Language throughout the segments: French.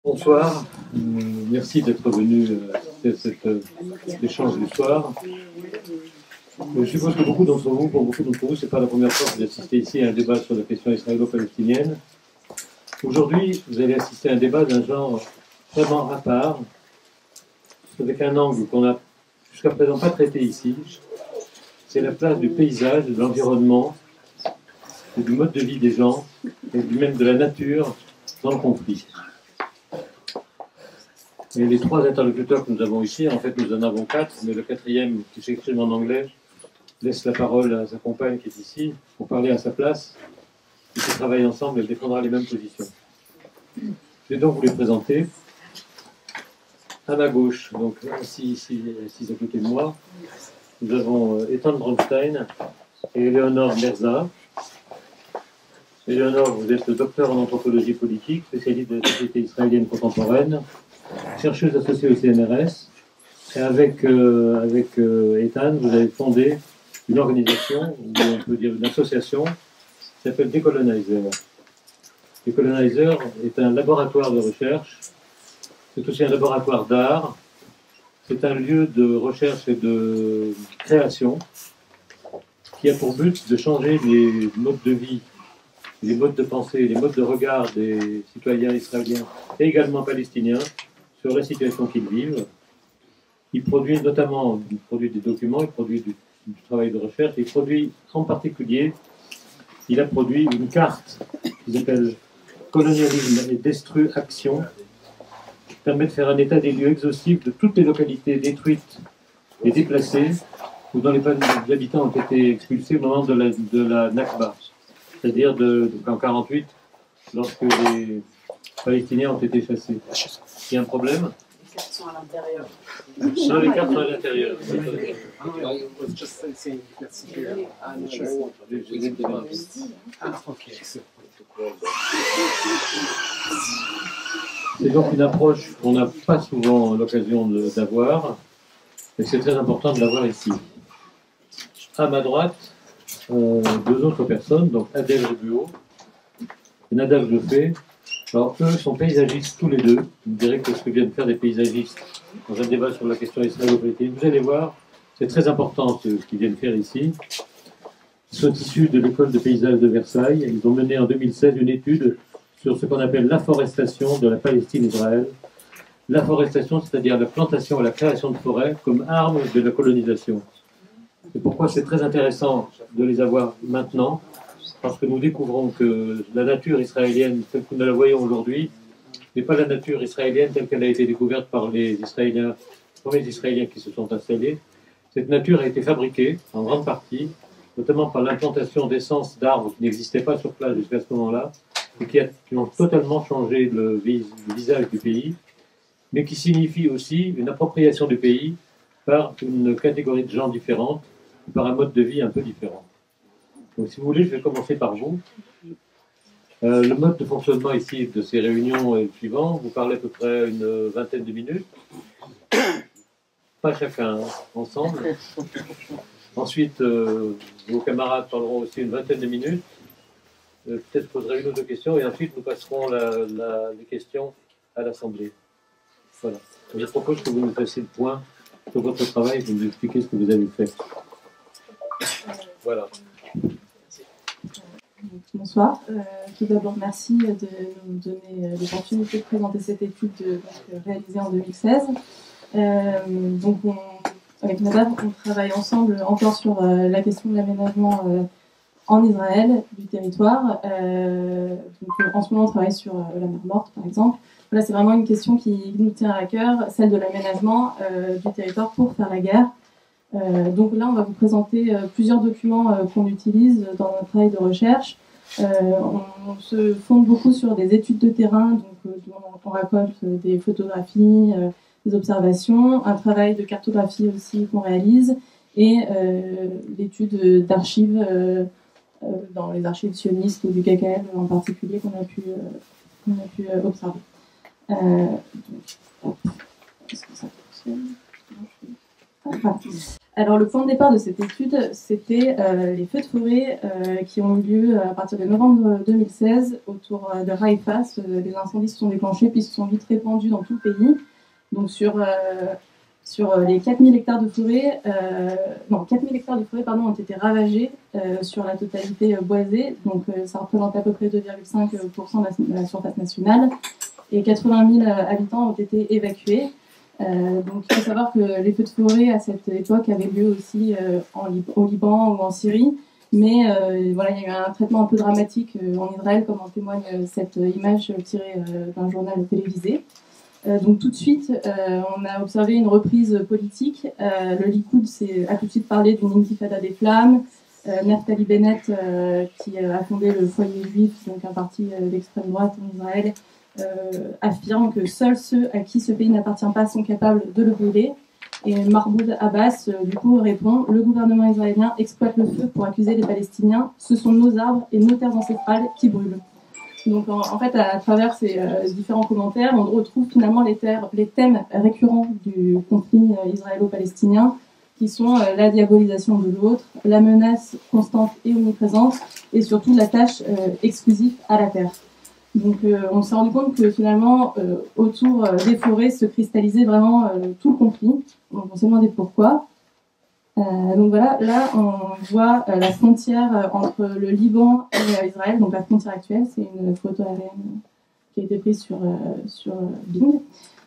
Bonsoir, merci d'être venu à cet échange du soir. Je suppose que pour beaucoup d'entre vous, ce n'est pas la première fois que vous assistez ici à un débat sur la question israélo-palestinienne. Aujourd'hui, vous allez assister à un débat d'un genre vraiment à part, avec un angle qu'on n'a jusqu'à présent pas traité ici. C'est la place du paysage, de l'environnement, et du mode de vie des gens, et même de la nature dans le conflit. Et les trois interlocuteurs que nous avons ici, en fait nous en avons quatre, mais le quatrième, qui s'exprime en anglais, laisse la parole à sa compagne qui est ici, pour parler à sa place, et qui travaillent ensemble, elle défendra les mêmes positions. Je vais donc vous les présenter. À ma gauche, donc assise à côté de moi, nous avons Ethan Bronstein et Eleonore Merza. Eleonore, vous êtes docteur en anthropologie politique, spécialiste de la société israélienne contemporaine, chercheuse associée au CNRS, et avec Ethan, vous avez fondé une organisation, ou on peut dire une association, qui s'appelle Decolonizer. Decolonizer est un laboratoire de recherche, c'est aussi un laboratoire d'art, c'est un lieu de recherche et de création qui a pour but de changer les modes de vie, les modes de pensée, les modes de regard des citoyens israéliens et également palestiniens sur la situation qu'ils vivent. Il produit notamment des documents, il produit du travail de recherche, il produit en particulier, il a produit une carte qui s'appelle Colonialisme et Destru-Action, qui permet de faire un état des lieux exhaustif de toutes les localités détruites et déplacées ou dont les habitants ont été expulsés au moment de la Nakba, c'est-à-dire en 1948, lorsque les Palestiniens ont été chassés. Il y a un problème? Les cartes sont à l'intérieur. Non, les cartes sont à l'intérieur. C'est donc une approche qu'on n'a pas souvent l'occasion d'avoir, et c'est très important de l'avoir ici. À ma droite, deux autres personnes, donc Adèle Rebuot et Nadav Joffé. Alors, eux sont paysagistes tous les deux. Vous direz que ce que viennent faire des paysagistes dans un débat sur la question israélo-palestinienne, vous allez voir, c'est très important ce qu'ils viennent faire ici. Ils sont issus de l'école de paysage de Versailles. Ils ont mené en 2016 une étude sur ce qu'on appelle l'afforestation de la Palestine-Israël. L'afforestation, c'est-à-dire la plantation et la création de forêts comme arme de la colonisation. C'est pourquoi c'est très intéressant de les avoir maintenant, parce que nous découvrons que la nature israélienne, telle que nous la voyons aujourd'hui, n'est pas la nature israélienne telle qu'elle a été découverte par les Israéliens, les premiers Israéliens qui se sont installés. Cette nature a été fabriquée, en grande partie, notamment par l'implantation d'essences d'arbres qui n'existaient pas sur place jusqu'à ce moment-là, et qui ont totalement changé le visage du pays, mais qui signifie aussi une appropriation du pays par une catégorie de gens différente, par un mode de vie un peu différent. Donc, si vous voulez, je vais commencer par vous. Le mode de fonctionnement ici de ces réunions est le suivant. Vous parlez à peu près une vingtaine de minutes. Pas chacun, ensemble. Ensuite, vos camarades parleront aussi une vingtaine de minutes. Peut-être poserai une ou deux questions. Et ensuite, nous passerons les questions à l'Assemblée. Voilà. Je propose que vous nous fassiez le point sur votre travail et que vous nous expliquiez ce que vous avez fait. Voilà. Bonsoir. Tout d'abord, merci de nous donner l'opportunité de présenter cette étude réalisée en 2016. Avec Nadav, on travaille ensemble encore sur la question de l'aménagement en Israël du territoire. En ce moment, on travaille sur la mer Morte, par exemple. Voilà, c'est vraiment une question qui nous tient à cœur, celle de l'aménagement du territoire pour faire la guerre. Donc là, on va vous présenter plusieurs documents qu'on utilise dans notre travail de recherche. On se fonde beaucoup sur des études de terrain, donc on récolte des photographies, des observations, un travail de cartographie aussi qu'on réalise, et l'étude d'archives dans les archives sionistes ou du KKL en particulier qu'on a pu observer. Est-ce que ça fonctionne ? Voilà. Alors le point de départ de cette étude, c'était les feux de forêt qui ont eu lieu à partir de novembre 2016 autour de Haïfa. Les incendies se sont déclenchés puis se sont vite répandus dans tout le pays. Donc sur les 4000 hectares de forêt, 4000 hectares de forêt ont été ravagés sur la totalité boisée. Donc ça représente à peu près 2,5% de la surface nationale. Et 80 000 habitants ont été évacués. Donc il faut savoir que les feux de forêt à cette époque avaient lieu aussi au Liban ou en Syrie. Mais voilà, il y a eu un traitement un peu dramatique en Israël, comme en témoigne cette image tirée d'un journal télévisé. Donc tout de suite, on a observé une reprise politique. Le Likoud a tout de suite parlé d'une intifada des flammes. Naftali Bennett, qui a fondé le Foyer Juif, donc un parti d'extrême droite en Israël, affirme que seuls ceux à qui ce pays n'appartient pas sont capables de le brûler. Et Mahmoud Abbas, du coup, répond: le gouvernement israélien exploite le feu pour accuser les Palestiniens. Ce sont nos arbres et nos terres ancestrales qui brûlent. Donc, en fait, à travers ces différents commentaires, on retrouve finalement les thèmes récurrents du conflit israélo-palestinien, qui sont la diabolisation de l'autre, la menace constante et omniprésente, et surtout la tâche exclusive à la terre. Donc, on s'est rendu compte que finalement, autour des forêts se cristallisait vraiment tout le conflit. On s'est demandé pourquoi. Donc voilà, là on voit la frontière entre le Liban et Israël, donc la frontière actuelle, c'est une photo aérienne qui a été prise sur Bing.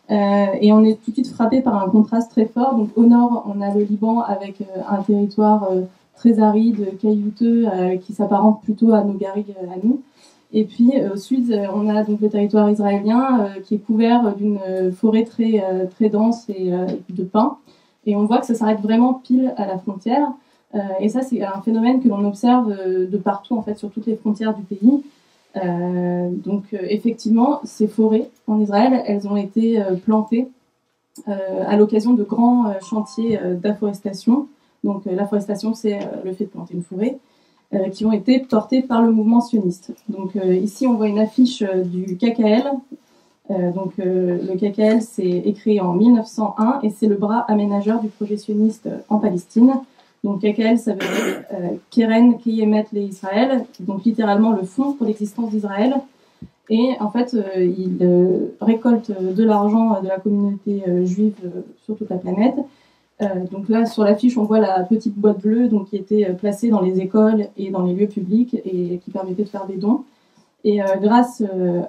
Et on est tout de suite frappé par un contraste très fort. Donc au nord, on a le Liban avec un territoire très aride, caillouteux, qui s'apparente plutôt à nos garrigues à nous. Et puis au sud, on a donc le territoire israélien qui est couvert d'une forêt très dense et de pins. Et on voit que ça s'arrête vraiment pile à la frontière. Et ça, c'est un phénomène que l'on observe de partout, en fait, sur toutes les frontières du pays. Donc, effectivement, ces forêts en Israël, elles ont été plantées à l'occasion de grands chantiers d'afforestation. Donc, l'afforestation, c'est le fait de planter une forêt, qui ont été portés par le mouvement sioniste. Donc, ici, on voit une affiche du KKL. Donc le KKL s'est créé en 1901 et c'est le bras aménageur du projet sioniste en Palestine. Donc KKL, ça veut dire Keren Keyemet le Israël, donc littéralement le fonds pour l'existence d'Israël. Et en fait, il récolte de l'argent de la communauté juive sur toute la planète. Donc là, sur l'affiche, on voit la petite boîte bleue donc, qui était placée dans les écoles et dans les lieux publics et qui permettait de faire des dons. Et grâce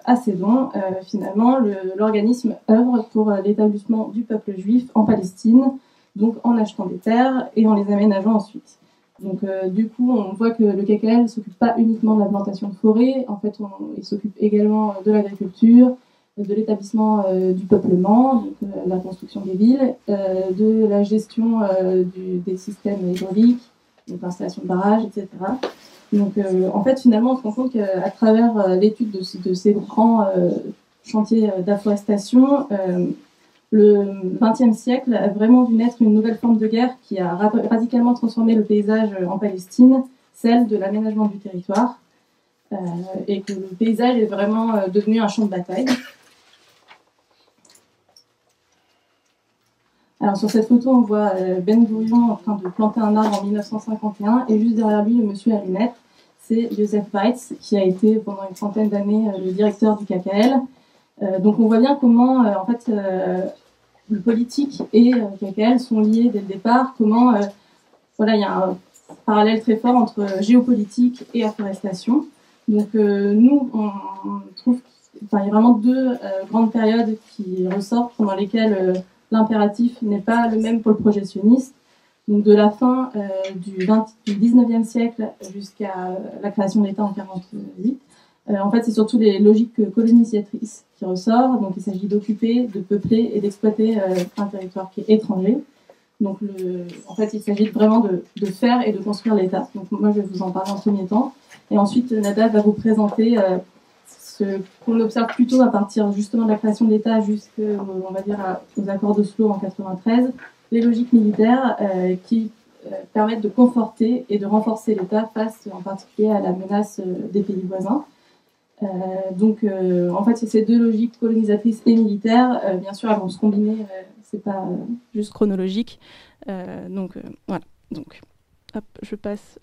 à ces dons, finalement, l'organisme œuvre pour l'établissement du peuple juif en Palestine, donc en achetant des terres et en les aménageant ensuite. Donc, du coup, on voit que le KKL ne s'occupe pas uniquement de la plantation de forêts, en fait, il s'occupe également de l'agriculture, de l'établissement du peuplement, donc la construction des villes, de la gestion des systèmes hydrauliques, donc l'installation de barrages, etc. Donc, en fait, finalement, on se rend compte qu'à travers l'étude de ces grands chantiers d'afforestation, le XXe siècle a vraiment vu naître une nouvelle forme de guerre qui a radicalement transformé le paysage en Palestine, celle de l'aménagement du territoire, et que le paysage est vraiment devenu un champ de bataille. Alors sur cette photo, on voit Ben Gurion en train de planter un arbre en 1951 et juste derrière lui, le monsieur à lunettes, c'est Joseph Weitz qui a été pendant une trentaine d'années le directeur du KKL. Donc on voit bien comment en fait le politique et le KKL sont liés dès le départ, comment voilà, il y a un parallèle très fort entre géopolitique et afforestation. Donc nous, on trouve qu'il y a vraiment deux grandes périodes qui ressortent pendant lesquelles l'impératif n'est pas le même pour le projet sioniste. Donc de la fin du 19e siècle jusqu'à la création de l'État en 1948. En fait, c'est surtout les logiques colonisatrices qui ressortent. Donc il s'agit d'occuper, de peupler et d'exploiter un territoire qui est étranger. Donc en fait, il s'agit vraiment de faire et de construire l'État. Donc moi, je vais vous en parler en premier temps. Et ensuite, Nadav va vous présenter ce qu'on observe plutôt à partir justement de la création de l'État jusqu'aux va dire, aux accords d'Oslo en 1993, les logiques militaires qui permettent de conforter et de renforcer l'État face en particulier à la menace des pays voisins. Donc en fait, c'est ces deux logiques colonisatrices et militaires, bien sûr, elles vont se combiner c'est pas juste chronologique. Donc voilà. Donc, hop, je passe.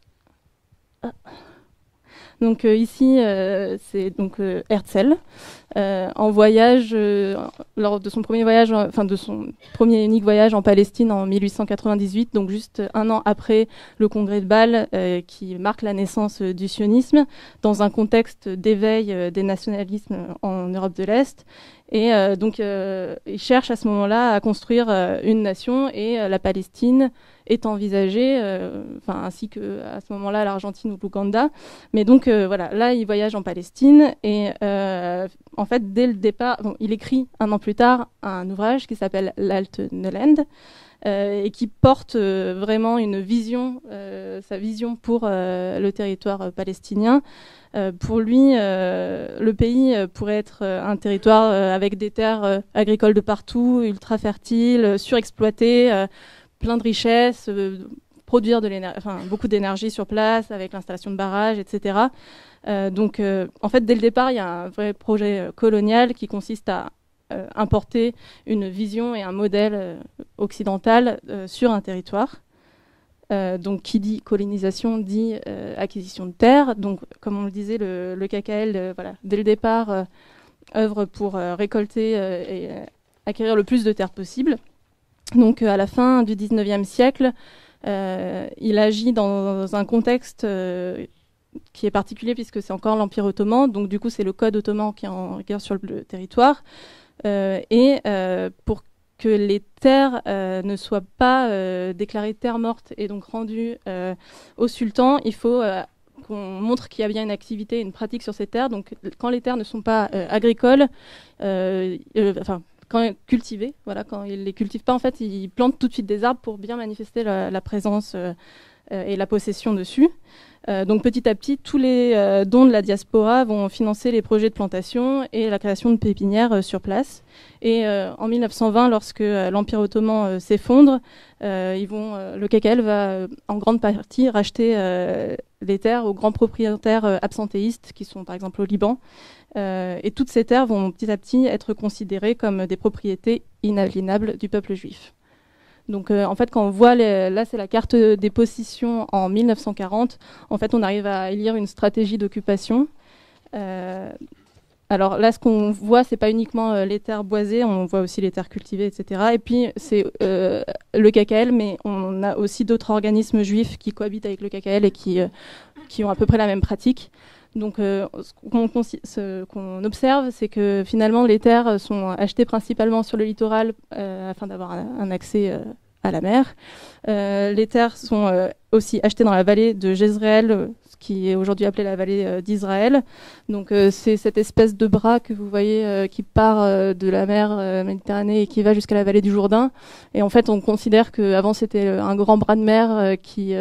Ah. Donc ici, c'est donc Herzl, en voyage, lors de son premier voyage, enfin de son premier et unique voyage en Palestine en 1898, donc juste un an après le congrès de Bâle, qui marque la naissance du sionisme, dans un contexte d'éveil des nationalismes en Europe de l'Est. Et donc il cherche à ce moment-là à construire une nation, et la Palestine est envisagée, ainsi que à ce moment-là l'Argentine ou l'Ouganda. Mais donc voilà, là il voyage en Palestine, et en fait dès le départ, il écrit un an plus tard un ouvrage qui s'appelle l'Alte Neuland, et qui porte vraiment une vision, sa vision pour le territoire palestinien. Pour lui, le pays pourrait être un territoire avec des terres agricoles de partout, ultra fertiles, surexploitées, plein de richesses, produire beaucoup d'énergie sur place avec l'installation de barrages, etc. Donc, en fait, dès le départ, il y a un vrai projet colonial qui consiste à importer une vision et un modèle occidental sur un territoire. Donc, qui dit colonisation dit acquisition de terres. Donc, comme on le disait, le KKL, voilà, dès le départ, œuvre pour récolter et acquérir le plus de terres possible. Donc, à la fin du 19e siècle, il agit dans un contexte qui est particulier puisque c'est encore l'Empire ottoman. Donc, du coup, c'est le Code ottoman qui est en rigueur sur le territoire. Pour que les terres ne soient pas déclarées terres mortes et donc rendues au sultan, il faut qu'on montre qu'il y a bien une activité, une pratique sur ces terres. Donc, quand les terres ne sont pas agricoles, quand cultivées, voilà, quand ils les cultivent pas, en fait, ils plantent tout de suite des arbres pour bien manifester la présence et la possession dessus. Donc petit à petit, tous les dons de la diaspora vont financer les projets de plantation et la création de pépinières sur place. Et en 1920, lorsque l'Empire ottoman s'effondre, le KKL va en grande partie racheter les terres aux grands propriétaires absentéistes qui sont par exemple au Liban. Et toutes ces terres vont petit à petit être considérées comme des propriétés inaliénables du peuple juif. Donc en fait, quand on voit, là c'est la carte des possessions en 1940, en fait on arrive à lire une stratégie d'occupation. Alors là, ce qu'on voit, c'est pas uniquement les terres boisées, on voit aussi les terres cultivées, etc. Et puis c'est le KKL, mais on a aussi d'autres organismes juifs qui cohabitent avec le KKL et qui ont à peu près la même pratique. Donc ce qu'on observe, c'est que finalement les terres sont achetées principalement sur le littoral afin d'avoir un accès à la mer. Les terres sont aussi achetées dans la vallée de Jezreel, ce qui est aujourd'hui appelé la vallée d'Israël. Donc c'est cette espèce de bras que vous voyez qui part de la mer Méditerranée et qui va jusqu'à la vallée du Jourdain. Et en fait, on considère qu'avant c'était un grand bras de mer qui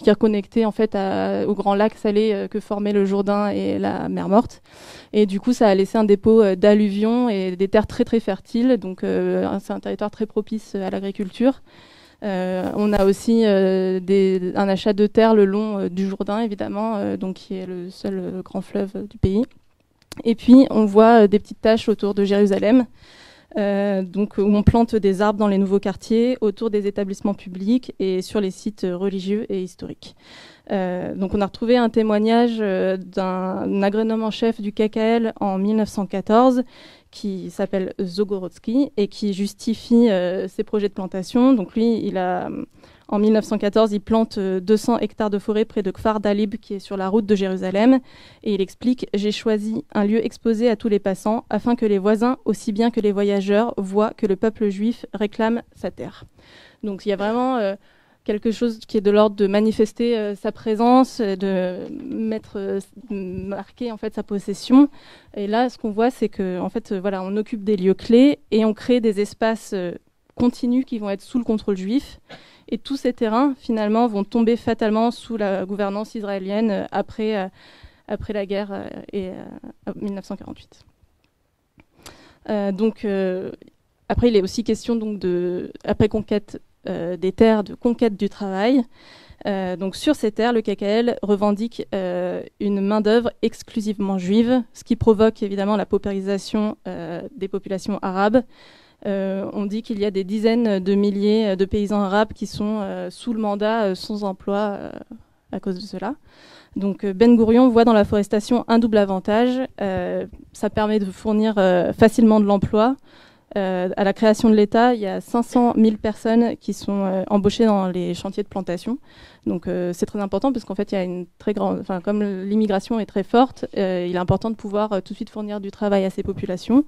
reconnectait en fait au grand lac salé que formaient le Jourdain et la mer Morte. Et du coup, ça a laissé un dépôt d'alluvions et des terres très très fertiles. Donc c'est un territoire très propice à l'agriculture. On a aussi un achat de terre le long du Jourdain, évidemment, donc qui est le seul grand fleuve du pays. Et puis, on voit des petites taches autour de Jérusalem, donc où on plante des arbres dans les nouveaux quartiers, autour des établissements publics et sur les sites religieux et historiques. Donc, on a retrouvé un témoignage d'un agronome en chef du KKL en 1914 qui s'appelle Zogorodsky et qui justifie ses projets de plantation. Donc lui, en 1914, il plante 200 hectares de forêt près de Kfar Dalib, qui est sur la route de Jérusalem. Et il explique « J'ai choisi un lieu exposé à tous les passants, afin que les voisins, aussi bien que les voyageurs, voient que le peuple juif réclame sa terre. » Donc il y a vraiment quelque chose qui est de l'ordre de manifester sa présence, de marquer en fait sa possession. Et là, ce qu'on voit, c'est que en fait, voilà, on occupe des lieux clés et on crée des espaces continus qui vont être sous le contrôle juif. Et tous ces terrains, finalement, vont tomber fatalement sous la gouvernance israélienne après la guerre et 1948. Après, il est aussi question donc après conquête des terres, de conquête du travail. Donc sur ces terres, le KKL revendique une main-d'œuvre exclusivement juive, ce qui provoque évidemment la paupérisation des populations arabes. On dit qu'il y a des dizaines de milliers de paysans arabes qui sont sous le mandat, sans emploi à cause de cela. Donc Ben Gourion voit dans la forestation un double avantage. Ça permet de fournir facilement de l'emploi. À la création de l'État, il y a 500 000 personnes qui sont embauchées dans les chantiers de plantation. Donc c'est très important parce qu'en fait, il y a une très grande, comme l'immigration est très forte, il est important de pouvoir tout de suite fournir du travail à ces populations.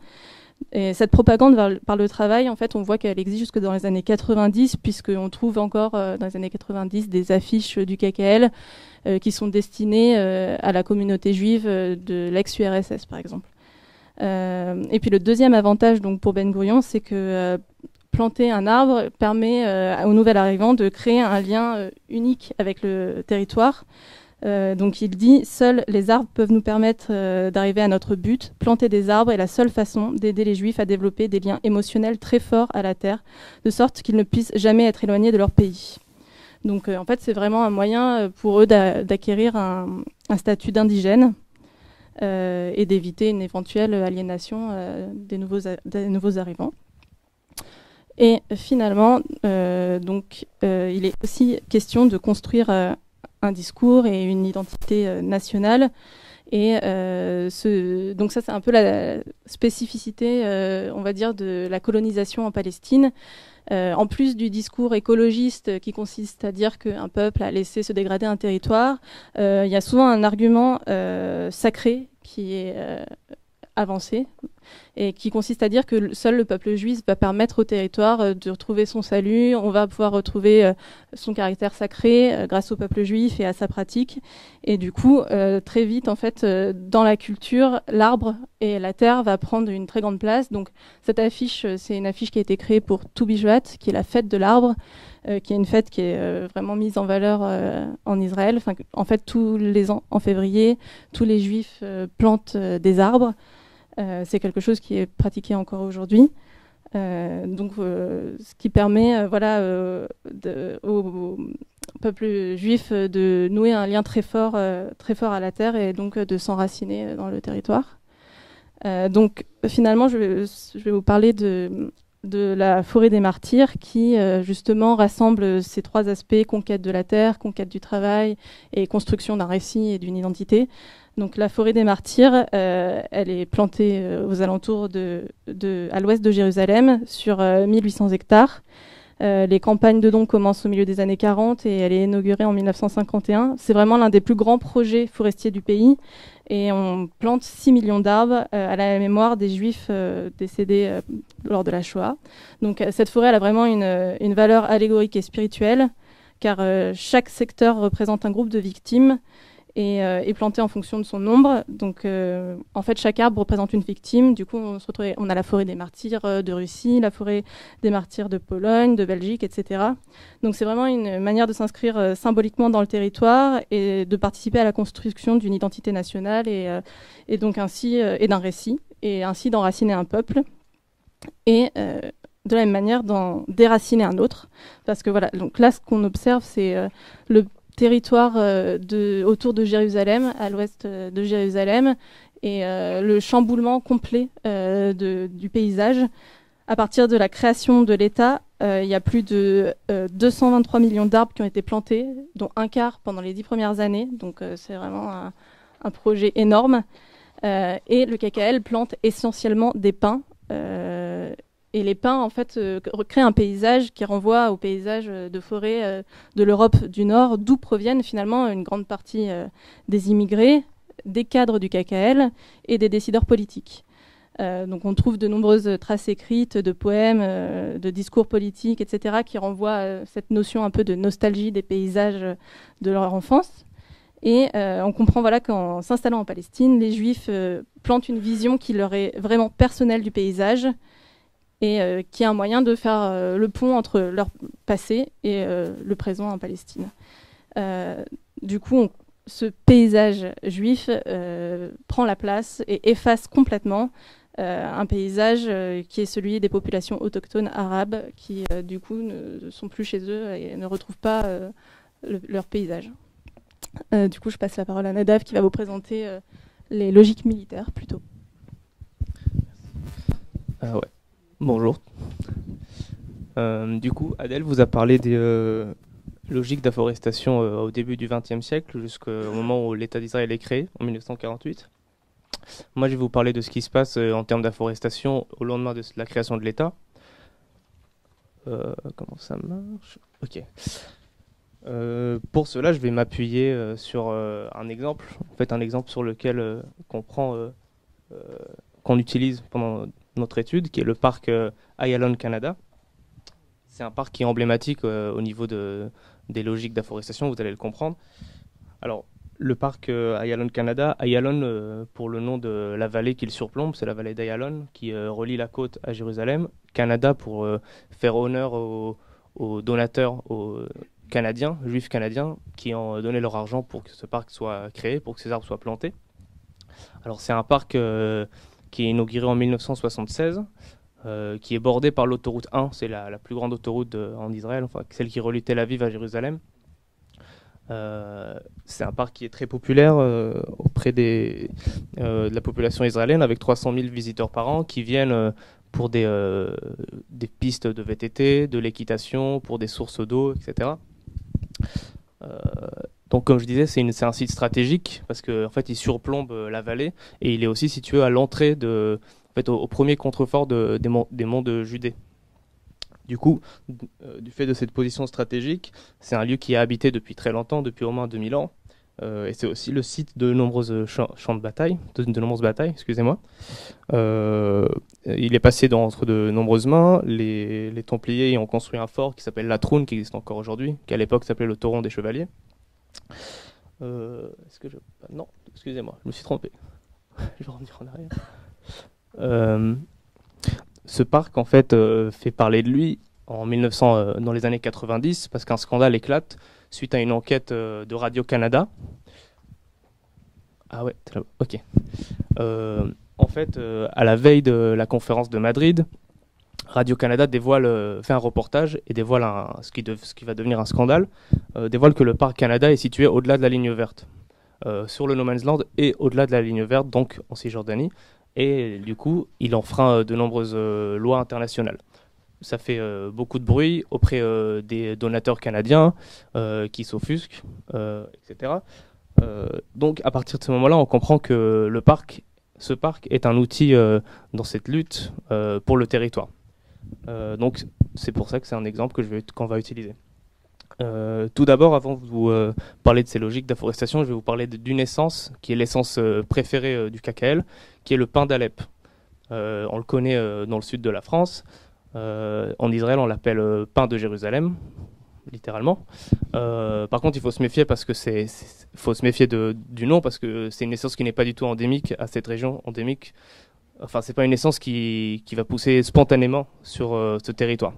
Et cette propagande par le travail, en fait, on voit qu'elle existe jusque dans les années 90, puisqu'on trouve encore dans les années 90 des affiches du KKL qui sont destinées à la communauté juive de l'ex-URSS, par exemple. Et puis le deuxième avantage donc, pour Ben Gourion, c'est que planter un arbre permet aux nouvel arrivants de créer un lien unique avec le territoire. Donc il dit « Seuls les arbres peuvent nous permettre d'arriver à notre but. Planter des arbres est la seule façon d'aider les Juifs à développer des liens émotionnels très forts à la terre, de sorte qu'ils ne puissent jamais être éloignés de leur pays. » Donc en fait, c'est vraiment un moyen pour eux d'acquérir un statut d'indigène et d'éviter une éventuelle aliénation des nouveaux arrivants. Et finalement, il est aussi question de construire un discours et une identité nationale. Et donc ça, c'est un peu la spécificité, on va dire, de la colonisation en Palestine. En plus du discours écologiste qui consiste à dire qu'un peuple a laissé se dégrader un territoire, il y a souvent un argument sacré qui est avancé et qui consiste à dire que seul le peuple juif va permettre au territoire de retrouver son salut, on va pouvoir retrouver son caractère sacré grâce au peuple juif et à sa pratique. Et du coup, très vite, en fait, dans la culture, l'arbre et la terre va prendre une très grande place. Donc cette affiche, c'est une affiche qui a été créée pour Tu Bishvat, qui est la fête de l'arbre, qui est une fête qui est vraiment mise en valeur en Israël. En fait, tous les ans, en février, tous les juifs plantent des arbres. C'est quelque chose qui est pratiqué encore aujourd'hui. Ce qui permet au peuple juif de nouer un lien très fort à la terre et donc de s'enraciner dans le territoire. Donc finalement, je vais vous parler de la forêt des martyrs qui justement rassemble ces trois aspects: conquête de la terre, conquête du travail et construction d'un récit et d'une identité. Donc la forêt des martyrs, elle est plantée aux alentours à l'ouest de Jérusalem sur 1800 hectares. Les campagnes de dons commencent au milieu des années 40 et elle est inaugurée en 1951. C'est vraiment l'un des plus grands projets forestiers du pays et on plante 6 millions d'arbres à la mémoire des Juifs décédés lors de la Shoah. Donc cette forêt elle a vraiment une valeur allégorique et spirituelle car chaque secteur représente un groupe de victimes et est planté en fonction de son nombre. Donc, en fait, chaque arbre représente une victime. Du coup, on a la forêt des martyrs de Russie, la forêt des martyrs de Pologne, de Belgique, etc. Donc, c'est vraiment une manière de s'inscrire symboliquement dans le territoire et de participer à la construction d'une identité nationale et donc ainsi et d'un récit et ainsi d'enraciner un peuple et de la même manière d'en déraciner un autre. Parce que voilà, donc là, ce qu'on observe, c'est le territoire autour de Jérusalem, à l'ouest de Jérusalem, et le chamboulement complet du paysage. À partir de la création de l'État, il y a plus de 223 millions d'arbres qui ont été plantés, dont un quart pendant les 10 premières années. Donc c'est vraiment un projet énorme. Et le KKL plante essentiellement des pins. Et les pins, en fait, créent un paysage qui renvoie au paysage de forêt de l'Europe du Nord, d'où proviennent finalement une grande partie des immigrés, des cadres du KKL et des décideurs politiques. Donc on trouve de nombreuses traces écrites de poèmes, de discours politiques, etc., qui renvoient à cette notion un peu de nostalgie des paysages de leur enfance. Et on comprend qu'en s'installant en Palestine, les Juifs plantent une vision qui leur est vraiment personnelle du paysage, et qui est un moyen de faire le pont entre leur passé et le présent en Palestine. Du coup, ce paysage juif prend la place et efface complètement un paysage qui est celui des populations autochtones arabes qui, du coup, ne sont plus chez eux et ne retrouvent pas leur paysage. Du coup, je passe la parole à Nadav qui va vous présenter les logiques militaires plutôt. Ouais. Bonjour Du coup, Adèle vous a parlé des logiques d'afforestation au début du XXe siècle, jusqu'au moment où l'État d'Israël est créé, en 1948. Moi, je vais vous parler de ce qui se passe en termes d'afforestation au lendemain de la création de l'État. Comment ça marche? Ok. Pour cela, je vais m'appuyer sur un exemple, en fait un exemple sur lequel qu'on utilise pendant notre étude, qui est le parc Ayalon Canada. C'est un parc qui est emblématique au niveau des logiques d'afforestation, vous allez le comprendre. Alors, le parc Ayalon Canada, Ayalon pour le nom de la vallée qu'il surplombe, c'est la vallée d'Ayalon qui relie la côte à Jérusalem. Canada pour faire honneur aux donateurs, aux Canadiens, juifs canadiens, qui ont donné leur argent pour que ce parc soit créé, pour que ces arbres soient plantés. Alors c'est un parc qui est inauguré en 1976, qui est bordé par l'autoroute 1, c'est la plus grande autoroute en Israël, enfin celle qui relie Tel Aviv à Jérusalem. C'est un parc qui est très populaire auprès de la population israélienne, avec 300 000 visiteurs par an qui viennent pour des pistes de VTT, de l'équitation, pour des sources d'eau, etc. Donc comme je disais, c'est un site stratégique parce qu'en fait il surplombe la vallée et il est aussi situé à l'entrée au premier contrefort des monts de Judée. Du coup, du fait de cette position stratégique, c'est un lieu qui est habité depuis très longtemps, depuis au moins 2000 ans. Et c'est aussi le site de nombreuses champs de bataille, de nombreuses batailles, excusez-moi. Il est passé entre de nombreuses mains. Les Templiers ont construit un fort qui s'appelle la Troune, qui existe encore aujourd'hui, qui à l'époque s'appelait le Torrent des Chevaliers. Non, excusez-moi, je me suis trompé. Je vais revenir en arrière. Ce parc, en fait, fait parler de lui dans les années 90, parce qu'un scandale éclate suite à une enquête de Radio-Canada. Ah ouais, ok. En fait, à la veille de la conférence de Madrid, Radio-Canada fait un reportage et dévoile ce qui va devenir un scandale, dévoile que le parc Canada est situé au-delà de la ligne verte, sur le No Man's Land et au-delà de la ligne verte, donc en Cisjordanie. Et du coup, il enfreint de nombreuses lois internationales. Ça fait beaucoup de bruit auprès des donateurs canadiens qui s'offusquent, etc. Donc, à partir de ce moment-là, on comprend que ce parc est un outil dans cette lutte pour le territoire. Donc, c'est pour ça que c'est un exemple qu'on va utiliser. Tout d'abord, avant de vous parler de ces logiques d'afforestation, je vais vous parler d'une essence qui est l'essence préférée du KKL, qui est le pin d'Alep. On le connaît dans le sud de la France. En Israël, on l'appelle pain de Jérusalem, littéralement. Par contre, il faut se méfier faut se méfier du nom parce que c'est une essence qui n'est pas du tout endémique à cette région endémique. Enfin, c'est pas une essence qui va pousser spontanément sur ce territoire.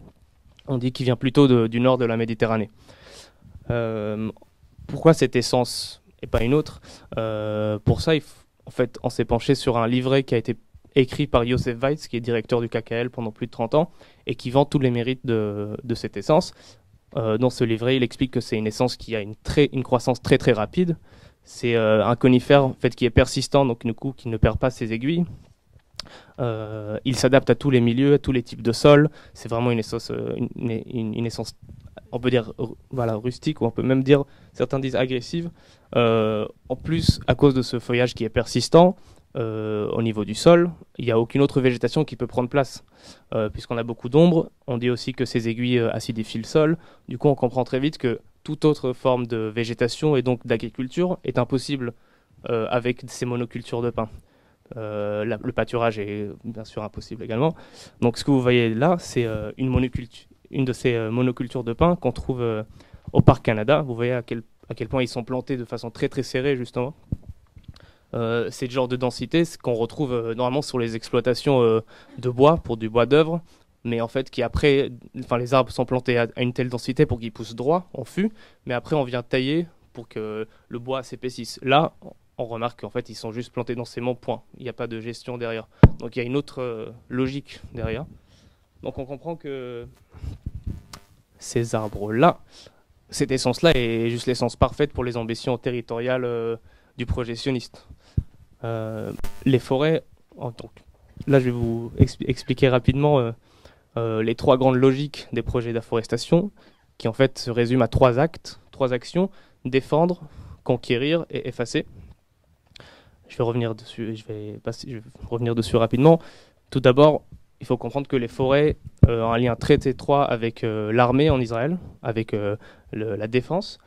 On dit qu'il vient plutôt du nord de la Méditerranée. Pourquoi cette essence et pas une autre? Pour ça, en fait, on s'est penché sur un livret qui a été écrit par Yosef Weitz, qui est directeur du KKL pendant plus de 30 ans, et qui vend tous les mérites de cette essence. Dans ce livret, il explique que c'est une essence qui a une croissance très très rapide. C'est un conifère en fait, qui est persistant, donc du coup, qui ne perd pas ses aiguilles. Il s'adapte à tous les milieux, à tous les types de sols. C'est vraiment une essence, une essence, on peut dire rustique, ou on peut même dire, certains disent agressive. En plus, à cause de ce feuillage qui est persistant, au niveau du sol, il n'y a aucune autre végétation qui peut prendre place. Puisqu'on a beaucoup d'ombre, on dit aussi que ces aiguilles acidifient le sol. Du coup, on comprend très vite que toute autre forme de végétation et donc d'agriculture est impossible avec ces monocultures de pin. Le pâturage est bien sûr impossible également. Donc ce que vous voyez là, c'est une de ces monocultures de pin qu'on trouve au Parc Canada. Vous voyez à quel point ils sont plantés de façon très très serrée justement. C'est le genre de densité qu'on retrouve normalement sur les exploitations de bois, pour du bois d'œuvre, mais en fait les arbres sont plantés à une telle densité pour qu'ils poussent droit, en fût, mais après on vient tailler pour que le bois s'épaississe. Là, on remarque qu'en fait ils sont juste plantés dans ces monts, point. Il n'y a pas de gestion derrière. Donc il y a une autre logique derrière. Donc on comprend que ces arbres-là, cette essence-là est juste l'essence parfaite pour les ambitions territoriales du projet sioniste. Les forêts, donc, là je vais vous expliquer rapidement les 3 grandes logiques des projets d'afforestation, qui en fait se résument à 3 actes, 3 actions: défendre, conquérir et effacer. Je vais revenir dessus rapidement. Tout d'abord, il faut comprendre que les forêts ont un lien très étroit avec l'armée en Israël, avec la défense.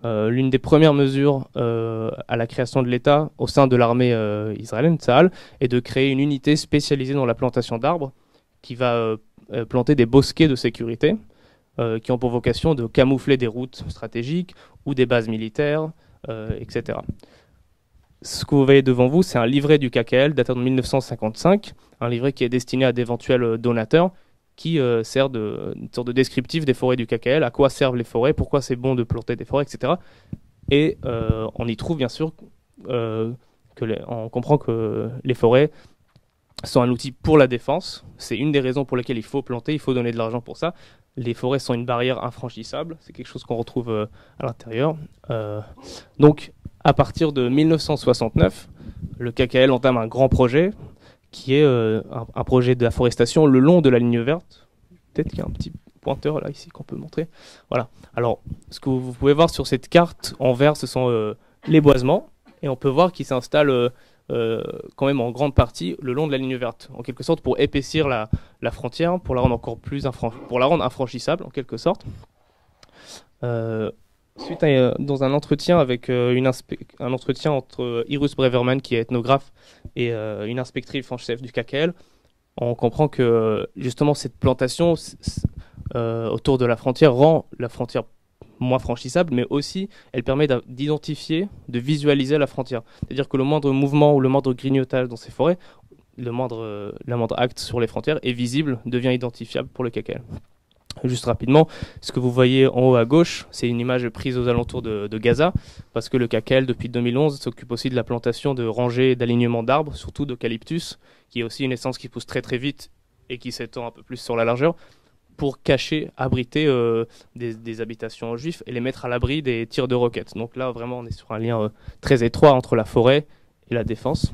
L'une des premières mesures à la création de l'État au sein de l'armée israélienne, Tsahal, est de créer une unité spécialisée dans la plantation d'arbres qui va planter des bosquets de sécurité qui ont pour vocation de camoufler des routes stratégiques ou des bases militaires, etc. Ce que vous voyez devant vous, c'est un livret du KKL datant de 1955, un livret qui est destiné à d'éventuels donateurs, qui sert une sorte de descriptif des forêts du KKL, à quoi servent les forêts, pourquoi c'est bon de planter des forêts, etc. Et on y trouve bien sûr on comprend que les forêts sont un outil pour la défense. C'est une des raisons pour lesquelles il faut planter, il faut donner de l'argent pour ça. Les forêts sont une barrière infranchissable, c'est quelque chose qu'on retrouve à l'intérieur. Donc, à partir de 1969, le KKL entame un grand projet qui est un projet d'afforestation le long de la ligne verte. Peut-être qu'il y a un petit pointeur là ici qu'on peut montrer. Voilà. Alors, ce que vous pouvez voir sur cette carte en vert, ce sont les boisements, et on peut voir qu'ils s'installent quand même en grande partie le long de la ligne verte, en quelque sorte pour épaissir la frontière, pour la rendre encore plus infranchissable en quelque sorte. Suite dans un entretien avec un entretien entre Irus Breverman, qui est ethnographe, et une inspectrice en chef du KKL, on comprend que justement cette plantation autour de la frontière rend la frontière moins franchissable, mais aussi elle permet d'identifier, de visualiser la frontière. C'est-à-dire que le moindre mouvement ou le moindre grignotage dans ces forêts, le moindre acte sur les frontières est visible, devient identifiable pour le KKL. Juste rapidement, ce que vous voyez en haut à gauche, c'est une image prise aux alentours de Gaza, parce que le KKL, depuis 2011, s'occupe aussi de la plantation de rangées d'alignements d'arbres, surtout d'eucalyptus, qui est aussi une essence qui pousse très très vite et qui s'étend un peu plus sur la largeur, pour cacher, abriter des habitations juifs et les mettre à l'abri des tirs de roquettes. Donc là, vraiment, on est sur un lien très étroit entre la forêt et la défense.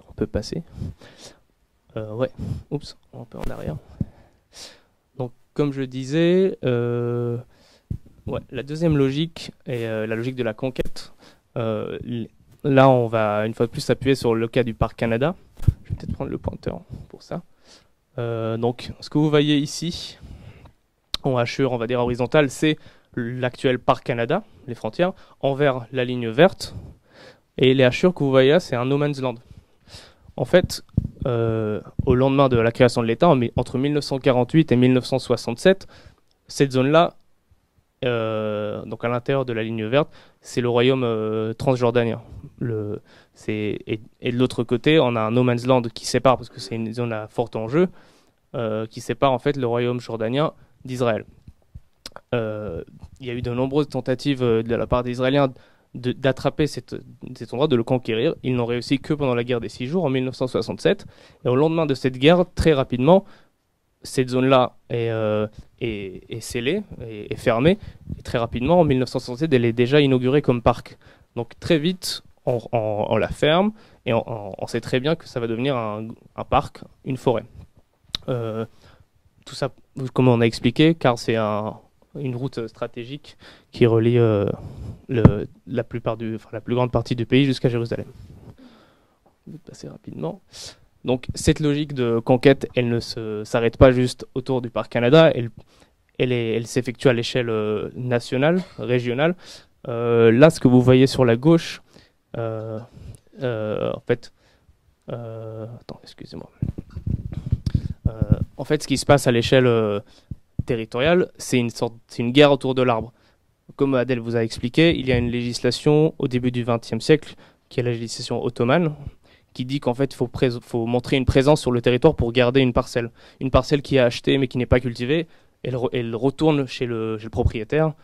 On peut passer. Ouais, oups, un peu en arrière. Donc, comme je disais, la deuxième logique est la logique de la conquête. Là, on va une fois de plus s'appuyer sur le cas du Parc Canada. Je vais peut-être prendre le pointeur pour ça. Donc, ce que vous voyez ici, en hachure, on va dire horizontale, c'est l'actuel Parc Canada, les frontières, envers la ligne verte. Et les hachures que vous voyez là, c'est un no man's land. En fait, au lendemain de la création de l'État, entre 1948 et 1967, cette zone-là, donc à l'intérieur de la ligne verte, c'est le royaume transjordanien. Et de l'autre côté, on a un no man's land qui sépare, parce que c'est une zone à fort enjeu, qui sépare en fait le royaume jordanien d'Israël. Il y a eu de nombreuses tentatives de la part des Israéliens d'attraper cet endroit, de le conquérir. Ils n'ont réussi que pendant la guerre des 6 jours en 1967. Et au lendemain de cette guerre, très rapidement, cette zone-là est scellée, est fermée. Et très rapidement, en 1967, elle est déjà inaugurée comme parc. Donc très vite, on la ferme et on sait très bien que ça va devenir un parc, une forêt. Tout ça, comme on a expliqué, car c'est une route stratégique qui relie la plus grande partie du pays jusqu'à Jérusalem. Je vais passer rapidement. Donc cette logique de conquête, elle ne s'arrête pas juste autour du Parc Canada, elle s'effectue à l'échelle nationale, régionale. Là, ce que vous voyez sur la gauche, en fait, excusez-moi. En fait, ce qui se passe à l'échelle territoriale, c'est une guerre autour de l'arbre. Comme Adèle vous a expliqué, il y a une législation au début du XXe siècle, qui est la législation ottomane, qui dit qu'en fait, il faut montrer une présence sur le territoire pour garder une parcelle. Une parcelle qui est achetée mais qui n'est pas cultivée, elle retourne chez le propriétaire,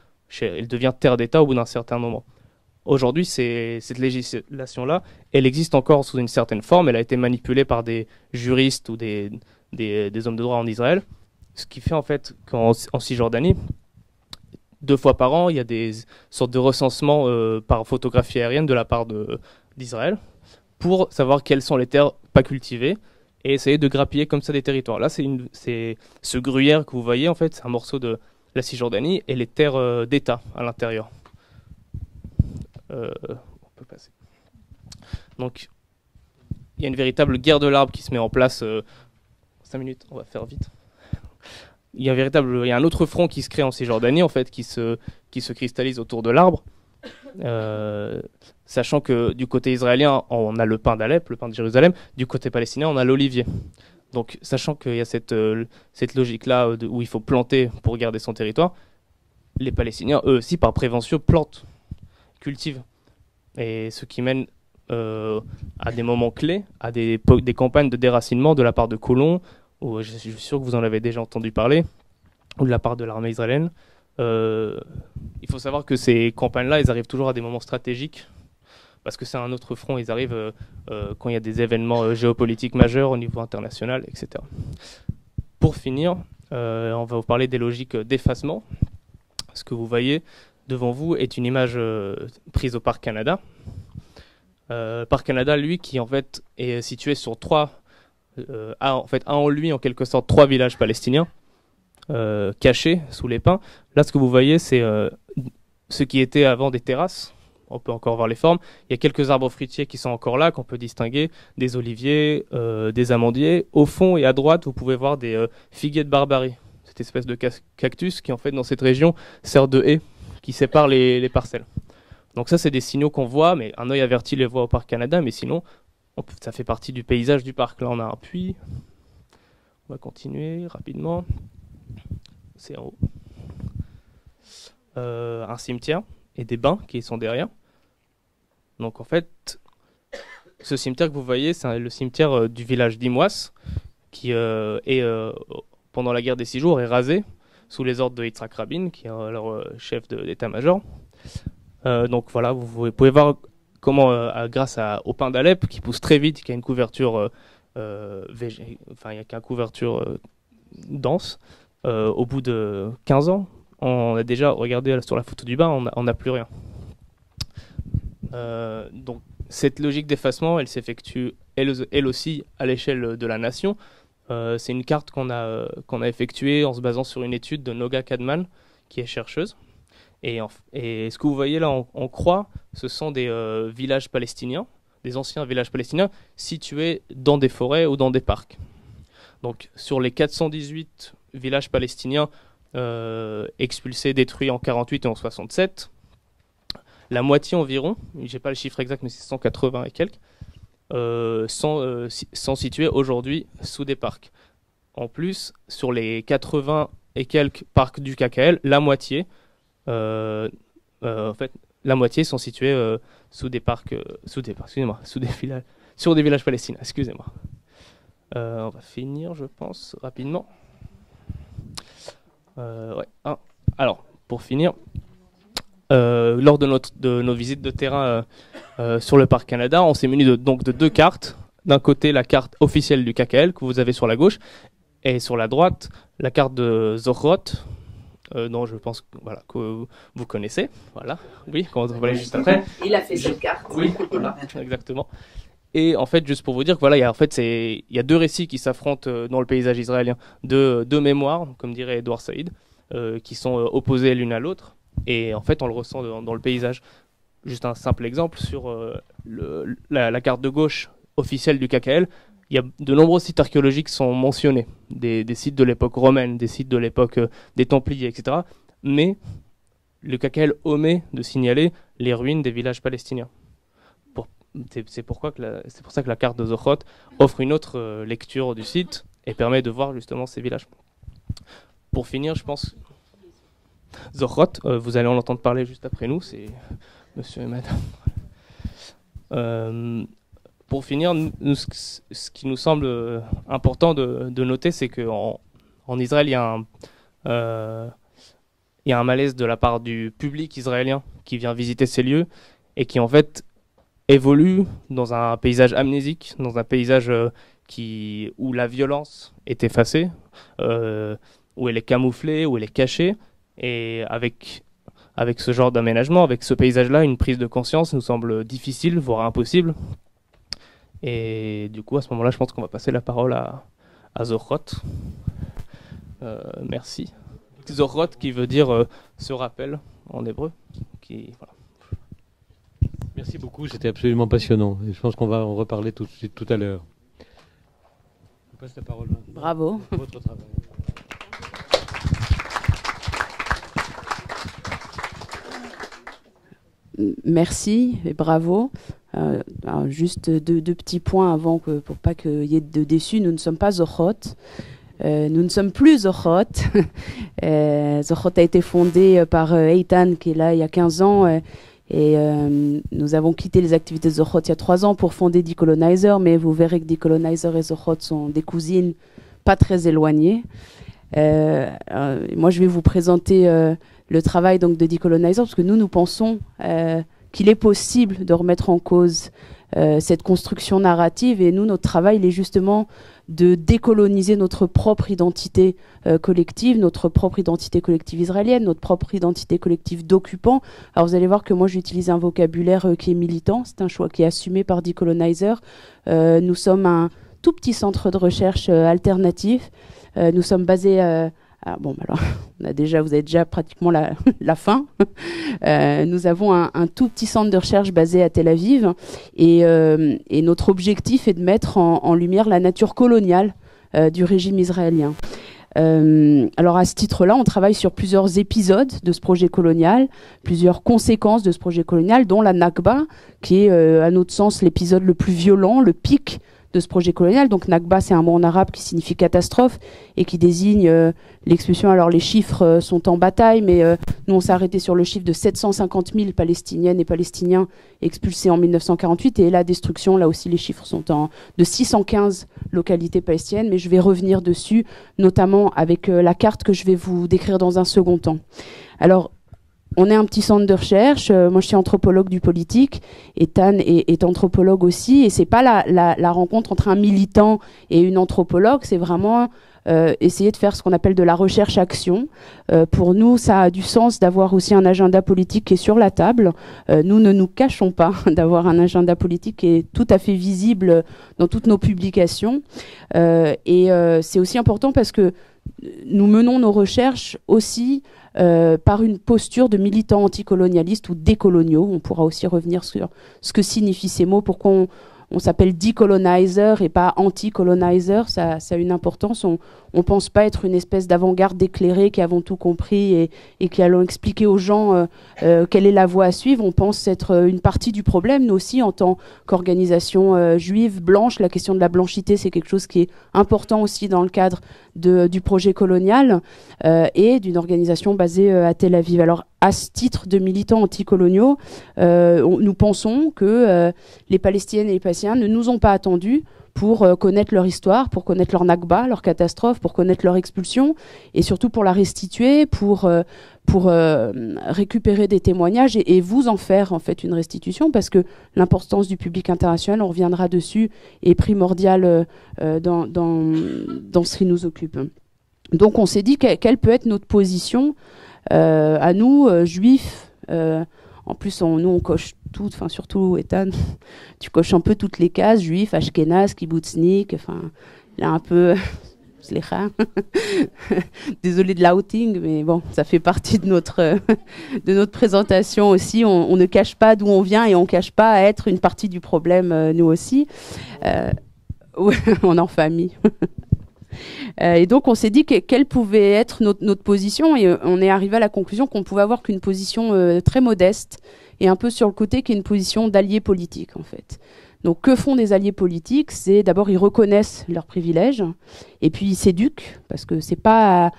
elle devient terre d'État au bout d'un certain moment. Aujourd'hui, cette législation-là, elle existe encore sous une certaine forme, elle a été manipulée par des juristes ou des hommes de droit en Israël, ce qui fait en fait qu'en Cisjordanie, 2 fois par an, il y a des sortes de recensements par photographie aérienne de la part d'Israël pour savoir quelles sont les terres pas cultivées et essayer de grappiller comme ça des territoires. Là, c'est ce gruyère que vous voyez, en fait, c'est un morceau de la Cisjordanie et les terres d'État à l'intérieur. On peut passer. Donc, il y a une véritable guerre de l'arbre qui se met en place. 5 minutes, on va faire vite. Il y a un autre front qui se crée en Cisjordanie, en fait, qui se cristallise autour de l'arbre. Sachant que du côté israélien, on a le pin d'Alep, le pin de Jérusalem. Du côté palestinien, on a l'olivier. Donc, sachant qu'il y a cette logique-là où il faut planter pour garder son territoire, les Palestiniens, eux aussi, par prévention, plantent, cultivent. Et ce qui mène à des moments clés, à des campagnes de déracinement de la part de colons, ou je suis sûr que vous en avez déjà entendu parler, ou de la part de l'armée israélienne. Il faut savoir que ces campagnes-là, elles arrivent toujours à des moments stratégiques, parce que c'est un autre front, ils arrivent quand il y a des événements géopolitiques majeurs au niveau international, etc. Pour finir, on va vous parler des logiques d'effacement. Ce que vous voyez devant vous est une image prise au Parc Canada. Parc Canada, lui, qui en fait est situé sur a en lui en quelque sorte 3 villages palestiniens cachés sous les pins. Là, ce que vous voyez, c'est ce qui était avant des terrasses. On peut encore voir les formes. Il y a quelques arbres fruitiers qui sont encore là, qu'on peut distinguer, des oliviers, des amandiers. Au fond et à droite, vous pouvez voir des figuiers de Barbarie. Cette espèce de cactus qui, en fait, dans cette région, sert de haie qui sépare les parcelles. Donc ça, c'est des signaux qu'on voit, mais un œil averti les voit au Parc Canada, mais sinon, ça fait partie du paysage du parc. Là, on a un puits. On va continuer rapidement. C'est en haut. Un cimetière et des bains qui sont derrière. Donc en fait, ce cimetière que vous voyez, c'est le cimetière du village d'Imouas, qui pendant la guerre des 6 jours, est rasé sous les ordres de Yitzhak Rabin, qui est leur chef d'état-major. Donc voilà, vous pouvez voir comment, grâce au pin d'Alep, qui pousse très vite, qui a une couverture, qui a une couverture dense, au bout de 15 ans, on a déjà, regardé sur la photo du bas, on n'a plus rien. Donc cette logique d'effacement, elle s'effectue elle aussi à l'échelle de la nation. C'est une carte qu'on a effectuée en se basant sur une étude de Noga Kadman, qui est chercheuse. Et ce que vous voyez là en croix, ce sont des villages palestiniens, des anciens villages palestiniens situés dans des forêts ou dans des parcs. Donc sur les 418 villages palestiniens expulsés, détruits en 48 et en 67, la moitié environ, j'ai pas le chiffre exact mais c'est 180 et quelques, sont situés aujourd'hui sous des parcs. En plus, sur les 80 et quelques parcs du KKL, la moitié sont situés sous des parcs, sur des villages palestiniens. Excusez-moi. On va finir, je pense, rapidement. Alors, pour finir, lors de nos visites de terrain sur le Parc Canada, on s'est muni de 2 cartes. D'un côté, la carte officielle du KKL que vous avez sur la gauche, et sur la droite, la carte de Zochrot, dont je pense que vous connaissez. Voilà, oui, quand on va aller juste après. Il a fait cette carte. Oui, voilà, exactement. Et en fait, juste pour vous dire que voilà, il y a 2 récits qui s'affrontent dans le paysage israélien, deux mémoires, comme dirait Edouard Saïd, qui sont opposées l'une à l'autre. Et en fait, on le ressent dans le paysage. Juste un simple exemple, sur la carte de gauche officielle du KKL, il y a de nombreux sites archéologiques qui sont mentionnés, des sites de l'époque romaine, des sites de l'époque des Templiers, etc. Mais le KKL omet de signaler les ruines des villages palestiniens. C'est pour ça que la carte de Zochrot offre une autre lecture du site et permet de voir justement ces villages. Pour finir, je pense... Zochrot, vous allez en entendre parler juste après nous, c'est monsieur et madame. Pour finir, ce qui nous semble important de noter, c'est qu'en Israël, il y a un malaise de la part du public israélien qui vient visiter ces lieux et qui en fait évolue dans un paysage amnésique, dans un paysage où la violence est effacée, où elle est camouflée, où elle est cachée. Et avec ce genre d'aménagement, avec ce paysage-là, une prise de conscience nous semble difficile, voire impossible. Et du coup, à ce moment-là, je pense qu'on va passer la parole à Zohrot. Merci. Zohrot qui veut dire ce rappel en hébreu. Voilà. Merci beaucoup, c'était absolument passionnant. Et je pense qu'on va en reparler tout à l'heure. Je vous passe la parole maintenant. Bravo. Votre travail. Merci et bravo. Alors juste deux petits points avant pour pas qu'il y ait de déçus. Nous ne sommes pas Zohrot. Nous ne sommes plus Zohrot. Zohrot a été fondé par Eitan qui est là il y a 15 ans. Nous avons quitté les activités de Zohrot il y a 3 ans pour fonder Decolonizer, mais vous verrez que Decolonizer et Zohrot sont des cousines pas très éloignées. Moi, je vais vous présenter le travail donc, de Decolonizer, parce que nous pensons qu'il est possible de remettre en cause cette construction narrative, et notre travail, il est justement de décoloniser notre propre identité collective, notre propre identité collective israélienne, notre propre identité collective d'occupants. Alors vous allez voir que moi j'utilise un vocabulaire qui est militant, c'est un choix qui est assumé par Decolonizer. Nous sommes un tout petit centre de recherche alternatif. Nous sommes basés bon, alors, vous avez déjà pratiquement la fin. Nous avons un tout petit centre de recherche basé à Tel Aviv, et notre objectif est de mettre en lumière la nature coloniale du régime israélien. Alors à ce titre-là, on travaille sur plusieurs épisodes de ce projet colonial, plusieurs conséquences de ce projet colonial, dont la Nakba, qui est à notre sens l'épisode le plus violent, le pic de ce projet colonial. Donc Nakba, c'est un mot en arabe qui signifie catastrophe et qui désigne l'expulsion. Alors les chiffres sont en bataille, mais nous on s'est arrêté sur le chiffre de 750 000 Palestiniennes et Palestiniens expulsés en 1948, et la destruction, là aussi les chiffres sont de 615 localités palestiniennes, mais je vais revenir dessus, notamment avec la carte que je vais vous décrire dans un second temps. Alors, on est un petit centre de recherche. Moi, je suis anthropologue du politique. Eitan est anthropologue aussi. Et c'est pas la rencontre entre un militant et une anthropologue. C'est vraiment essayer de faire ce qu'on appelle de la recherche-action. Pour nous, ça a du sens d'avoir aussi un agenda politique qui est sur la table. Nous ne nous cachons pas d'avoir un agenda politique qui est tout à fait visible dans toutes nos publications. C'est aussi important parce que nous menons nos recherches aussi par une posture de militants anticolonialistes ou décoloniaux. On pourra aussi revenir sur ce que signifient ces mots, pourquoi on s'appelle decolonizer et pas anti-colonizer. Ça a une importance. On ne pense pas être une espèce d'avant-garde éclairée qui avons tout compris et qui allons expliquer aux gens quelle est la voie à suivre. On pense être une partie du problème. Nous aussi, en tant qu'organisation juive blanche, la question de la blanchité, c'est quelque chose qui est important aussi dans le cadre du projet colonial et d'une organisation basée à Tel Aviv. Alors, à ce titre de militants anticoloniaux, nous pensons que les Palestiniennes et les Palestiniens ne nous ont pas attendus pour connaître leur histoire, pour connaître leur Nakba, leur catastrophe, pour connaître leur expulsion, et surtout pour la restituer, pour récupérer des témoignages et vous en faire en fait une restitution, parce que l'importance du public international, on reviendra dessus, est primordiale dans ce qui nous occupe. Donc on s'est dit quelle peut être notre position à nous, juifs. En plus, nous, on coche tout, enfin surtout, Eitan, tu coches un peu toutes les cases, juifs, ashkénazes, kibbutznik, enfin, il a un peu... Désolée de l'outing, mais bon, ça fait partie de notre présentation aussi. On ne cache pas d'où on vient et on ne cache pas à être une partie du problème, nous aussi. Ouais, on est en famille. Et donc on s'est dit quelle pouvait être notre position, et on est arrivé à la conclusion qu'on pouvait avoir qu'une position très modeste et un peu sur le côté, qui est une position d'allié politique en fait. Donc que font des alliés politiques? C'est d'abord, ils reconnaissent leurs privilèges et puis ils s'éduquent, parce que c'est pas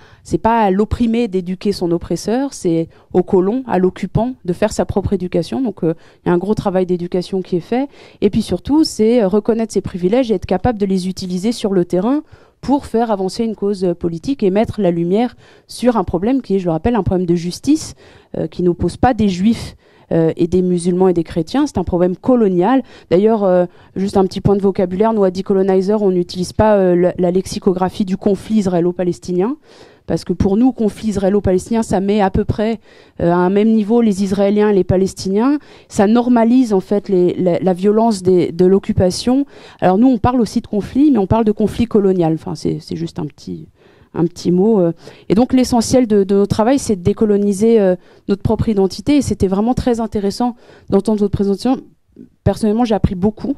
à l'opprimé d'éduquer son oppresseur, c'est au colon, à l'occupant de faire sa propre éducation. Donc il y a un gros travail d'éducation qui est fait. Et puis surtout, c'est reconnaître ses privilèges et être capable de les utiliser sur le terrain pour faire avancer une cause politique et mettre la lumière sur un problème qui est, je le rappelle, un problème de justice qui n'oppose pas des juifs et des musulmans et des chrétiens. C'est un problème colonial. D'ailleurs, juste un petit point de vocabulaire, nous à Decolonizer, on n'utilise pas la lexicographie du conflit israélo-palestinien, parce que pour nous, conflit israélo-palestinien, ça met à peu près à un même niveau les Israéliens et les Palestiniens. Ça normalise en fait la violence de l'occupation. Alors nous, on parle aussi de conflit, mais on parle de conflit colonial. Enfin, c'est juste un petit mot. Et donc l'essentiel de notre travail, c'est de décoloniser notre propre identité. Et c'était vraiment très intéressant d'entendre votre présentation. Personnellement, j'ai appris beaucoup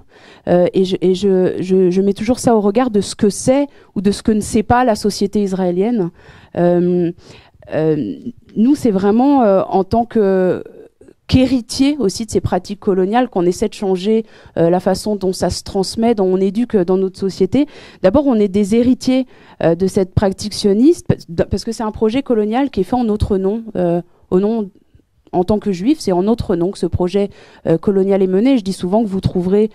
et je mets toujours ça au regard de ce que c'est ou de ce que ne sait pas la société israélienne. Nous, c'est vraiment en tant qu'héritier aussi de ces pratiques coloniales qu'on essaie de changer la façon dont ça se transmet, dont on éduque dans notre société. D'abord, on est des héritiers de cette pratique sioniste parce que c'est un projet colonial qui est fait en notre nom, au nom en tant que juif, c'est en notre nom que ce projet colonial est mené. Je dis souvent que vous trouverez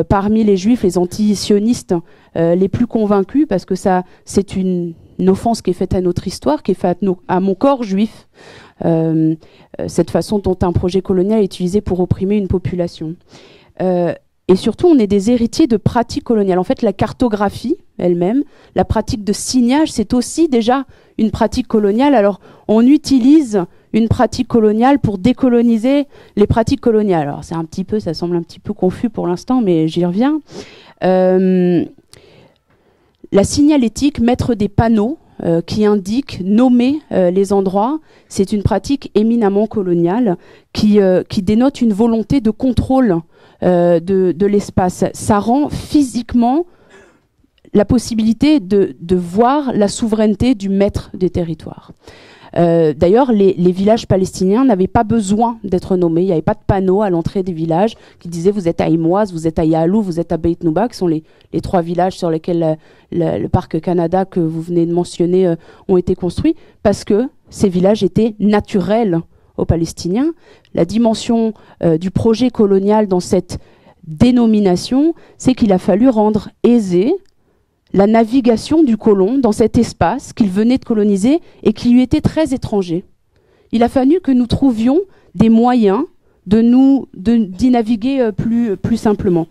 parmi les juifs les anti-sionistes les plus convaincus, parce que ça, c'est une offense qui est faite à notre histoire, qui est faite à mon corps juif. Cette façon dont un projet colonial est utilisé pour opprimer une population. Et surtout, on est des héritiers de pratiques coloniales. En fait, la cartographie elle-même, la pratique de signage, c'est aussi déjà une pratique coloniale. Alors, on utilise une pratique coloniale pour décoloniser les pratiques coloniales. Alors, ça semble un petit peu confus pour l'instant, mais j'y reviens. La signalétique, mettre des panneaux qui indiquent, nommer les endroits, c'est une pratique éminemment coloniale qui dénote une volonté de contrôle de l'espace. Ça rend physiquement la possibilité de voir la souveraineté du maître des territoires. D'ailleurs, les villages palestiniens n'avaient pas besoin d'être nommés. Il n'y avait pas de panneau à l'entrée des villages qui disaient vous êtes à Imoaz, vous êtes à Yalou, vous êtes à Beit Nouba, qui sont les 3 villages sur lesquels le parc Canada que vous venez de mentionner ont été construits, parce que ces villages étaient naturels aux Palestiniens. La dimension du projet colonial dans cette dénomination, c'est qu'il a fallu rendre aisée la navigation du colon dans cet espace qu'il venait de coloniser et qui lui était très étranger. Il a fallu que nous trouvions des moyens d'y naviguer plus simplement.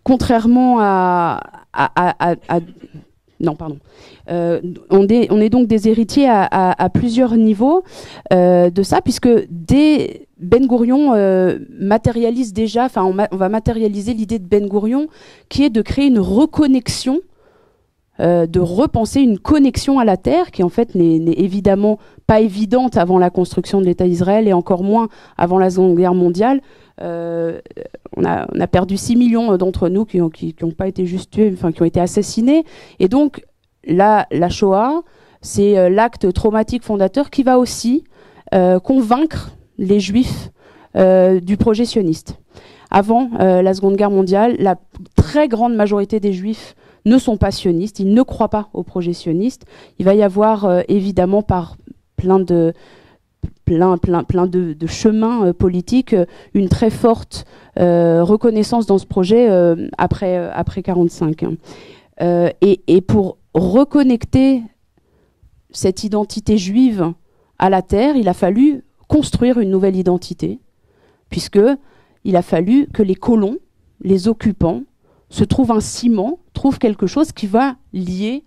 Contrairement non, pardon. On est donc des héritiers à plusieurs niveaux de ça, puisque dès Ben Gourion matérialise déjà, enfin on va matérialiser l'idée de Ben Gourion, qui est de créer une reconnexion, de repenser une connexion à la terre, qui en fait n'est évidemment pas évidente avant la construction de l'État d'Israël et encore moins avant la Seconde Guerre mondiale. On a perdu 6 millions d'entre nous qui ont pas été juste tués, enfin qui ont été assassinés. Et donc la Shoah, c'est l'acte traumatique fondateur qui va aussi convaincre les Juifs du projet sioniste. Avant la Seconde Guerre mondiale, la très grande majorité des Juifs ne sont pas sionistes, ils ne croient pas au projet sioniste. Il va y avoir évidemment par plein de chemins politiques, une très forte reconnaissance dans ce projet après 1945. Et pour reconnecter cette identité juive à la terre, il a fallu construire une nouvelle identité, puisqu'il a fallu que les colons, les occupants, se trouvent un ciment, trouvent quelque chose qui va lier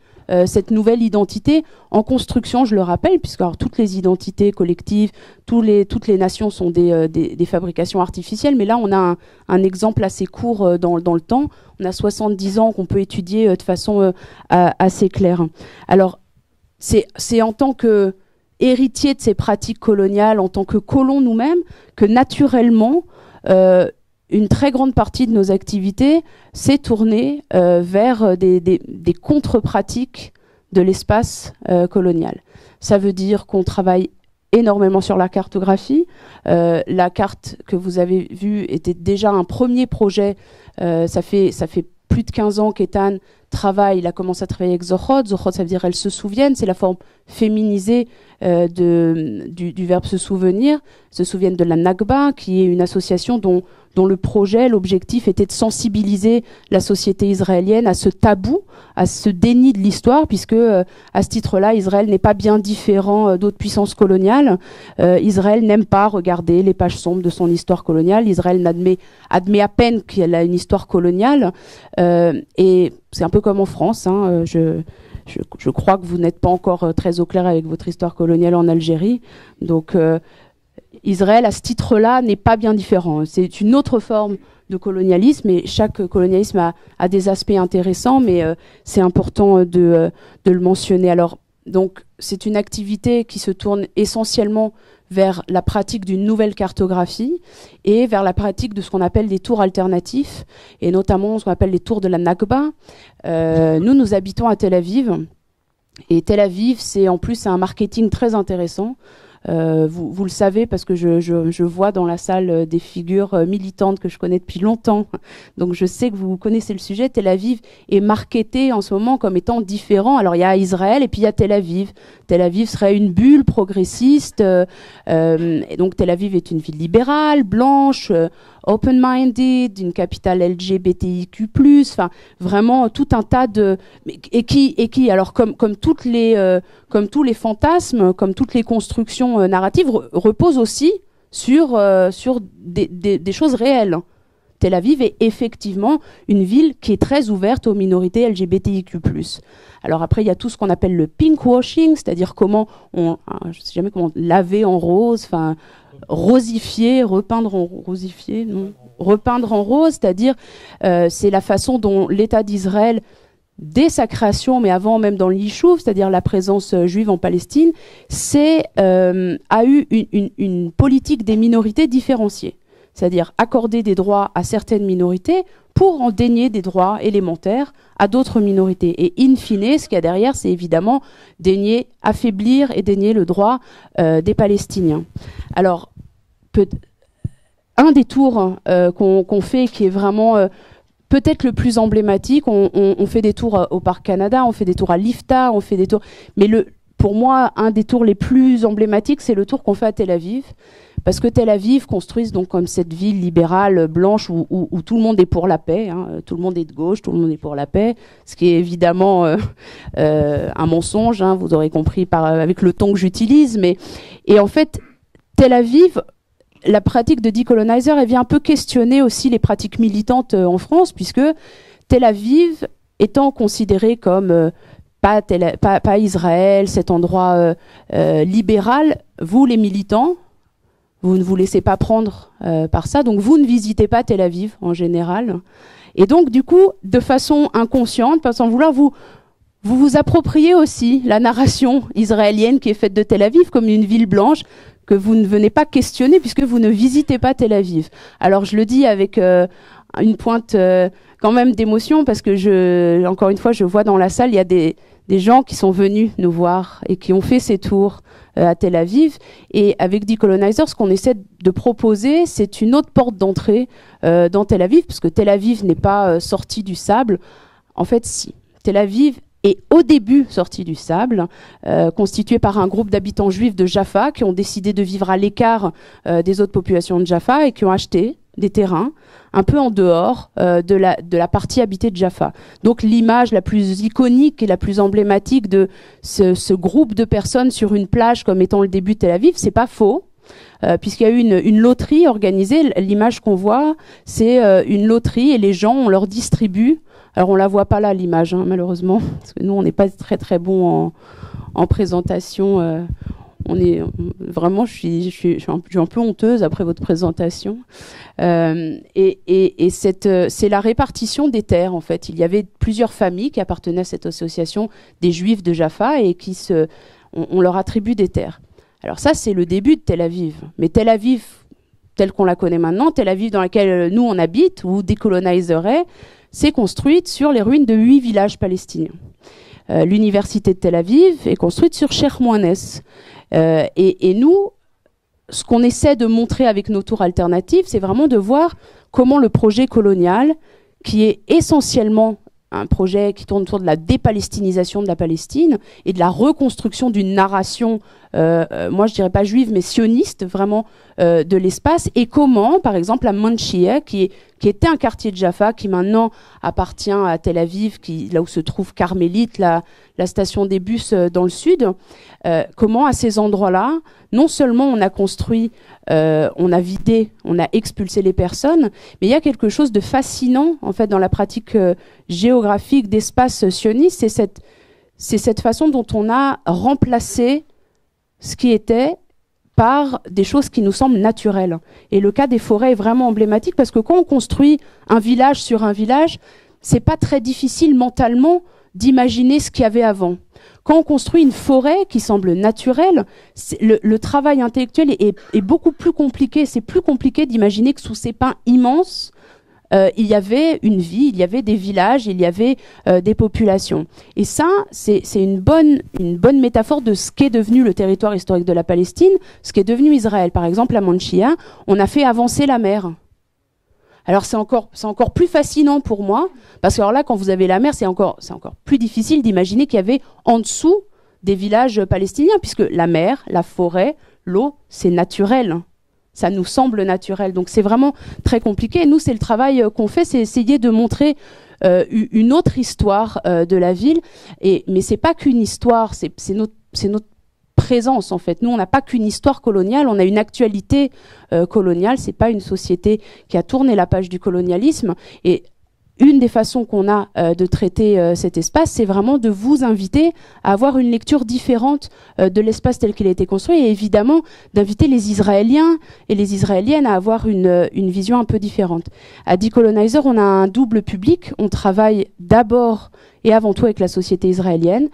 cette nouvelle identité en construction, je le rappelle, puisque alors, toutes les identités collectives, toutes les nations sont des fabrications artificielles, mais là on a un exemple assez court dans le temps. On a 70 ans qu'on peut étudier de façon assez claire. Alors c'est en tant que héritier de ces pratiques coloniales, en tant que colons nous-mêmes, que naturellement une très grande partie de nos activités s'est tournée vers des contre-pratiques de l'espace colonial. Ça veut dire qu'on travaille énormément sur la cartographie. La carte que vous avez vue était déjà un premier projet. Ça fait plus de 15 ans qu'Ethan travaille. Il a commencé à travailler avec Zohot. Zohot, ça veut dire « elles se souviennent ». C'est la forme féminisée du verbe « se souvenir ». Se souviennent de la Nakba, qui est une association dont le projet, l'objectif était de sensibiliser la société israélienne à ce tabou, à ce déni de l'histoire, puisque à ce titre-là, Israël n'est pas bien différent d'autres puissances coloniales. Israël n'aime pas regarder les pages sombres de son histoire coloniale. Israël admet à peine qu'elle a une histoire coloniale, et c'est un peu comme en France. Hein, je crois que vous n'êtes pas encore très au clair avec votre histoire coloniale en Algérie. Donc Israël, à ce titre-là, n'est pas bien différent. C'est une autre forme de colonialisme, et chaque colonialisme a des aspects intéressants, mais c'est important de le mentionner. Alors, donc, c'est une activité qui se tourne essentiellement vers la pratique d'une nouvelle cartographie et vers la pratique de ce qu'on appelle des tours alternatifs, et notamment ce qu'on appelle les tours de la Nakba. Nous habitons à Tel Aviv, et Tel Aviv, c'est en plus un marketing très intéressant. Vous le savez parce que je vois dans la salle des figures militantes que je connais depuis longtemps. Donc je sais que vous connaissez le sujet. Tel Aviv est marketé en ce moment comme étant différent. Alors il y a Israël et puis il y a Tel Aviv. Tel Aviv serait une bulle progressiste. Et donc Tel Aviv est une ville libérale, blanche, open-minded, une capitale LGBTIQ+, enfin vraiment tout un tas de et qui alors comme tous les fantasmes, comme toutes les constructions narratives reposent aussi sur des choses réelles. Tel Aviv est effectivement une ville qui est très ouverte aux minorités LGBTIQ+. Alors après, il y a tout ce qu'on appelle le pinkwashing, c'est-à-dire je sais jamais comment laver en rose, enfin rosifier, repeindre en rose, c'est-à-dire c'est la façon dont l'État d'Israël, dès sa création, mais avant même dans l'Yishuv, c'est-à-dire la présence juive en Palestine, a eu une politique des minorités différenciée. C'est-à-dire accorder des droits à certaines minorités pour en dénier des droits élémentaires à d'autres minorités. Et in fine, ce qu'il y a derrière, c'est évidemment affaiblir et dénier le droit des Palestiniens. Alors, un des tours qu'on fait, qui est vraiment peut-être le plus emblématique, on fait des tours au Parc Canada, on fait des tours à l'IFTA, on fait des tours... Mais pour moi, un des tours les plus emblématiques, c'est le tour qu'on fait à Tel Aviv. Parce que Tel Aviv construise donc comme cette ville libérale blanche où tout le monde est pour la paix, hein, tout le monde est de gauche, tout le monde est pour la paix, ce qui est évidemment un mensonge, hein, vous aurez compris avec le ton que j'utilise. Et en fait, Tel Aviv, la pratique de decolonizer, elle vient un peu questionner aussi les pratiques militantes en France, puisque Tel Aviv étant considéré comme pas Israël, cet endroit libéral, vous les militants, vous ne vous laissez pas prendre par ça, donc vous ne visitez pas Tel Aviv en général. Et donc du coup, de façon inconsciente, pas sans vouloir, vous appropriez aussi la narration israélienne qui est faite de Tel Aviv comme une ville blanche que vous ne venez pas questionner puisque vous ne visitez pas Tel Aviv. Alors je le dis avec une pointe quand même d'émotion parce que encore une fois, je vois dans la salle, il y a des gens qui sont venus nous voir et qui ont fait ces tours à Tel Aviv. Et avec Decolonizer, ce qu'on essaie de proposer, c'est une autre porte d'entrée dans Tel Aviv, parce que Tel Aviv n'est pas sorti du sable. En fait, si. Tel Aviv est au début sorti du sable, constitué par un groupe d'habitants juifs de Jaffa qui ont décidé de vivre à l'écart des autres populations de Jaffa et qui ont acheté des terrains un peu en dehors de la partie habitée de Jaffa. Donc l'image la plus iconique et la plus emblématique de ce groupe de personnes sur une plage comme étant le début de Tel Aviv, c'est pas faux. Puisqu'il y a eu une loterie organisée, l'image qu'on voit, c'est une loterie et les gens, on leur distribue. Alors on la voit pas là l'image, hein, malheureusement, parce que nous on n'est pas très très bon en présentation. Vraiment, je suis un peu honteuse après votre présentation. Et c'est la répartition des terres en fait. Il y avait plusieurs familles qui appartenaient à cette association des Juifs de Jaffa et on leur attribue des terres. Alors ça, c'est le début de Tel Aviv. Mais Tel Aviv, telle qu'on la connaît maintenant, Tel Aviv dans laquelle nous on habite, où Decolonizer est, c'est construite sur les ruines de 8 villages palestiniens. L'université de Tel Aviv est construite sur Sheikh Mohannes. Et nous, ce qu'on essaie de montrer avec nos tours alternatifs, c'est vraiment de voir comment le projet colonial, qui est essentiellement un projet qui tourne autour de la dépalestinisation de la Palestine et de la reconstruction d'une narration moi je dirais pas juive, mais sioniste, vraiment de l'espace, et comment, par exemple, à Manchia, qui était un quartier de Jaffa, qui maintenant appartient à Tel Aviv, là où se trouve Carmélite, la station des bus dans le sud, comment à ces endroits-là, non seulement on a construit, on a vidé, on a expulsé les personnes, mais il y a quelque chose de fascinant en fait dans la pratique géographique d'espace sioniste, c'est cette façon dont on a remplacé ce qui était par des choses qui nous semblent naturelles. Et le cas des forêts est vraiment emblématique parce que quand on construit un village sur un village, c'est pas très difficile mentalement d'imaginer ce qu'il y avait avant. Quand on construit une forêt qui semble naturelle, le travail intellectuel est beaucoup plus compliqué. C'est plus compliqué d'imaginer que sous ces pins immenses, il y avait une vie, il y avait des villages, il y avait des populations. Et ça, c'est une bonne métaphore de ce qu'est devenu le territoire historique de la Palestine, ce qu'est devenu Israël. Par exemple, à Manchia, on a fait avancer la mer. Alors c'est encore plus fascinant pour moi, parce que alors là, quand vous avez la mer, c'est encore plus difficile d'imaginer qu'il y avait en dessous des villages palestiniens, puisque la mer, la forêt, l'eau, c'est naturel. Ça nous semble naturel. Donc c'est vraiment très compliqué. Et nous, c'est le travail qu'on fait, c'est essayer de montrer une autre histoire de la ville. Mais c'est pas qu'une histoire, c'est notre présence en fait. Nous, on n'a pas qu'une histoire coloniale, on a une actualité coloniale. C'est pas une société qui a tourné la page du colonialisme. Et une des façons qu'on a de traiter cet espace, c'est vraiment de vous inviter à avoir une lecture différente de l'espace tel qu'il a été construit, et évidemment d'inviter les Israéliens et les Israéliennes à avoir une vision un peu différente. À Decolonizer, on a un double public. On travaille d'abord et avant tout avec la société israélienne.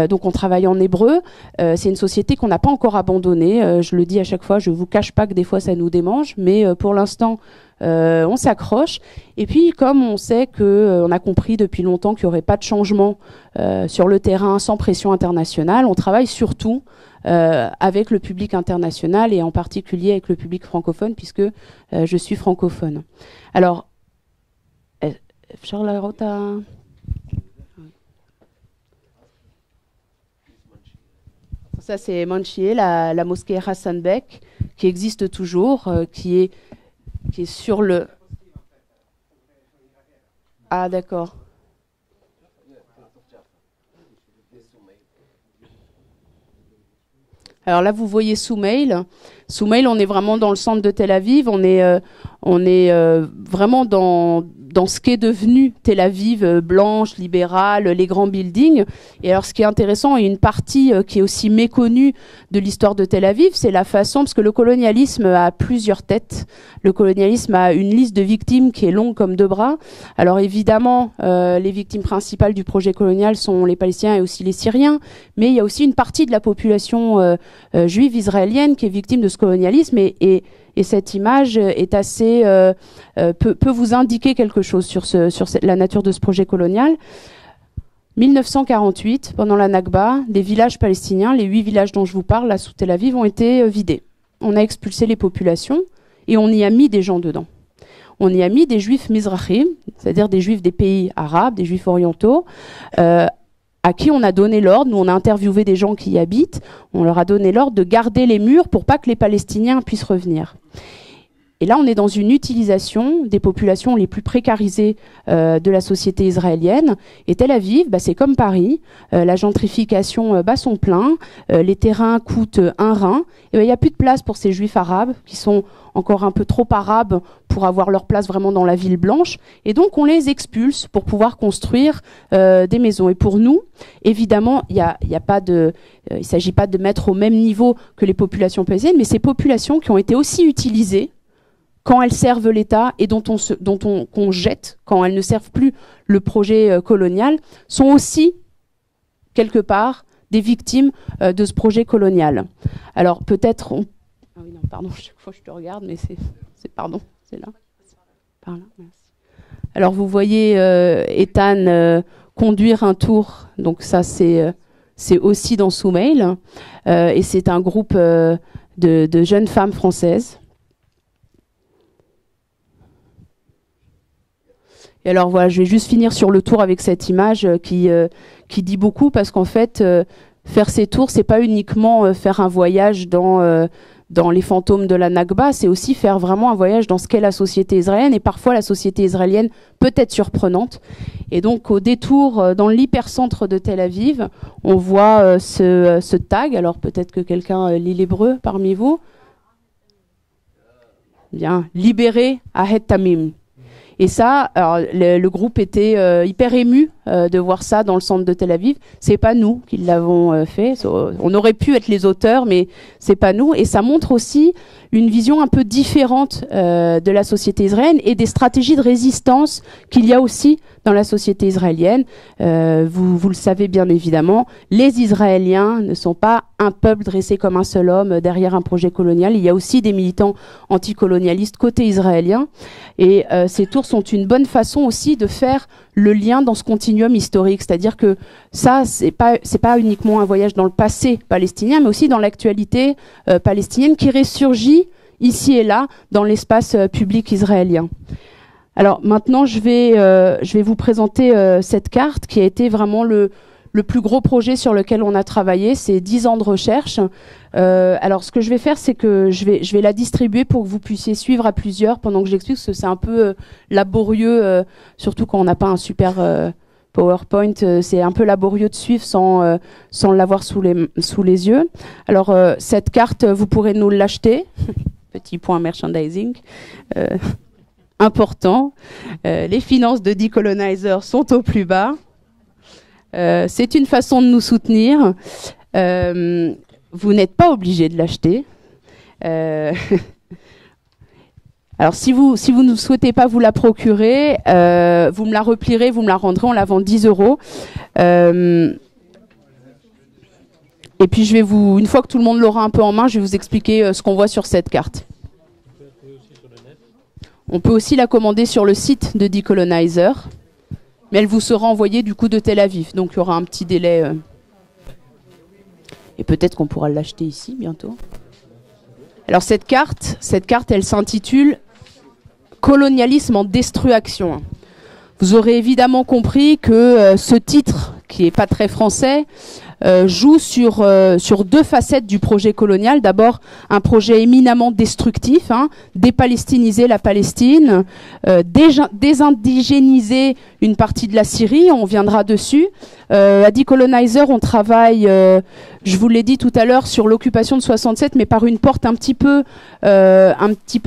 Donc on travaille en hébreu. C'est une société qu'on n'a pas encore abandonnée. Je le dis à chaque fois, je vous cache pas que des fois ça nous démange, mais pour l'instant, on s'accroche. Et puis, comme on sait on a compris depuis longtemps qu'il n'y aurait pas de changement sur le terrain sans pression internationale, on travaille surtout avec le public international et en particulier avec le public francophone, puisque je suis francophone. Alors, Charles Rota. Ça, c'est Manchie, la mosquée Hassan Bek, qui existe toujours, qui est sur le... Ah, d'accord. Alors là, vous voyez Soumeil. Soumeil, on est vraiment dans le centre de Tel Aviv. On est vraiment dans ce qu'est devenu Tel Aviv, blanche, libérale, les grands buildings. Et alors, ce qui est intéressant, et une partie qui est aussi méconnue de l'histoire de Tel Aviv, c'est la façon, parce que le colonialisme a plusieurs têtes. Le colonialisme a une liste de victimes qui est longue comme deux bras. Alors évidemment, les victimes principales du projet colonial sont les Palestiniens et aussi les Syriens, mais il y a aussi une partie de la population juive israélienne qui est victime de ce colonialisme, et cette image est assez peut vous indiquer quelque chose sur la nature de ce projet colonial. 1948, pendant la Nakba, les villages palestiniens, les 8 villages dont je vous parle, là sous Tel Aviv, ont été vidés. On a expulsé les populations et on y a mis des gens dedans. On y a mis des juifs mizrahim, c'est-à-dire des juifs des pays arabes, des juifs orientaux, à qui on a donné l'ordre, nous on a interviewé des gens qui y habitent, on leur a donné l'ordre de garder les murs pour pas que les Palestiniens puissent revenir. Et là, on est dans une utilisation des populations les plus précarisées de la société israélienne. Et Tel Aviv, c'est comme Paris, la gentrification bat son plein, les terrains coûtent un rein, et il n'y a plus de place pour ces juifs arabes qui sont encore un peu trop arabes pour avoir leur place vraiment dans la ville blanche. Et donc, on les expulse pour pouvoir construire des maisons. Et pour nous, évidemment, il ne s'agit pas de mettre au même niveau que les populations palestiniennes, mais ces populations qui ont été aussi utilisées quand elles servent l'État et qu'on jette, quand elles ne servent plus le projet colonial, sont aussi, quelque part, des victimes de ce projet colonial. Alors peut-être... Ah oui, non, pardon, chaque fois je te regarde, mais pardon, c'est là. Par là, merci. Alors vous voyez Ethan conduire un tour, donc ça c'est aussi dans Soumeil, et c'est un groupe de jeunes femmes françaises. Et alors voilà, je vais juste finir sur le tour avec cette image qui dit beaucoup, parce qu'en fait, faire ces tours, c'est pas uniquement faire un voyage dans les fantômes de la Nakba, c'est aussi faire vraiment un voyage dans ce qu'est la société israélienne, et parfois la société israélienne peut être surprenante. Et donc au détour, dans l'hypercentre de Tel Aviv, on voit ce tag, alors peut-être que quelqu'un lit l'hébreu parmi vous. Bien, libéré à Het Tamim. Et ça, alors, le groupe était hyper ému de voir ça dans le centre de Tel Aviv. C'est pas nous qui l'avons fait. On aurait pu être les auteurs, mais c'est pas nous. Et ça montre aussi une vision un peu différente de la société israélienne et des stratégies de résistance qu'il y a aussi dans la société israélienne. Vous le savez bien évidemment, les Israéliens ne sont pas un peuple dressé comme un seul homme derrière un projet colonial. Il y a aussi des militants anticolonialistes côté israélien. Et ces tours sont une bonne façon aussi de faire le lien dans ce continuum historique. C'est-à-dire que ça, c'est pas uniquement un voyage dans le passé palestinien, mais aussi dans l'actualité palestinienne qui ressurgit ici et là dans l'espace public israélien. Alors maintenant, je vais vous présenter cette carte qui a été vraiment le plus gros projet sur lequel on a travaillé. C'est 10 ans de recherche. Alors ce que je vais faire, c'est que je vais la distribuer pour que vous puissiez suivre à plusieurs pendant que j'explique, parce que c'est un peu laborieux, surtout quand on n'a pas un super PowerPoint. C'est un peu laborieux de suivre sans l'avoir sous les yeux. Alors cette carte, vous pourrez nous l'acheter. Petit point merchandising. Important. Les finances de Decolonizer sont au plus bas. C'est une façon de nous soutenir. Vous n'êtes pas obligé de l'acheter. Alors, si vous ne souhaitez pas vous la procurer, vous me la replierez, vous me la rendrez, on la vend 10 €. Et puis, une fois que tout le monde l'aura un peu en main, je vais vous expliquer ce qu'on voit sur cette carte. On peut aussi la commander sur le site de Decolonizer, mais elle vous sera envoyée du coup de Tel Aviv. Donc il y aura un petit délai. Et peut-être qu'on pourra l'acheter ici bientôt. Alors cette carte, elle s'intitule Colonialisme en destruction. Vous aurez évidemment compris que ce titre, qui n'est pas très français, joue sur deux facettes du projet colonial. D'abord, un projet éminemment destructif, dépalestiniser la Palestine, désindigéniser une partie de la Syrie, on viendra dessus. À Decolonizer, on travaille, je vous l'ai dit tout à l'heure, sur l'occupation de 67, mais par une porte un petit peu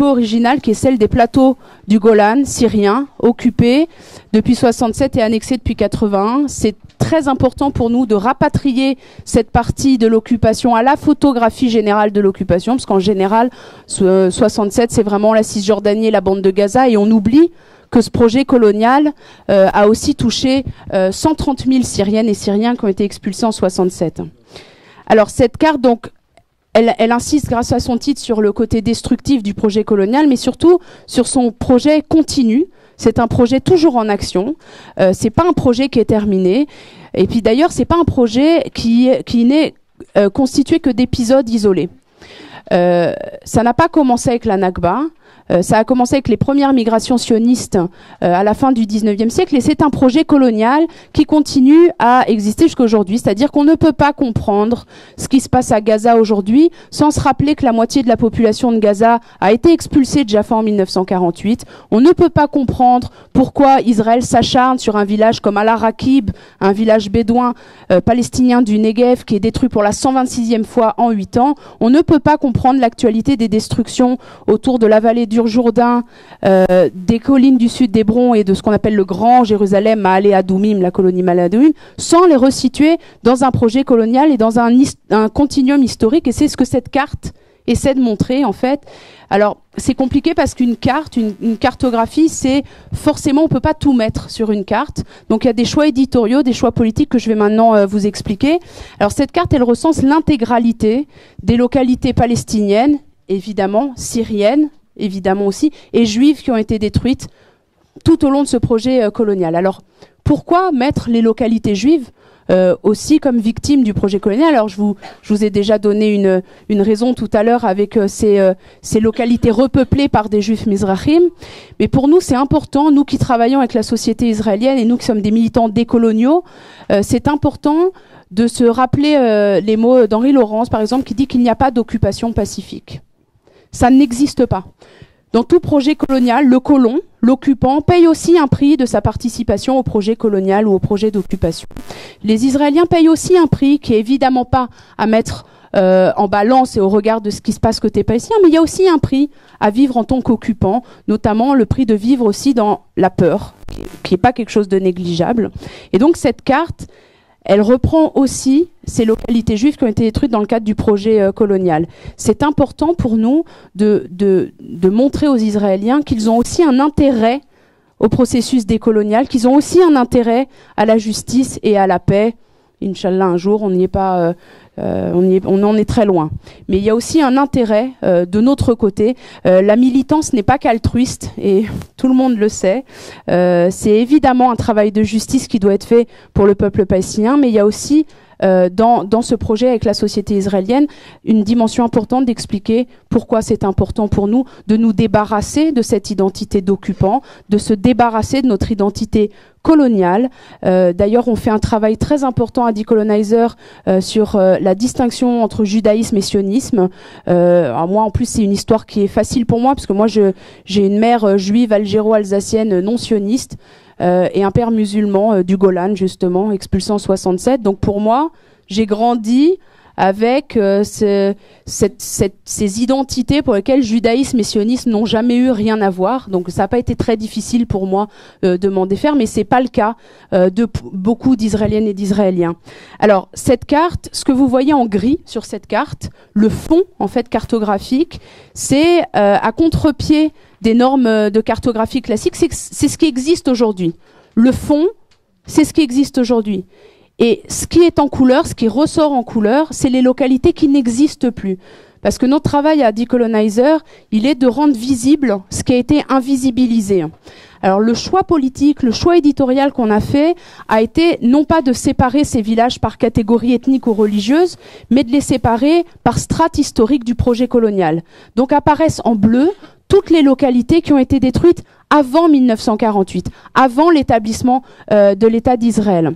originale, qui est celle des plateaux du Golan syriens, occupés depuis 67 et annexés depuis 81. C'est très important pour nous de rapatrier cette partie de l'occupation à la photographie générale de l'occupation, parce qu'en général, 67, c'est vraiment la Cisjordanie et la bande de Gaza, et on oublie que ce projet colonial a aussi touché 130 000 Syriennes et Syriens qui ont été expulsés en 67. Alors cette carte, donc, elle insiste grâce à son titre sur le côté destructif du projet colonial, mais surtout sur son projet continu. C'est un projet toujours en action. C'est pas un projet qui est terminé. Et puis d'ailleurs, c'est pas un projet qui n'est constitué que d'épisodes isolés. Ça n'a pas commencé avec la Nakba. Ça a commencé avec les premières migrations sionistes à la fin du 19e siècle, et c'est un projet colonial qui continue à exister jusqu'à aujourd'hui. C'est-à-dire qu'on ne peut pas comprendre ce qui se passe à Gaza aujourd'hui sans se rappeler que la moitié de la population de Gaza a été expulsée de Jaffa en 1948. On ne peut pas comprendre pourquoi Israël s'acharne sur un village comme Al-Araqib, un village bédouin palestinien du Negev qui est détruit pour la 126e fois en 8 ans. On ne peut pas comprendre l'actualité des destructions autour de la vallée du Jourdain, des collines du sud d'Hébron et de ce qu'on appelle le Grand Jérusalem, Ma'ale Adoumim, la colonie Ma'ale Adoumim, sans les resituer dans un projet colonial et dans un continuum historique. Et c'est ce que cette carte essaie de montrer, en fait. Alors, c'est compliqué parce qu'une carte, une cartographie, c'est forcément, on peut pas tout mettre sur une carte. Donc, il y a des choix éditoriaux, des choix politiques que je vais maintenant vous expliquer. Alors, cette carte, elle recense l'intégralité des localités palestiniennes, évidemment, syriennes, évidemment aussi, et juives qui ont été détruites tout au long de ce projet colonial. Alors, pourquoi mettre les localités juives aussi comme victimes du projet colonial? Alors, je vous ai déjà donné une raison tout à l'heure avec ces localités repeuplées par des juifs mizrahim. Mais pour nous, c'est important, nous qui travaillons avec la société israélienne et nous qui sommes des militants décoloniaux, c'est important de se rappeler les mots d'Henri Laurence, par exemple, qui dit qu'il n'y a pas d'occupation pacifique. Ça n'existe pas. Dans tout projet colonial, le colon, l'occupant, paye aussi un prix de sa participation au projet colonial ou au projet d'occupation. Les Israéliens payent aussi un prix qui est évidemment pas à mettre en balance et au regard de ce qui se passe côté palestinien, mais il y a aussi un prix à vivre en tant qu'occupant, notamment le prix de vivre aussi dans la peur, qui n'est pas quelque chose de négligeable. Et donc cette carte, elle reprend aussi ces localités juives qui ont été détruites dans le cadre du projet colonial. C'est important pour nous de montrer aux Israéliens qu'ils ont aussi un intérêt au processus décolonial, qu'ils ont aussi un intérêt à la justice et à la paix. Inch'Allah, un jour, on n'y est pas, on en est très loin. Mais il y a aussi un intérêt de notre côté. La militance n'est pas qu'altruiste, et tout le monde le sait. C'est évidemment un travail de justice qui doit être fait pour le peuple palestinien, mais il y a aussi dans ce projet avec la société israélienne une dimension importante d'expliquer pourquoi c'est important pour nous de nous débarrasser de cette identité d'occupant, de se débarrasser de notre identité coloniale. D'ailleurs, on fait un travail très important à Decolonizer sur la distinction entre judaïsme et sionisme. Alors moi, en plus, c'est une histoire qui est facile pour moi, parce que moi, j'ai une mère juive algéro-alsacienne non sioniste, et un père musulman du Golan, justement, expulsé en 67. Donc pour moi, j'ai grandi avec ces identités pour lesquelles judaïsme et sionisme n'ont jamais eu rien à voir. Donc ça n'a pas été très difficile pour moi de m'en défaire, mais c'est pas le cas de beaucoup d'Israéliennes et d'Israéliens. Alors cette carte, ce que vous voyez en gris sur cette carte, le fond en fait cartographique, c'est à contre-pied des normes de cartographie classique, c'est ce qui existe aujourd'hui. Le fond, c'est ce qui existe aujourd'hui. Et ce qui est en couleur, ce qui ressort en couleur, c'est les localités qui n'existent plus. Parce que notre travail à Decolonizer, il est de rendre visible ce qui a été invisibilisé. Alors le choix politique, le choix éditorial qu'on a fait a été non pas de séparer ces villages par catégorie ethnique ou religieuse, mais de les séparer par strate historique du projet colonial. Donc apparaissent en bleu toutes les localités qui ont été détruites avant 1948, avant l'établissement de l'État d'Israël.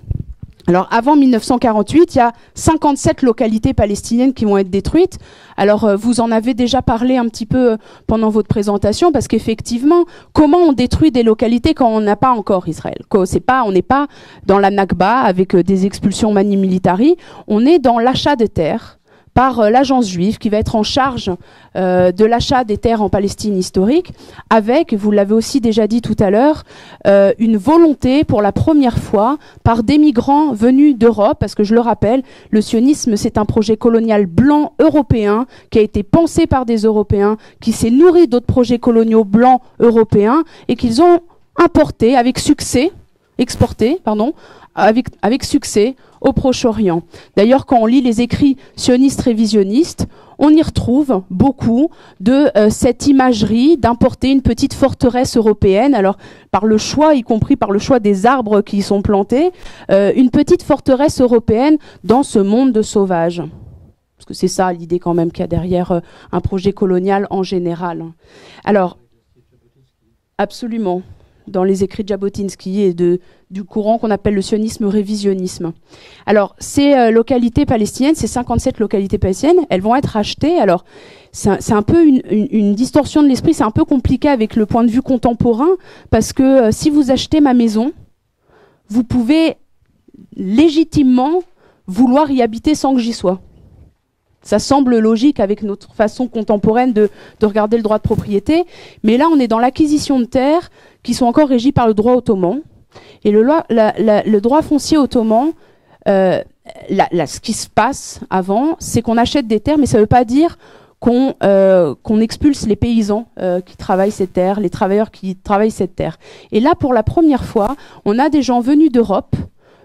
Alors avant 1948, il y a 57 localités palestiniennes qui vont être détruites. Alors vous en avez déjà parlé un petit peu pendant votre présentation, parce qu'effectivement, comment on détruit des localités quand on n'a pas encore Israël? On n'est pas dans la Nakba avec des expulsions mani militari, on est dans l'achat de terres par l'agence juive qui va être en charge de l'achat des terres en Palestine historique, avec, vous l'avez aussi déjà dit tout à l'heure, une volonté pour la première fois par des migrants venus d'Europe, parce que je le rappelle, le sionisme c'est un projet colonial blanc européen qui a été pensé par des Européens, qui s'est nourri d'autres projets coloniaux blancs européens et qu'ils ont importé avec succès, exporté, pardon, avec succès au Proche-Orient. D'ailleurs, quand on lit les écrits sionistes révisionnistes, on y retrouve beaucoup de cette imagerie d'importer une petite forteresse européenne, alors par le choix, y compris par le choix des arbres qui y sont plantés, une petite forteresse européenne dans ce monde de sauvages. Parce que c'est ça l'idée quand même qu'il y a derrière un projet colonial en général. Alors, absolument, dans les écrits de Jabotinsky et du courant qu'on appelle le sionisme révisionnisme. Alors, ces localités palestiniennes, ces 57 localités palestiniennes, elles vont être achetées. Alors, c'est un peu une distorsion de l'esprit, c'est un peu compliqué avec le point de vue contemporain, parce que si vous achetez ma maison, vous pouvez légitimement vouloir y habiter sans que j'y sois. Ça semble logique avec notre façon contemporaine de regarder le droit de propriété, mais là on est dans l'acquisition de terres qui sont encore régies par le droit ottoman. Et le droit foncier ottoman, ce qui se passe avant, c'est qu'on achète des terres, mais ça ne veut pas dire qu'on expulse les paysans qui travaillent ces terres, les travailleurs qui travaillent cette terre. Et là, pour la première fois, on a des gens venus d'Europe,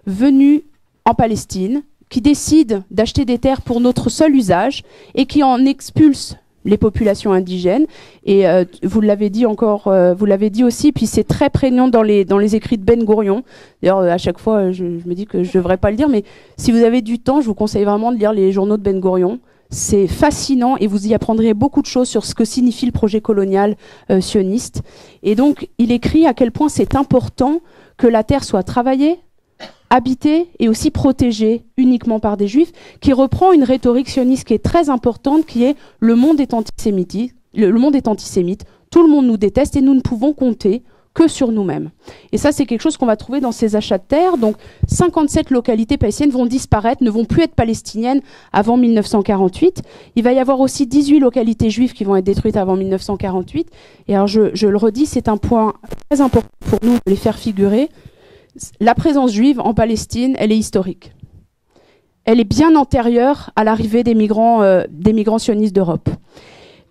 venus en Palestine, qui décident d'acheter des terres pour notre seul usage et qui en expulsent les populations indigènes. Et vous l'avez dit encore, vous l'avez dit aussi, puis c'est très prégnant dans les écrits de Ben Gourion. D'ailleurs, à chaque fois, je me dis que je devrais pas le dire, mais si vous avez du temps, je vous conseille vraiment de lire les journaux de Ben Gourion. C'est fascinant et vous y apprendrez beaucoup de choses sur ce que signifie le projet colonial sioniste. Et donc, il écrit à quel point c'est important que la terre soit travaillée, habités et aussi protégés uniquement par des juifs, qui reprend une rhétorique sioniste qui est très importante, qui est le monde est antisémite, tout le monde nous déteste et nous ne pouvons compter que sur nous-mêmes. Et ça, c'est quelque chose qu'on va trouver dans ces achats de terre. Donc 57 localités palestiniennes vont disparaître, ne vont plus être palestiniennes avant 1948. Il va y avoir aussi 18 localités juives qui vont être détruites avant 1948. Et alors je le redis, c'est un point très important pour nous de les faire figurer. La présence juive en Palestine, elle est historique. Elle est bien antérieure à l'arrivée des migrants sionistes d'Europe.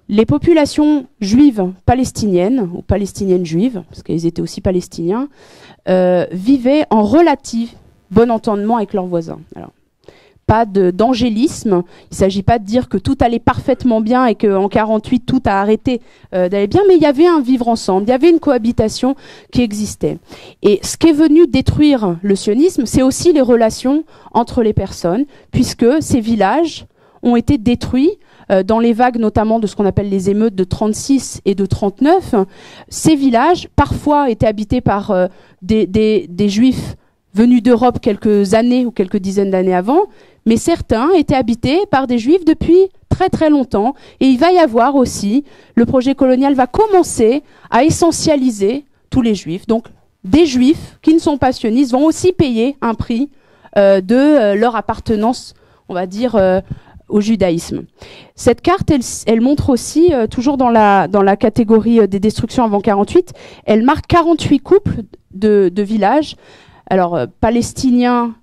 Les populations juives palestiniennes, ou palestiniennes juives, parce qu'elles étaient aussi palestiniens, vivaient en relatif bon entendement avec leurs voisins. Alors, pas d'angélisme, il ne s'agit pas de dire que tout allait parfaitement bien et qu'en 48 tout a arrêté d'aller bien, mais il y avait un vivre ensemble, il y avait une cohabitation qui existait. Et ce qui est venu détruire le sionisme, c'est aussi les relations entre les personnes, puisque ces villages ont été détruits dans les vagues notamment de ce qu'on appelle les émeutes de 36 et de 39. Ces villages, parfois, étaient habités par des juifs venus d'Europe quelques années ou quelques dizaines d'années avant, mais certains étaient habités par des juifs depuis très très longtemps. Et il va y avoir aussi, le projet colonial va commencer à essentialiser tous les juifs. Donc des juifs qui ne sont pas sionistes vont aussi payer un prix de leur appartenance, on va dire, au judaïsme. Cette carte, elle montre aussi, toujours dans la catégorie des destructions avant 48, elle marque 48 couples de villages, alors palestiniens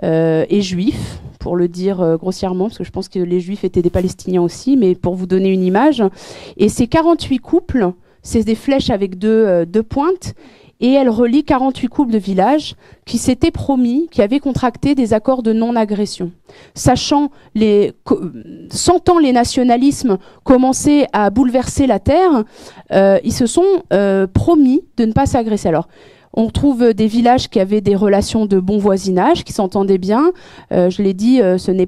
et juifs, pour le dire grossièrement, parce que je pense que les juifs étaient des palestiniens aussi, mais pour vous donner une image. Et ces 48 couples, c'est des flèches avec deux pointes, et elle relie 48 couples de villages qui s'étaient promis, qui avaient contracté des accords de non-agression. Sentant les nationalismes commencer à bouleverser la terre, ils se sont promis de ne pas s'agresser. Alors, on trouve des villages qui avaient des relations de bon voisinage, qui s'entendaient bien. Je l'ai dit,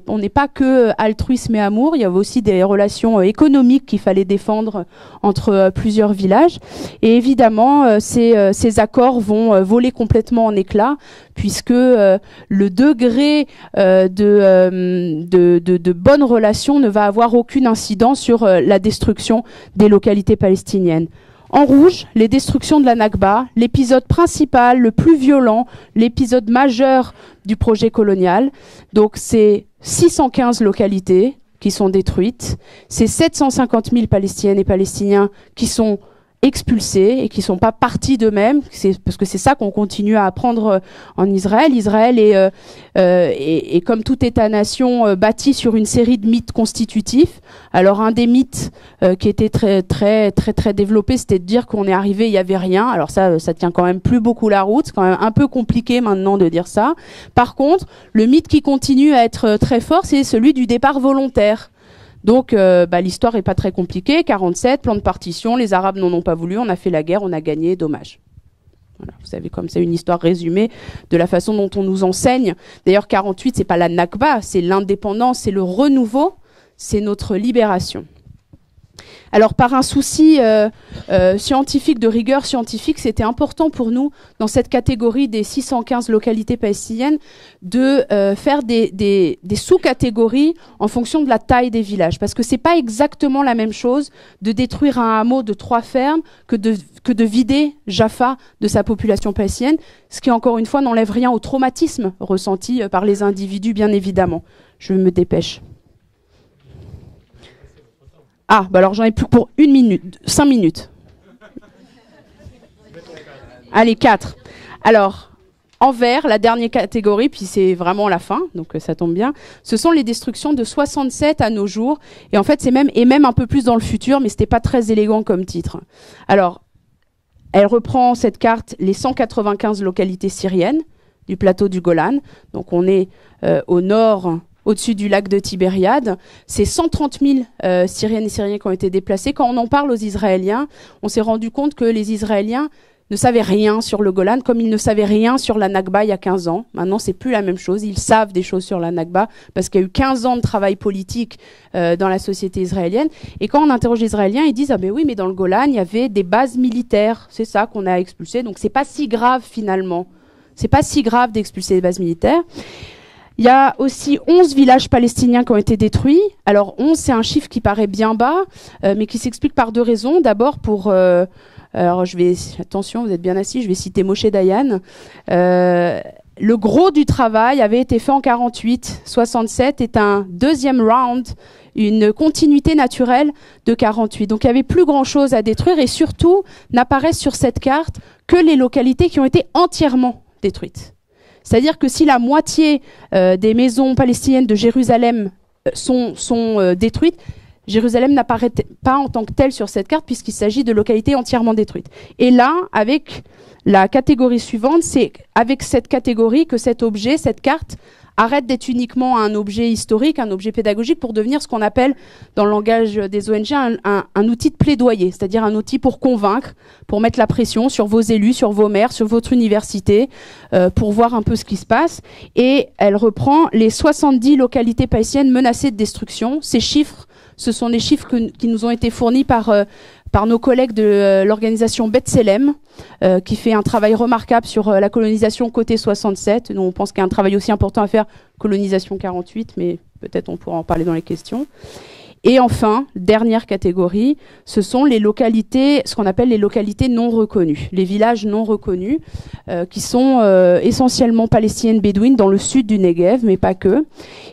on n'est pas que altruisme et amour. Il y avait aussi des relations économiques qu'il fallait défendre entre plusieurs villages. Et évidemment, ces accords vont voler complètement en éclats, puisque le degré de bonnes relations ne va avoir aucune incidence sur la destruction des localités palestiniennes. En rouge, les destructions de la Nakba, l'épisode principal, le plus violent, l'épisode majeur du projet colonial. Donc c'est 615 localités qui sont détruites, c'est 750 000 Palestiniennes et Palestiniens qui sont expulsés et qui sont pas partis d'eux-mêmes, parce que c'est ça qu'on continue à apprendre en Israël. Israël est comme tout État-nation bâti sur une série de mythes constitutifs. Alors un des mythes qui était très développé, c'était de dire qu'on est arrivé, il y avait rien. Alors ça tient quand même plus beaucoup la route. C'est quand même un peu compliqué maintenant de dire ça. Par contre, le mythe qui continue à être très fort, c'est celui du départ volontaire. Donc l'histoire est pas très compliquée, 47, plan de partition, les Arabes n'en ont pas voulu, on a fait la guerre, on a gagné, dommage. Voilà, vous savez, comme c'est une histoire résumée de la façon dont on nous enseigne. D'ailleurs, 48, c'est pas la Nakba, c'est l'indépendance, c'est le renouveau, c'est notre libération. Alors par un souci scientifique, de rigueur scientifique, c'était important pour nous, dans cette catégorie des 615 localités palestiniennes, de faire des sous-catégories en fonction de la taille des villages. Parce que c'est pas exactement la même chose de détruire un hameau de 3 fermes que de vider Jaffa de sa population palestinienne, ce qui encore une fois n'enlève rien au traumatisme ressenti par les individus, bien évidemment. Je me dépêche. Ah, alors j'en ai plus pour 5 minutes. Allez, 4. Alors, en vert, la dernière catégorie, puis c'est vraiment la fin, donc ça tombe bien, ce sont les destructions de 67 à nos jours, et en fait c'est même un peu plus dans le futur, mais c'était pas très élégant comme titre. Alors, elle reprend cette carte les 195 localités syriennes du plateau du Golan, donc on est au nord, au-dessus du lac de Tibériade. C'est 130 000 Syriennes et Syriens qui ont été déplacés. Quand on en parle aux Israéliens, on s'est rendu compte que les Israéliens ne savaient rien sur le Golan, comme ils ne savaient rien sur la Nakba il y a 15 ans. Maintenant, c'est plus la même chose. Ils savent des choses sur la Nakba, parce qu'il y a eu 15 ans de travail politique dans la société israélienne. Et quand on interroge les Israéliens, ils disent « Ah ben oui, mais dans le Golan, il y avait des bases militaires. C'est ça qu'on a expulsé. Donc c'est pas si grave finalement. c'est pas si grave d'expulser les bases militaires. Il y a aussi 11 villages palestiniens qui ont été détruits. Alors 11, c'est un chiffre qui paraît bien bas, mais qui s'explique par deux raisons. D'abord pour... alors attention, vous êtes bien assis, je vais citer Moshe Dayan. Le gros du travail avait été fait en 48. 67 est un deuxième round, une continuité naturelle de 48. Donc il y avait plus grand-chose à détruire et surtout n'apparaissent sur cette carte que les localités qui ont été entièrement détruites. C'est-à-dire que si la moitié des maisons palestiniennes de Jérusalem sont détruites, Jérusalem n'apparaît pas en tant que telle sur cette carte puisqu'il s'agit de localités entièrement détruites. Et là, avec la catégorie suivante, c'est avec cette catégorie que cet objet, cette carte, arrête d'être uniquement un objet historique, un objet pédagogique pour devenir ce qu'on appelle, dans le langage des ONG, un outil de plaidoyer, c'est-à-dire un outil pour convaincre, pour mettre la pression sur vos élus, sur vos maires, sur votre université, pour voir un peu ce qui se passe. Et elle reprend les 70 localités palestiniennes menacées de destruction. Ces chiffres, ce sont des chiffres qui nous ont été fournis par nos collègues de l'organisation B'Tselem, qui fait un travail remarquable sur la colonisation côté 67. Nous, on pense qu'il y a un travail aussi important à faire, colonisation 48, mais peut-être on pourra en parler dans les questions. Et enfin, dernière catégorie, ce sont les localités, ce qu'on appelle les localités non reconnues, les villages non reconnus, qui sont essentiellement palestiniennes bédouines dans le sud du Negev, mais pas que.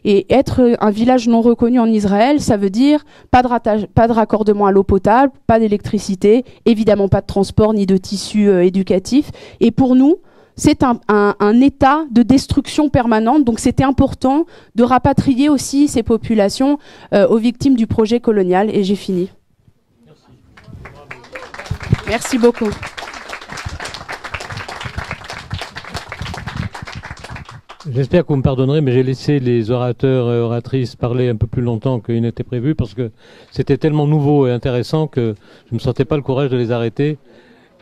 Et être un village non reconnu en Israël, ça veut dire pas de raccordement à l'eau potable, pas d'électricité, évidemment pas de transport ni de tissu éducatif. Et pour nous, c'est un état de destruction permanente. Donc c'était important de rapatrier aussi ces populations aux victimes du projet colonial. Et j'ai fini. Merci beaucoup. J'espère que vous me pardonnerez, mais j'ai laissé les orateurs et oratrices parler un peu plus longtemps qu'il n'était prévu parce que c'était tellement nouveau et intéressant que je ne me sentais pas le courage de les arrêter.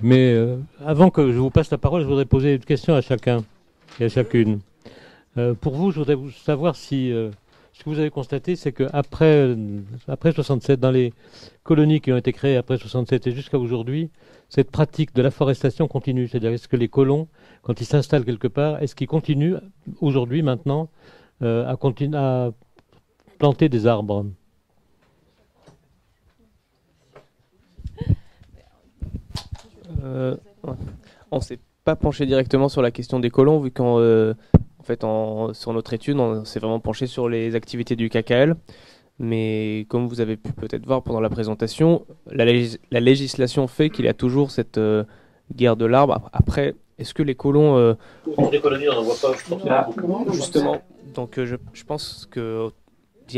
Mais avant que je vous passe la parole, je voudrais poser une question à chacun et à chacune. Pour vous, je voudrais savoir si ce que vous avez constaté, c'est qu'après 67, dans les colonies qui ont été créées après 67 et jusqu'à aujourd'hui, cette pratique de l'afforestation continue. C'est-à-dire, est-ce que les colons, quand ils s'installent quelque part, est-ce qu'ils continuent aujourd'hui, maintenant, à planter des arbres ? On ne s'est pas penché directement sur la question des colons, vu qu'en fait, sur notre étude, on s'est vraiment penché sur les activités du KKL. Mais comme vous avez pu peut-être voir pendant la présentation, la législation fait qu'il y a toujours cette guerre de l'arbre. Après, est-ce que les colons... des colonies, on n'en voit pas forcément beaucoup. Justement, donc je pense qu'il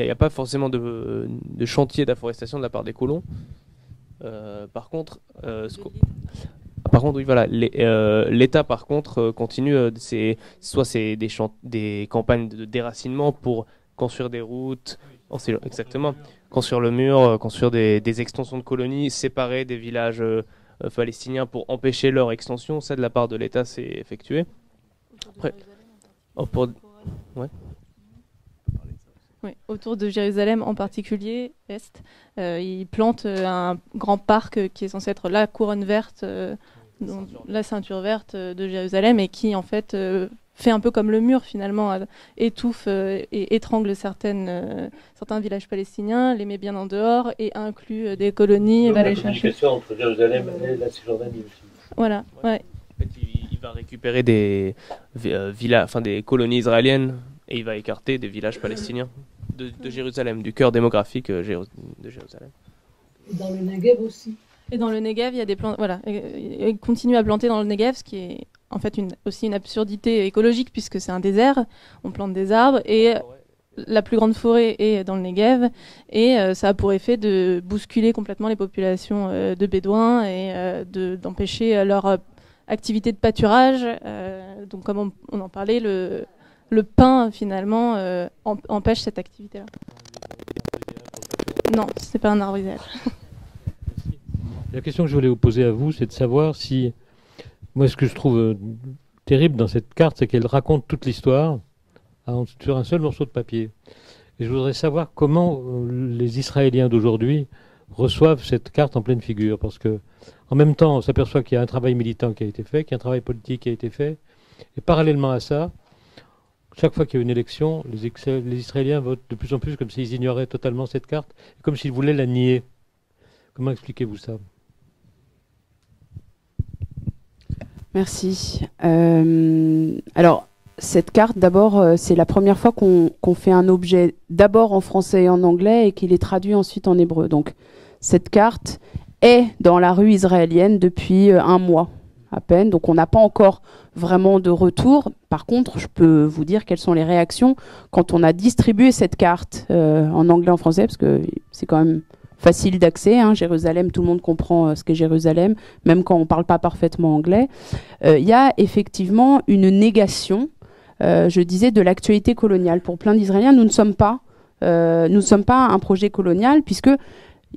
n'y a pas forcément de chantier d'afforestation de la part des colons. Par contre, oui, voilà, l'État par contre continue, soit c'est des campagnes de déracinement pour construire des routes, exactement, construire le mur, construire des extensions de colonies, séparer des villages palestiniens pour empêcher leur extension. Ça, de la part de l'État, c'est effectué. Après, Oui, autour de Jérusalem en particulier, Est, ils plantent un grand parc qui est censé être la couronne verte, la ceinture verte de Jérusalem, et qui en fait fait un peu comme le mur finalement, étouffe et étrangle certains villages palestiniens, les met bien en dehors et inclut des colonies et va les chercher. Entre Jérusalem et la Cisjordanie aussi. Voilà, ouais. En fait, il va récupérer des colonies israéliennes et il va écarter des villages palestiniens de Jérusalem, du cœur démographique de Jérusalem. Et dans le Negev aussi. Et dans le Negev, il y a des plantes. Voilà, il continue à planter dans le Negev, ce qui est en fait aussi une absurdité écologique puisque c'est un désert. On plante des arbres et la plus grande forêt est dans le Negev et ça a pour effet de bousculer complètement les populations de Bédouins et d'empêcher leur activité de pâturage. Donc comme on en parlait, le pain finalement empêche cette activité-là. Non, c'est pas un arbre idéal. La question que je voulais vous poser à vous, c'est de savoir si... Moi, ce que je trouve terrible dans cette carte, c'est qu'elle raconte toute l'histoire sur un seul morceau de papier. Et je voudrais savoir comment les Israéliens d'aujourd'hui reçoivent cette carte en pleine figure. Parce que, en même temps, on s'aperçoit qu'il y a un travail militant qui a été fait, qu'il y a un travail politique qui a été fait, Et parallèlement à ça, chaque fois qu'il y a une élection, les Israéliens votent de plus en plus comme s'ils ignoraient totalement cette carte, comme s'ils voulaient la nier. Comment expliquez-vous ça? Merci. Alors, cette carte, d'abord, c'est la première fois qu'on fait un objet d'abord en français et en anglais et qu'il est traduit ensuite en hébreu. Donc, cette carte est dans la rue israélienne depuis un mois à peine. Donc, on n'a pas encore vraiment de retour. Par contre, je peux vous dire quelles sont les réactions quand on a distribué cette carte en anglais, en français, parce que c'est quand même facile d'accès. Hein. Jérusalem, tout le monde comprend ce qu'est Jérusalem, même quand on ne parle pas parfaitement anglais. Il y a effectivement une négation, je disais, de l'actualité coloniale. Pour plein d'Israéliens, nous ne sommes pas un projet colonial, puisque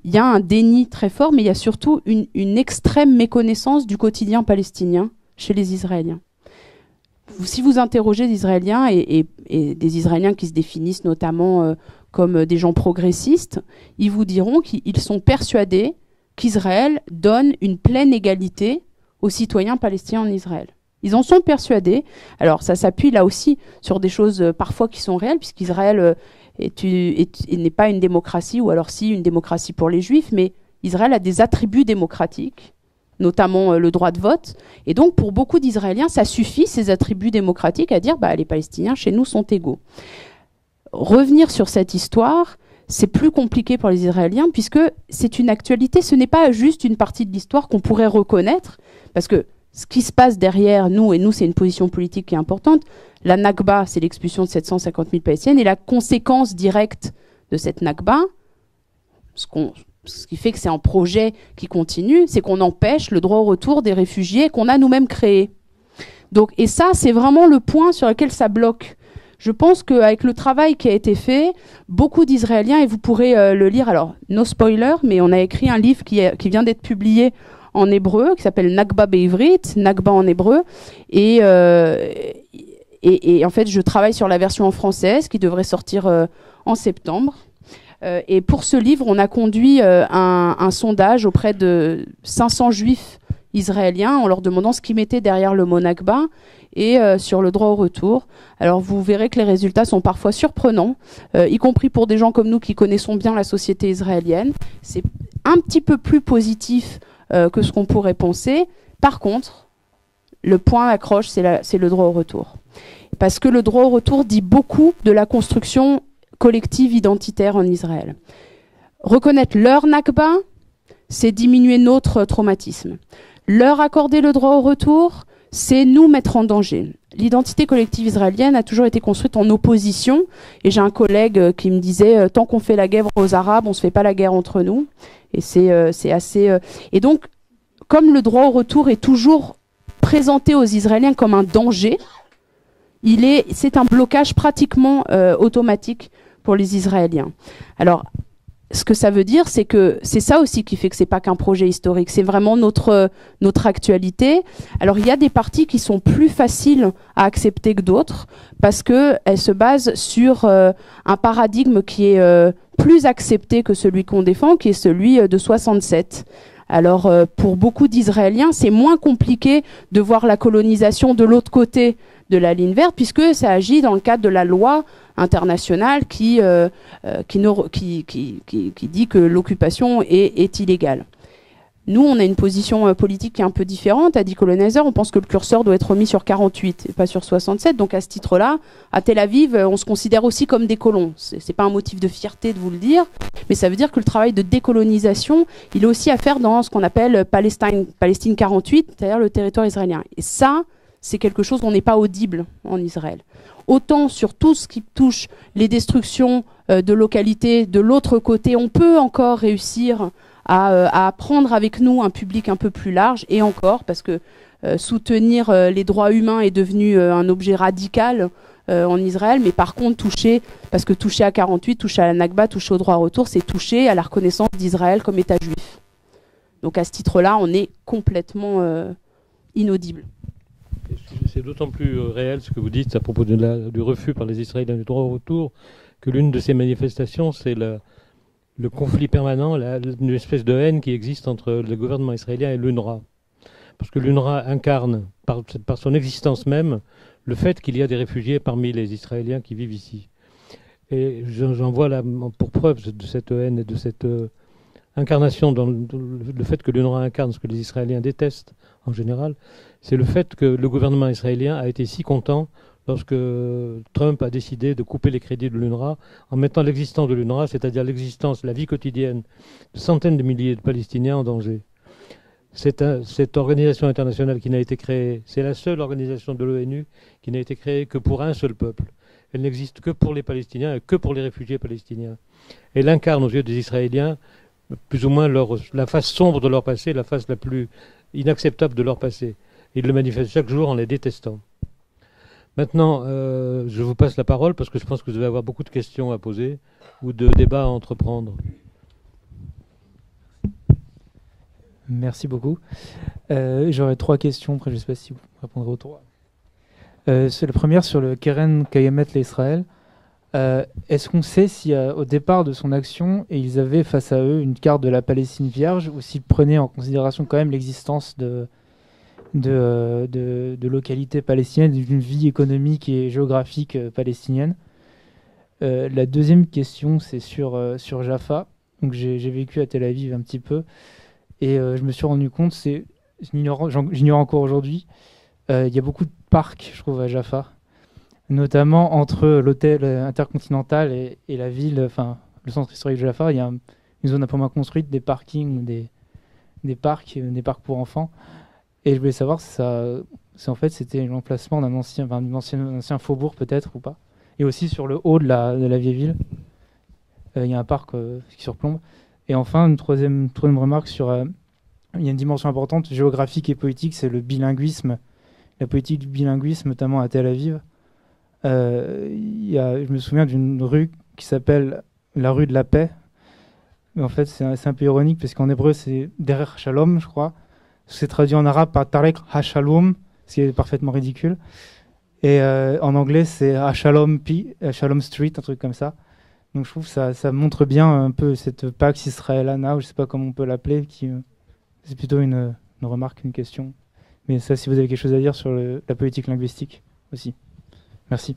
il y a un déni très fort, mais il y a surtout une extrême méconnaissance du quotidien palestinien chez les Israéliens. Si vous interrogez des Israéliens et des Israéliens qui se définissent notamment comme des gens progressistes, ils vous diront qu'ils sont persuadés qu'Israël donne une pleine égalité aux citoyens palestiniens en Israël. Ils en sont persuadés. Alors ça s'appuie là aussi sur des choses parfois qui sont réelles, puisqu'Israël n'est pas une démocratie, ou alors si une démocratie pour les Juifs, mais Israël a des attributs démocratiques, notamment le droit de vote. Et donc pour beaucoup d'Israéliens, ça suffit, ces attributs démocratiques, à dire les Palestiniens chez nous sont égaux. Revenir sur cette histoire, c'est plus compliqué pour les Israéliens, puisque c'est une actualité, ce n'est pas juste une partie de l'histoire qu'on pourrait reconnaître, parce que ce qui se passe derrière nous, et nous c'est une position politique qui est importante, la Nakba, c'est l'expulsion de 750 000 Palestiniens, et la conséquence directe de cette Nakba, ce qui fait que c'est un projet qui continue, c'est qu'on empêche le droit au retour des réfugiés qu'on a nous-mêmes créés. Donc, et ça, c'est vraiment le point sur lequel ça bloque. Je pense qu'avec le travail qui a été fait, beaucoup d'Israéliens, et vous pourrez le lire, alors, no spoiler, mais on a écrit un livre qui vient d'être publié en hébreu, qui s'appelle Nakba Be'ivrit, Nakba en hébreu, et en fait, je travaille sur la version en française, qui devrait sortir en septembre. Et pour ce livre, on a conduit un sondage auprès de 500 juifs israéliens en leur demandant ce qu'ils mettaient derrière le mot Nakba et sur le droit au retour. Alors vous verrez que les résultats sont parfois surprenants, y compris pour des gens comme nous qui connaissons bien la société israélienne. C'est un petit peu plus positif que ce qu'on pourrait penser. Par contre, le point d'accroche, c'est le droit au retour. Parce que le droit au retour dit beaucoup de la construction collective identitaire en Israël. Reconnaître leur Nakba, c'est diminuer notre traumatisme. Leur accorder le droit au retour, c'est nous mettre en danger. L'identité collective israélienne a toujours été construite en opposition, et j'ai un collègue qui me disait tant qu'on fait la guerre aux Arabes, on se fait pas la guerre entre nous. Et c'est assez. Et donc, comme le droit au retour est toujours présenté aux Israéliens comme un danger, c'est un blocage pratiquement automatique pour les Israéliens. Alors, ce que ça veut dire, c'est que c'est ça aussi qui fait que c'est pas qu'un projet historique, c'est vraiment notre actualité. Alors, il y a des parties qui sont plus faciles à accepter que d'autres, parce que elles se basent sur un paradigme qui est plus accepté que celui qu'on défend, qui est celui de 67. Alors, pour beaucoup d'Israéliens, c'est moins compliqué de voir la colonisation de l'autre côté de la ligne verte, puisque ça agit dans le cadre de la loi internationale qui dit que l'occupation est illégale. Nous, on a une position politique qui est un peu différente. À Decolonizer, on pense que le curseur doit être remis sur 48 et pas sur 67. Donc à ce titre-là, à Tel Aviv, on se considère aussi comme des colons. C'est pas un motif de fierté de vous le dire, mais ça veut dire que le travail de décolonisation, il est aussi à faire dans ce qu'on appelle Palestine 48, c'est-à-dire le territoire israélien. Et ça, c'est quelque chose où on n'est pas audible en Israël. Autant sur tout ce qui touche les destructions de localités, de l'autre côté, on peut encore réussir à prendre avec nous un public un peu plus large, et encore, parce que soutenir les droits humains est devenu un objet radical en Israël, mais par contre toucher à 48, toucher à la Nakba, toucher au droit au retour, c'est toucher à la reconnaissance d'Israël comme État juif. Donc à ce titre-là, on est complètement inaudible. C'est d'autant plus réel ce que vous dites à propos du refus par les Israéliens du droit au retour, que l'une de ces manifestations, c'est le conflit permanent, une espèce de haine qui existe entre le gouvernement israélien et l'UNRWA. Parce que l'UNRWA incarne, par son existence même, le fait qu'il y a des réfugiés parmi les Israéliens qui vivent ici. Et j'en vois là, pour preuve de cette haine et de cette incarnation, dans le fait que l'UNRWA incarne ce que les Israéliens détestent en général, c'est le fait que le gouvernement israélien a été si content lorsque Trump a décidé de couper les crédits de l'UNRWA en mettant l'existence de l'UNRWA, c'est-à-dire l'existence, la vie quotidienne de centaines de milliers de Palestiniens en danger. Cette organisation internationale qui n'a été créée, c'est la seule organisation de l'ONU qui n'a été créée que pour un seul peuple. Elle n'existe que pour les Palestiniens et que pour les réfugiés palestiniens. Elle incarne aux yeux des Israéliens plus ou moins la face sombre de leur passé, la face la plus inacceptable de leur passé. Ils le manifestent chaque jour en les détestant. Maintenant, je vous passe la parole parce que je pense que vous allez avoir beaucoup de questions à poser ou de débats à entreprendre. Merci beaucoup. J'aurais 3 questions, après je ne sais pas si vous répondrez aux 3. C'est la première sur le Keren Kayemet l'Israël. Est-ce qu'on sait si au départ de son action, ils avaient face à eux une carte de la Palestine vierge ou s'ils prenaient en considération quand même l'existence de localités palestiniennes, d'une vie économique et géographique palestinienne? La deuxième question, c'est sur Jaffa. Donc j'ai vécu à Tel Aviv un petit peu et je me suis rendu compte, j'ignore encore aujourd'hui, il y a beaucoup de parcs, je trouve, à Jaffa, notamment entre l'hôtel Intercontinental et la ville, enfin le centre historique de Jaffa. Il y a une zone un peu moins construite, des parkings, des parcs pour enfants. Et je voulais savoir si en fait c'était l'emplacement d'un ancien faubourg peut-être ou pas. Et aussi sur le haut de la vieille ville, il y a un parc qui surplombe. Et enfin, une troisième remarque il y a une dimension importante géographique et politique, c'est le bilinguisme, la politique du bilinguisme, notamment à Tel Aviv. Je me souviens d'une rue qui s'appelle la rue de la paix. Mais en fait, c'est un peu ironique parce qu'en hébreu, c'est Derer Shalom, je crois. C'est traduit en arabe par Tarek HaShalom, ce qui est parfaitement ridicule. Et en anglais, c'est HaShalom Street, un truc comme ça. Donc je trouve que ça montre bien un peu cette Pax Israelana, ou je ne sais pas comment on peut l'appeler. C'est plutôt une remarque, une question. Mais ça, si vous avez quelque chose à dire sur la politique linguistique aussi. Merci.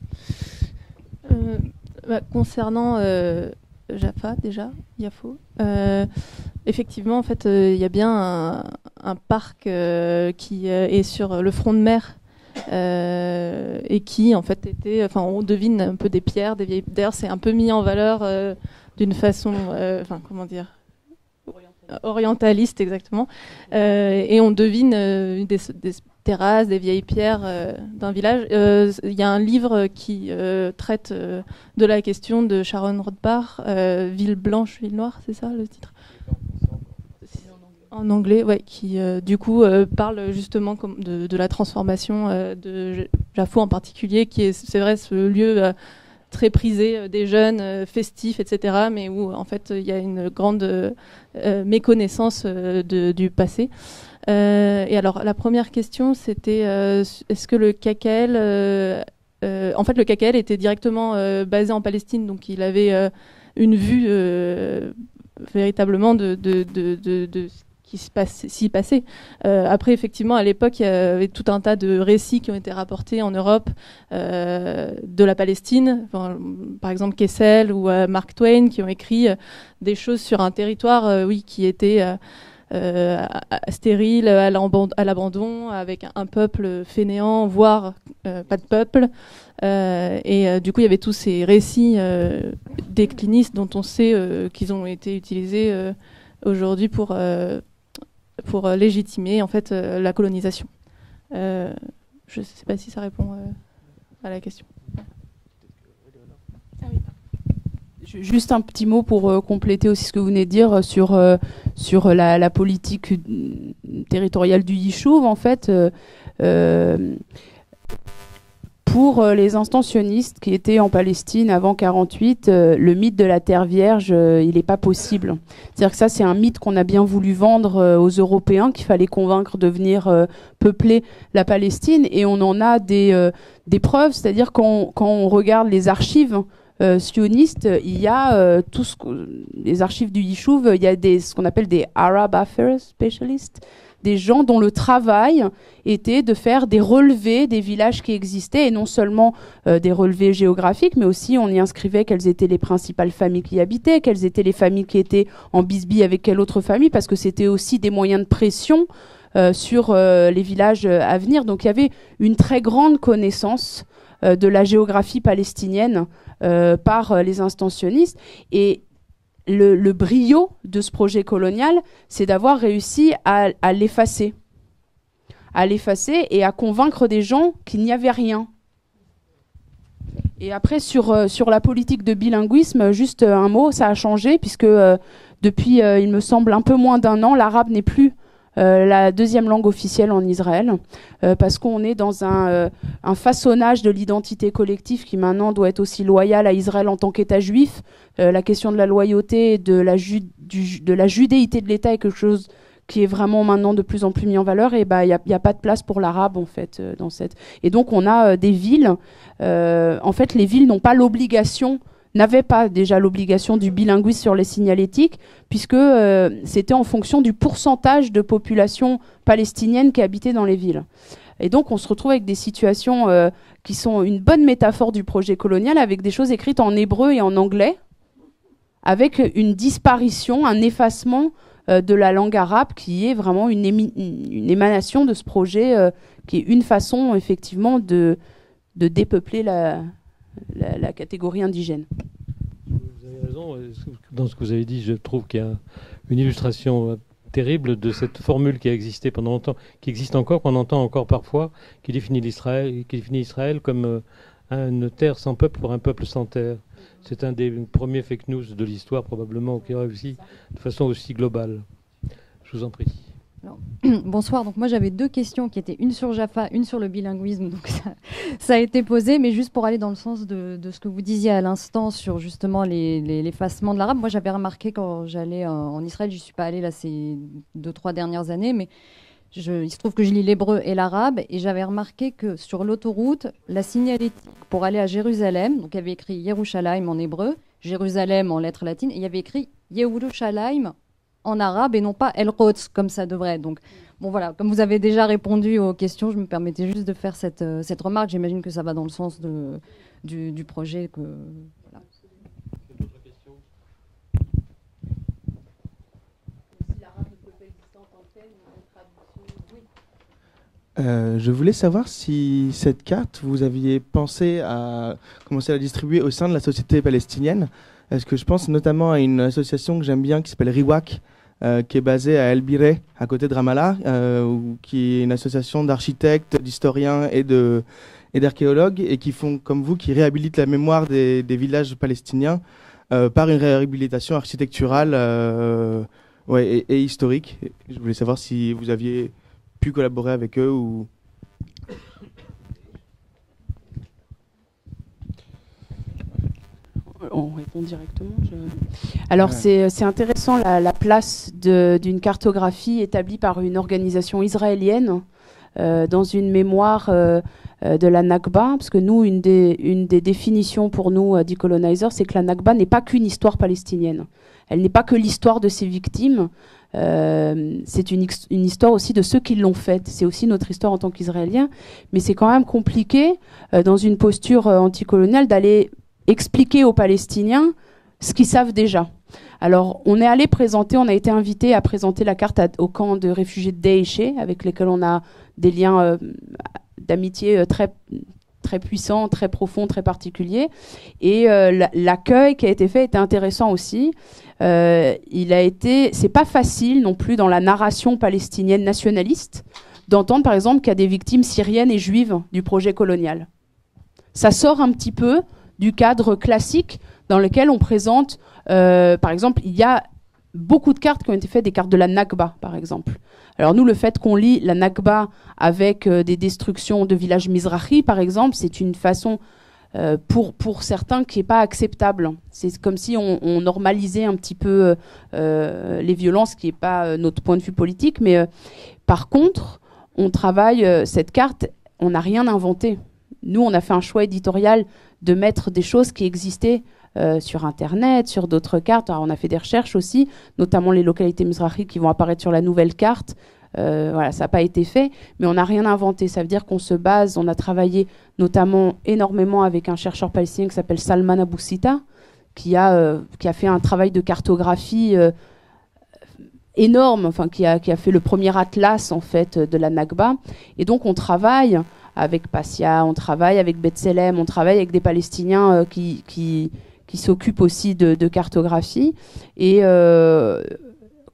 Concernant Jaffa, déjà, Yafo, effectivement, en fait, il y a bien un parc qui est sur le front de mer et qui, en fait, on devine un peu des pierres, des vieilles. D'ailleurs, c'est un peu mis en valeur d'une façon, comment dire, orientaliste, exactement. Et on devine des terrasses, des vieilles pierres d'un village. Il y a un livre qui traite de la question de Sharon Rothbard, Ville blanche, ville noire, c'est ça le titre? En anglais, ouais, qui du coup parle justement de la transformation de Jaffa en particulier, qui est, c'est vrai, ce lieu très prisé des jeunes, festif, etc., mais où en fait il y a une grande méconnaissance du passé. Et alors la première question, c'était est-ce que le KKL, en fait le KKL était directement basé en Palestine, donc il avait une vue véritablement de qui s'y passait. Après, effectivement, à l'époque, il y avait tout un tas de récits qui ont été rapportés en Europe de la Palestine. Enfin, par exemple, Kessel ou Mark Twain qui ont écrit des choses sur un territoire qui était stérile, à l'abandon, avec un peuple fainéant, voire pas de peuple. Du coup, il y avait tous ces récits déclinistes dont on sait qu'ils ont été utilisés aujourd'hui pour légitimer en fait la colonisation. Je ne sais pas si ça répond à la question. Juste un petit mot pour compléter aussi ce que vous venez de dire sur la politique territoriale du Yishuv. En fait, pour les instantionnistes qui étaient en Palestine avant 1948, le mythe de la Terre Vierge, il n'est pas possible. C'est-à-dire que ça, c'est un mythe qu'on a bien voulu vendre aux Européens, qu'il fallait convaincre de venir peupler la Palestine. Et on en a des preuves, c'est-à-dire quand on regarde les archives sioniste, il y a les archives du Yishuv, il y a ce qu'on appelle des Arab Affairs Specialists, des gens dont le travail était de faire des relevés des villages qui existaient, et non seulement des relevés géographiques, mais aussi on y inscrivait quelles étaient les principales familles qui y habitaient, quelles étaient les familles qui étaient en bisbille avec quelle autre famille, parce que c'était aussi des moyens de pression sur les villages à venir. Donc il y avait une très grande connaissance de la géographie palestinienne par les instantionnistes. Et le brio de ce projet colonial, c'est d'avoir réussi à l'effacer. À l'effacer et à convaincre des gens qu'il n'y avait rien. Et après, sur la politique de bilinguisme, juste un mot, ça a changé, puisque depuis, il me semble, un peu moins d'un an, l'arabe n'est plus la deuxième langue officielle en Israël, parce qu'on est dans un façonnage de l'identité collective qui maintenant doit être aussi loyal à Israël en tant qu'État juif. La question de la loyauté et de la judéité de l'État est quelque chose qui est vraiment maintenant de plus en plus mis en valeur, et il y a pas de place pour l'arabe en fait dans cette. Et donc on a des villes. En fait, les villes n'ont pas l'obligation, n'avaient pas déjà l'obligation du bilinguisme sur les signalétiques, puisque c'était en fonction du pourcentage de population palestinienne qui habitait dans les villes. Et donc on se retrouve avec des situations qui sont une bonne métaphore du projet colonial, avec des choses écrites en hébreu et en anglais, avec une disparition, un effacement de la langue arabe, qui est vraiment une émanation de ce projet, qui est une façon effectivement de dépeupler la catégorie indigène. Vous avez raison. Dans ce que vous avez dit, je trouve qu'il y a une illustration terrible de cette formule qui a existé pendant longtemps, qui existe encore, qu'on entend encore parfois, qui définit Israël comme une terre sans peuple pour un peuple sans terre. C'est un des premiers fake news de l'histoire, probablement, qui a réussi de façon aussi globale. Je vous en prie. Alors, bonsoir, donc moi j'avais deux questions qui étaient une sur Jaffa, une sur le bilinguisme, donc ça a été posé, mais juste pour aller dans le sens de ce que vous disiez à l'instant sur justement l'effacement de l'arabe. Moi j'avais remarqué quand j'allais en Israël, je ne suis pas allée là ces 2-3 dernières années, mais il se trouve que je lis l'hébreu et l'arabe, et j'avais remarqué que sur l'autoroute, la signalétique pour aller à Jérusalem, donc il y avait écrit Yerushalayim en hébreu, Jérusalem en lettres latines, et il y avait écrit Yerushalayim en arabe et non pas El Quds comme ça devrait. Donc, bon voilà, comme vous avez déjà répondu aux questions, je me permettais juste de faire cette remarque. J'imagine que ça va dans le sens du projet. Voilà. D'autres questions ? Si l'arabe ne peut pas exister en tant que tel, une traduction, oui. Je voulais savoir si cette carte, vous aviez pensé à commencer à la distribuer au sein de la société palestinienne. Est-ce que je pense notamment à une association que j'aime bien qui s'appelle Riwak, qui est basée à El Bireh, à côté de Ramallah, qui est une association d'architectes, d'historiens et d'archéologues, et qui font, comme vous, qui réhabilitent la mémoire des villages palestiniens par une réhabilitation architecturale et historique. Je voulais savoir si vous aviez pu collaborer avec eux ou... On répond directement. Alors c'est intéressant la place d'une cartographie établie par une organisation israélienne dans une mémoire de la Nakba, parce que nous, une des définitions pour nous Decolonizer, c'est que la Nakba n'est pas qu'une histoire palestinienne. Elle n'est pas que l'histoire de ses victimes. C'est une histoire aussi de ceux qui l'ont faite. C'est aussi notre histoire en tant qu'Israéliens. Mais c'est quand même compliqué, dans une posture anticoloniale, d'aller expliquer aux Palestiniens ce qu'ils savent déjà. Alors, on a été invité à présenter la carte au camp de réfugiés de Daesh, avec lesquels on a des liens d'amitié très, très puissants, très profonds, très particuliers. Et l'accueil qui a été fait était intéressant aussi. C'est pas facile non plus dans la narration palestinienne nationaliste d'entendre, par exemple, qu'il y a des victimes syriennes et juives du projet colonial. Ça sort un petit peu du cadre classique dans lequel on présente, par exemple, il y a beaucoup de cartes qui ont été faites, des cartes de la Nakba, par exemple. Alors nous, le fait qu'on lit la Nakba avec des destructions de villages Mizrahi, par exemple, c'est une façon, pour certains, qui n'est pas acceptable. C'est comme si on normalisait un petit peu les violences, qui n'est pas notre point de vue politique. Mais par contre, on travaille cette carte, on n'a rien inventé. nous, on a fait un choix éditorial de mettre des choses qui existaient sur Internet, sur d'autres cartes. Alors, on a fait des recherches aussi, notamment les localités Mizrahi qui vont apparaître sur la nouvelle carte. Voilà, ça n'a pas été fait, mais on n'a rien inventé. Ça veut dire qu'on se base, on a travaillé notamment énormément avec un chercheur palestinien qui s'appelle Salman Aboussita, qui a fait un travail de cartographie énorme, enfin qui a fait le premier atlas en fait de la Nakba. Et donc on travaille avec Passia, on travaille avec B'Tselem, on travaille avec des Palestiniens qui s'occupent aussi de cartographie. Et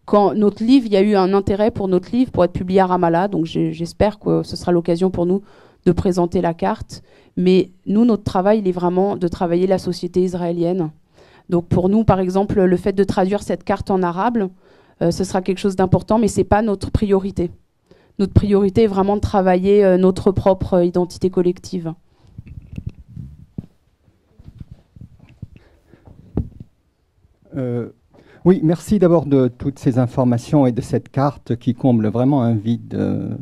quand notre livre, il y a eu un intérêt pour notre livre pour être publié à Ramallah, donc j'espère que ce sera l'occasion pour nous de présenter la carte. Mais nous, notre travail, il est vraiment de travailler la société israélienne. Donc pour nous, par exemple, le fait de traduire cette carte en arabe, ce sera quelque chose d'important, mais ce n'est pas notre priorité. Notre priorité est vraiment de travailler notre propre identité collective. Oui, merci d'abord de toutes ces informations et de cette carte qui comble vraiment un vide.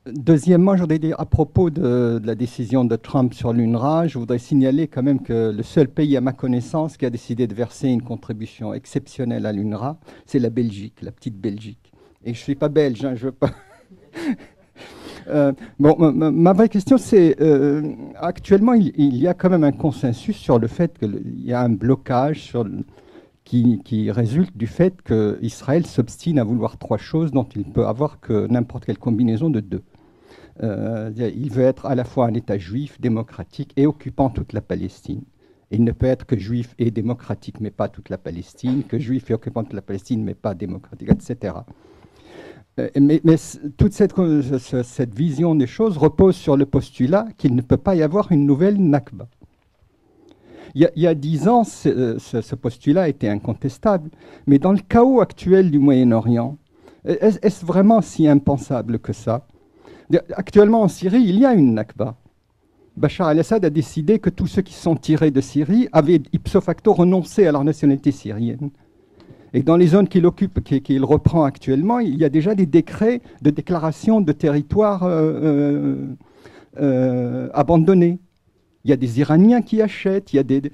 Deuxièmement, je voudrais dire à propos de la décision de Trump sur l'UNRWA, je voudrais signaler quand même que le seul pays à ma connaissance qui a décidé de verser une contribution exceptionnelle à l'UNRWA, c'est la Belgique, la petite Belgique. Et je ne suis pas belge, hein, je veux pas... Bon, ma vraie question, c'est actuellement, il y a quand même un consensus sur le fait qu'il y a un blocage qui résulte du fait qu'Israël s'obstine à vouloir trois choses dont il ne peut avoir que n'importe quelle combinaison de deux. Il veut être à la fois un État juif, démocratique et occupant toute la Palestine. Il ne peut être que juif et démocratique, mais pas toute la Palestine, que juif et occupant toute la Palestine, mais pas démocratique, etc. Mais toute cette vision des choses repose sur le postulat qu'il ne peut pas y avoir une nouvelle Nakba. Il y a 10 ans, ce postulat était incontestable, mais dans le chaos actuel du Moyen-Orient, est-ce vraiment si impensable que ça? Actuellement en Syrie, il y a une Nakba. Bachar al-Assad a décidé que tous ceux qui sont tirés de Syrie avaient ipso facto renoncé à leur nationalité syrienne. Et dans les zones qu'il occupe, qu'il reprend actuellement, il y a déjà des décrets de déclaration de territoires abandonnés. Il y a des Iraniens qui achètent, il y a des...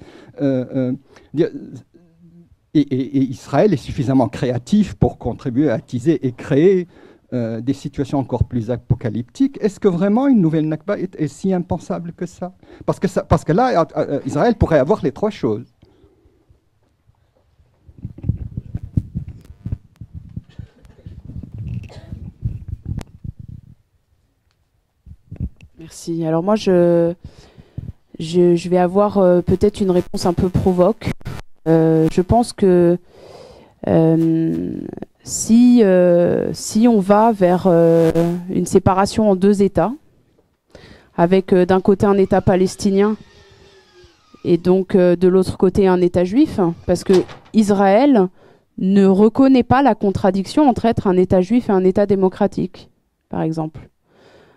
et Israël est suffisamment créatif pour contribuer à attiser et créer des situations encore plus apocalyptiques. Est-ce que vraiment une nouvelle Nakba est si impensable que ça? Parce que là, Israël pourrait avoir les trois choses. Merci. Alors moi, je vais avoir peut-être une réponse un peu provoque. Je pense que si on va vers une séparation en deux États, avec d'un côté un État palestinien et donc de l'autre côté un État juif, parce que Israël ne reconnaît pas la contradiction entre être un État juif et un État démocratique, par exemple.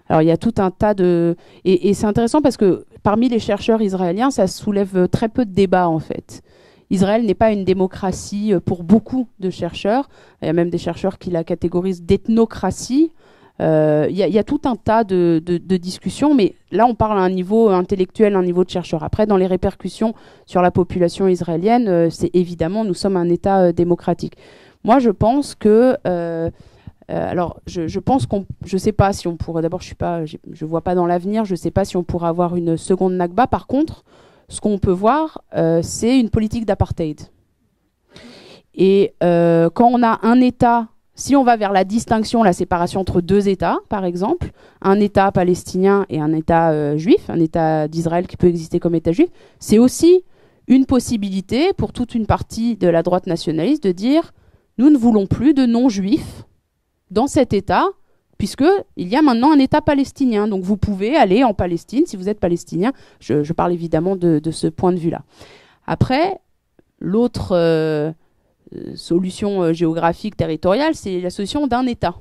Alors il y a tout un tas de... Et c'est intéressant parce que parmi les chercheurs israéliens, ça soulève très peu de débats en fait. Israël n'est pas une démocratie pour beaucoup de chercheurs. Il y a même des chercheurs qui la catégorisent d'ethnocratie. Il y a tout un tas de discussions, mais là on parle à un niveau intellectuel, un niveau de chercheur. Après, dans les répercussions sur la population israélienne, c'est évidemment, nous sommes un État démocratique. Moi je pense que... alors, je pense je ne sais pas si on pourrait. D'abord, je vois pas dans l'avenir. Je ne sais pas si on pourra avoir une seconde Nakba. Par contre, ce qu'on peut voir, c'est une politique d'apartheid. Et quand on a un État, si on va vers la distinction, la séparation entre deux États, par exemple, un État palestinien et un État juif, un État d'Israël qui peut exister comme État juif, c'est aussi une possibilité pour toute une partie de la droite nationaliste de dire nous ne voulons plus de non-juifs dans cet État, puisqu'il y a maintenant un État palestinien. Donc vous pouvez aller en Palestine si vous êtes palestinien. Je parle évidemment de ce point de vue-là. Après, l'autre solution géographique, territoriale, c'est la solution d'un État.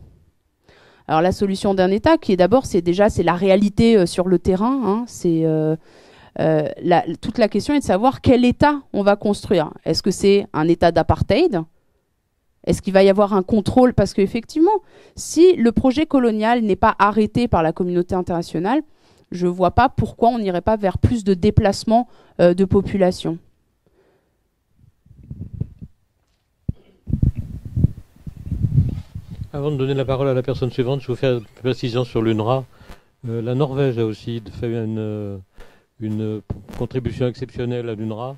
Alors la solution d'un État, qui est d'abord, c'est la réalité sur le terrain. Hein, c'est toute la question est de savoir quel État on va construire. Est-ce que c'est un État d'apartheid ? Est-ce qu'il va y avoir un contrôle? Parce qu'effectivement, si le projet colonial n'est pas arrêté par la communauté internationale, je ne vois pas pourquoi on n'irait pas vers plus de déplacement de population. Avant de donner la parole à la personne suivante, je vais vous faire une précision sur l'UNRWA. La Norvège a aussi fait une contribution exceptionnelle à l'UNRWA.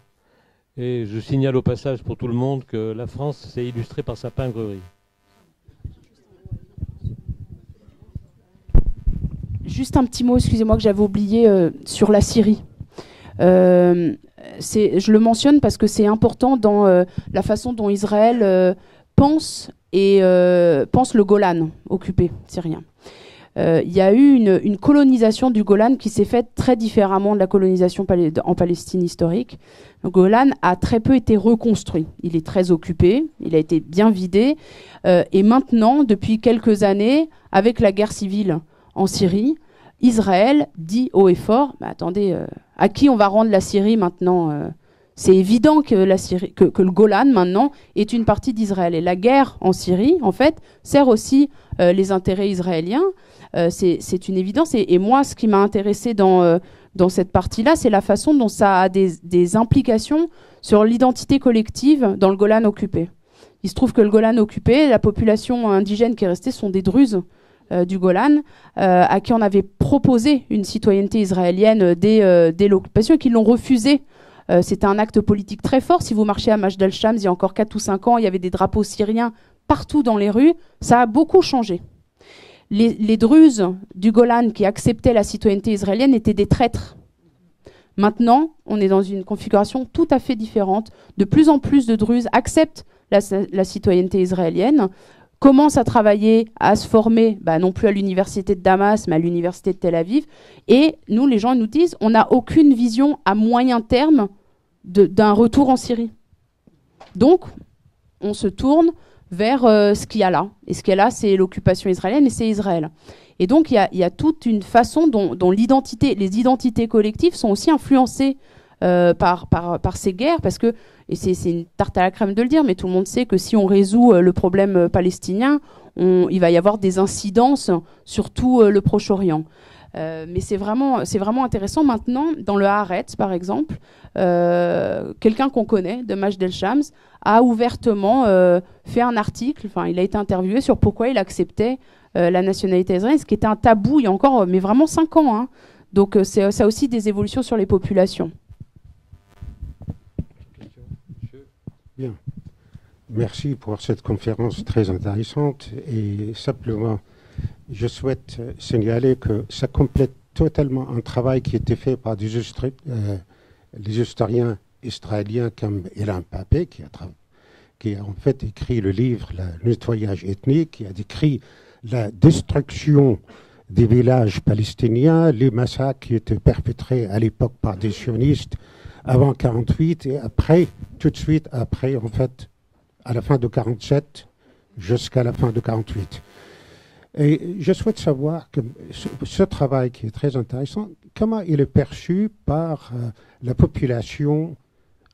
Et je signale au passage pour tout le monde que la France s'est illustrée par sa pingrerie. Juste un petit mot, excusez-moi, que j'avais oublié sur la Syrie. Je le mentionne parce que c'est important dans la façon dont Israël pense le Golan occupé syrien. Il y a eu une colonisation du Golan qui s'est faite très différemment de la colonisation en Palestine historique. Le Golan a très peu été reconstruit. Il est très occupé, il a été bien vidé. Et maintenant, depuis quelques années, avec la guerre civile en Syrie, Israël dit haut et fort, attendez, à qui on va rendre la Syrie maintenant c'est évident que le Golan, maintenant, est une partie d'Israël. Et la guerre en Syrie, en fait, sert aussi les intérêts israéliens. C'est une évidence. Et moi, ce qui m'a intéressé dans cette partie-là, c'est la façon dont ça a des implications sur l'identité collective dans le Golan occupé. Il se trouve que le Golan occupé, la population indigène qui est restée sont des Druzes du Golan, à qui on avait proposé une citoyenneté israélienne dès l'occupation et qui l'ont refusé. C'était un acte politique très fort. Si vous marchez à Majd al-Shams, il y a encore 4 ou 5 ans, il y avait des drapeaux syriens partout dans les rues. Ça a beaucoup changé. Les Druzes du Golan qui acceptaient la citoyenneté israélienne étaient des traîtres. Maintenant, on est dans une configuration tout à fait différente. De plus en plus de Druzes acceptent la citoyenneté israélienne, commencent à travailler, à se former, non plus à l'université de Damas, mais à l'université de Tel Aviv. Et nous, les gens nous disent, on n'a aucune vision à moyen terme d'un retour en Syrie. Donc, on se tourne vers ce qu'il y a là. Et ce qu'il y a là, c'est l'occupation israélienne et c'est Israël. Et donc, il y a toute une façon dont les identités collectives sont aussi influencées par ces guerres, parce que, et c'est une tarte à la crème de le dire, mais tout le monde sait que si on résout le problème palestinien, il va y avoir des incidences sur tout le Proche-Orient. Mais c'est vraiment intéressant maintenant, dans le Haaretz par exemple, quelqu'un qu'on connaît de Majd al-Shams a ouvertement fait un article, il a été interviewé sur pourquoi il acceptait la nationalité israélienne, ce qui était un tabou il y a encore, mais vraiment 5 ans. Hein. Donc ça a aussi des évolutions sur les populations. Bien. Merci pour cette conférence très intéressante et simplement, je souhaite signaler que ça complète totalement un travail qui était fait par les historiens israéliens comme Elan Papé, qui a en fait écrit le livre Le nettoyage ethnique, qui a décrit la destruction des villages palestiniens, les massacres qui étaient perpétrés à l'époque par des sionistes avant 1948 et après, tout de suite après, en fait, à la fin de 1947 jusqu'à la fin de 1948. Et je souhaite savoir que ce travail qui est très intéressant, comment il est perçu par la population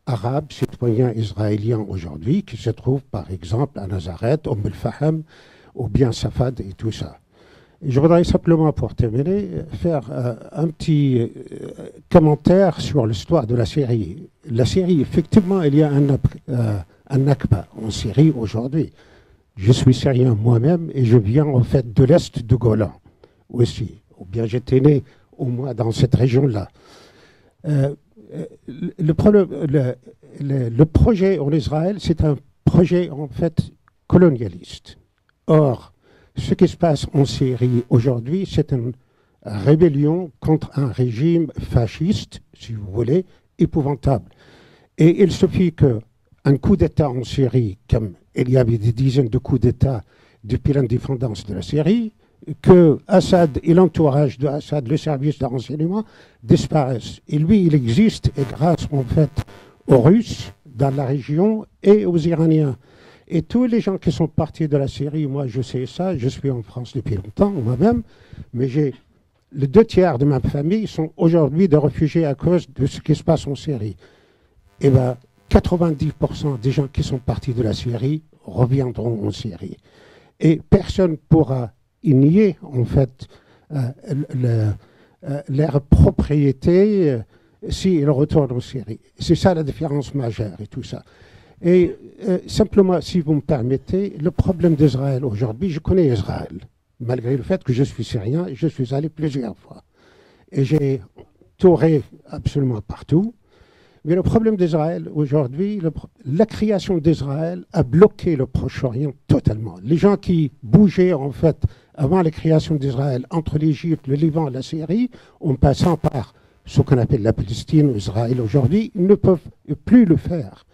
arabe, citoyen israélien aujourd'hui, qui se trouve par exemple à Nazareth, al-Faham, ou bien Safad et tout ça. Et je voudrais simplement, pour terminer, faire un petit commentaire sur l'histoire de la Syrie. La Syrie, effectivement, il y a un Nakba en Syrie aujourd'hui. Je suis syrien moi-même et je viens en fait de l'Est de Golan aussi. Ou bien j'étais né au moins dans cette région-là. Le projet en Israël, c'est un projet en fait colonialiste. Or, ce qui se passe en Syrie aujourd'hui, c'est une rébellion contre un régime fasciste, si vous voulez, épouvantable. Et il suffit qu'un coup d'État en Syrie, comme il y avait des dizaines de coups d'État depuis l'indépendance de la Syrie, que Assad et l'entourage de Assad, le service de renseignement, disparaissent. Et lui, il existe, et grâce en fait aux Russes dans la région et aux Iraniens. Et tous les gens qui sont partis de la Syrie, moi je sais ça, je suis en France depuis longtemps moi-même, mais les 2/3 de ma famille sont aujourd'hui des réfugiés à cause de ce qui se passe en Syrie. Et bien, 90% des gens qui sont partis de la Syrie reviendront en Syrie. Et personne ne pourra y nier, en fait, leur propriété s'ils retournent en Syrie. C'est ça la différence majeure et tout ça. Et simplement, si vous me permettez, le problème d'Israël aujourd'hui, je connais Israël, malgré le fait que je suis syrien, et je suis allé plusieurs fois. Et j'ai touré absolument partout. Mais le problème d'Israël aujourd'hui, la création d'Israël a bloqué le Proche-Orient totalement. Les gens qui bougeaient en fait avant la création d'Israël entre l'Égypte, le Liban et la Syrie, en passant par ce qu'on appelle la Palestine, Israël aujourd'hui, ils ne peuvent plus le faire.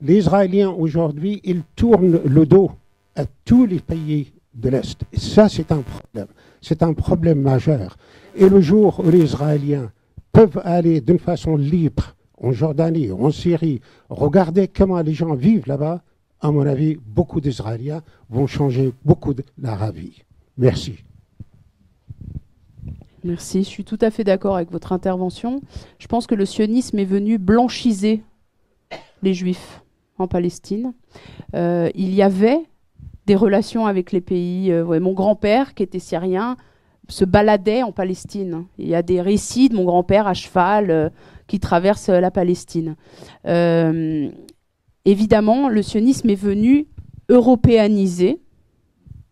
Les Israéliens aujourd'hui, ils tournent le dos à tous les pays de l'Est. Et ça, c'est un problème. C'est un problème majeur. Et le jour où les Israéliens peuvent aller d'une façon libre en Jordanie, en Syrie, regarder comment les gens vivent là-bas, à mon avis, beaucoup d'Israéliens vont changer beaucoup de leur vie. Merci. Merci, je suis tout à fait d'accord avec votre intervention. Je pense que le sionisme est venu blanchiser les Juifs en Palestine. Il y avait des relations avec les pays. Mon grand-père, qui était syrien, se baladait en Palestine. Il y a des récits de mon grand-père à cheval qui traverse la Palestine. Évidemment, le sionisme est venu européaniser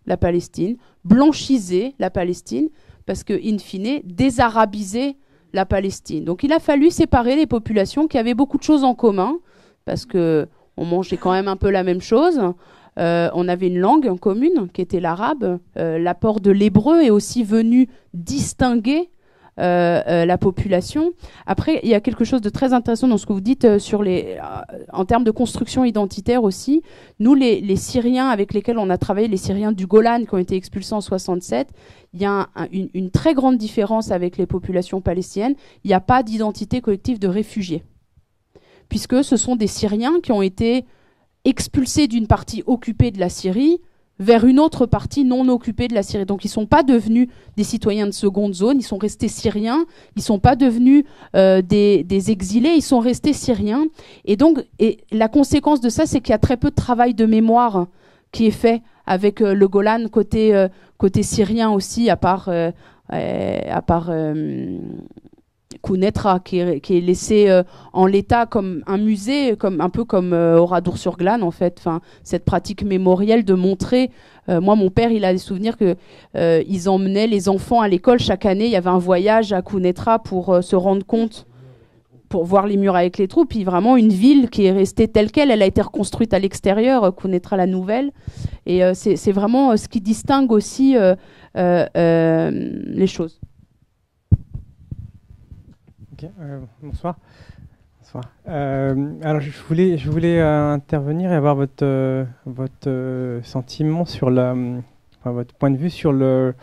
la Palestine, blanchiser la Palestine, parce que, in fine, désarabiser la Palestine. Donc il a fallu séparer les populations qui avaient beaucoup de choses en commun, parce qu'on mangeait quand même un peu la même chose. On avait une langue commune qui était l'arabe. L'apport de l'hébreu est aussi venu distinguer la population. Après, il y a quelque chose de très intéressant dans ce que vous dites en termes de construction identitaire aussi. Nous, les Syriens avec lesquels on a travaillé, les Syriens du Golan qui ont été expulsés en 67, il y a une très grande différence avec les populations palestiniennes. Il n'y a pas d'identité collective de réfugiés, puisque ce sont des Syriens qui ont été expulsés d'une partie occupée de la Syrie vers une autre partie non occupée de la Syrie. Donc ils ne sont pas devenus des citoyens de seconde zone, ils sont restés syriens, ils ne sont pas devenus des exilés, ils sont restés syriens. Et donc la conséquence de ça, c'est qu'il y a très peu de travail de mémoire qui est fait avec le Golan côté syrien aussi, à part Kounetra, qui est laissé en l'état comme un musée, un peu comme Oradour-sur-Glane en fait. Enfin, cette pratique mémorielle de montrer. Moi, mon père, il a des souvenirs que ils emmenaient les enfants à l'école chaque année. Il y avait un voyage à Kounetra pour se rendre compte, pour voir les murs avec les trous. Puis vraiment une ville qui est restée telle quelle. Elle a été reconstruite à l'extérieur, Kounetra la nouvelle. Et c'est vraiment ce qui distingue aussi les choses. Bonsoir. Alors je voulais intervenir et avoir votre sentiment sur votre point de vue sur le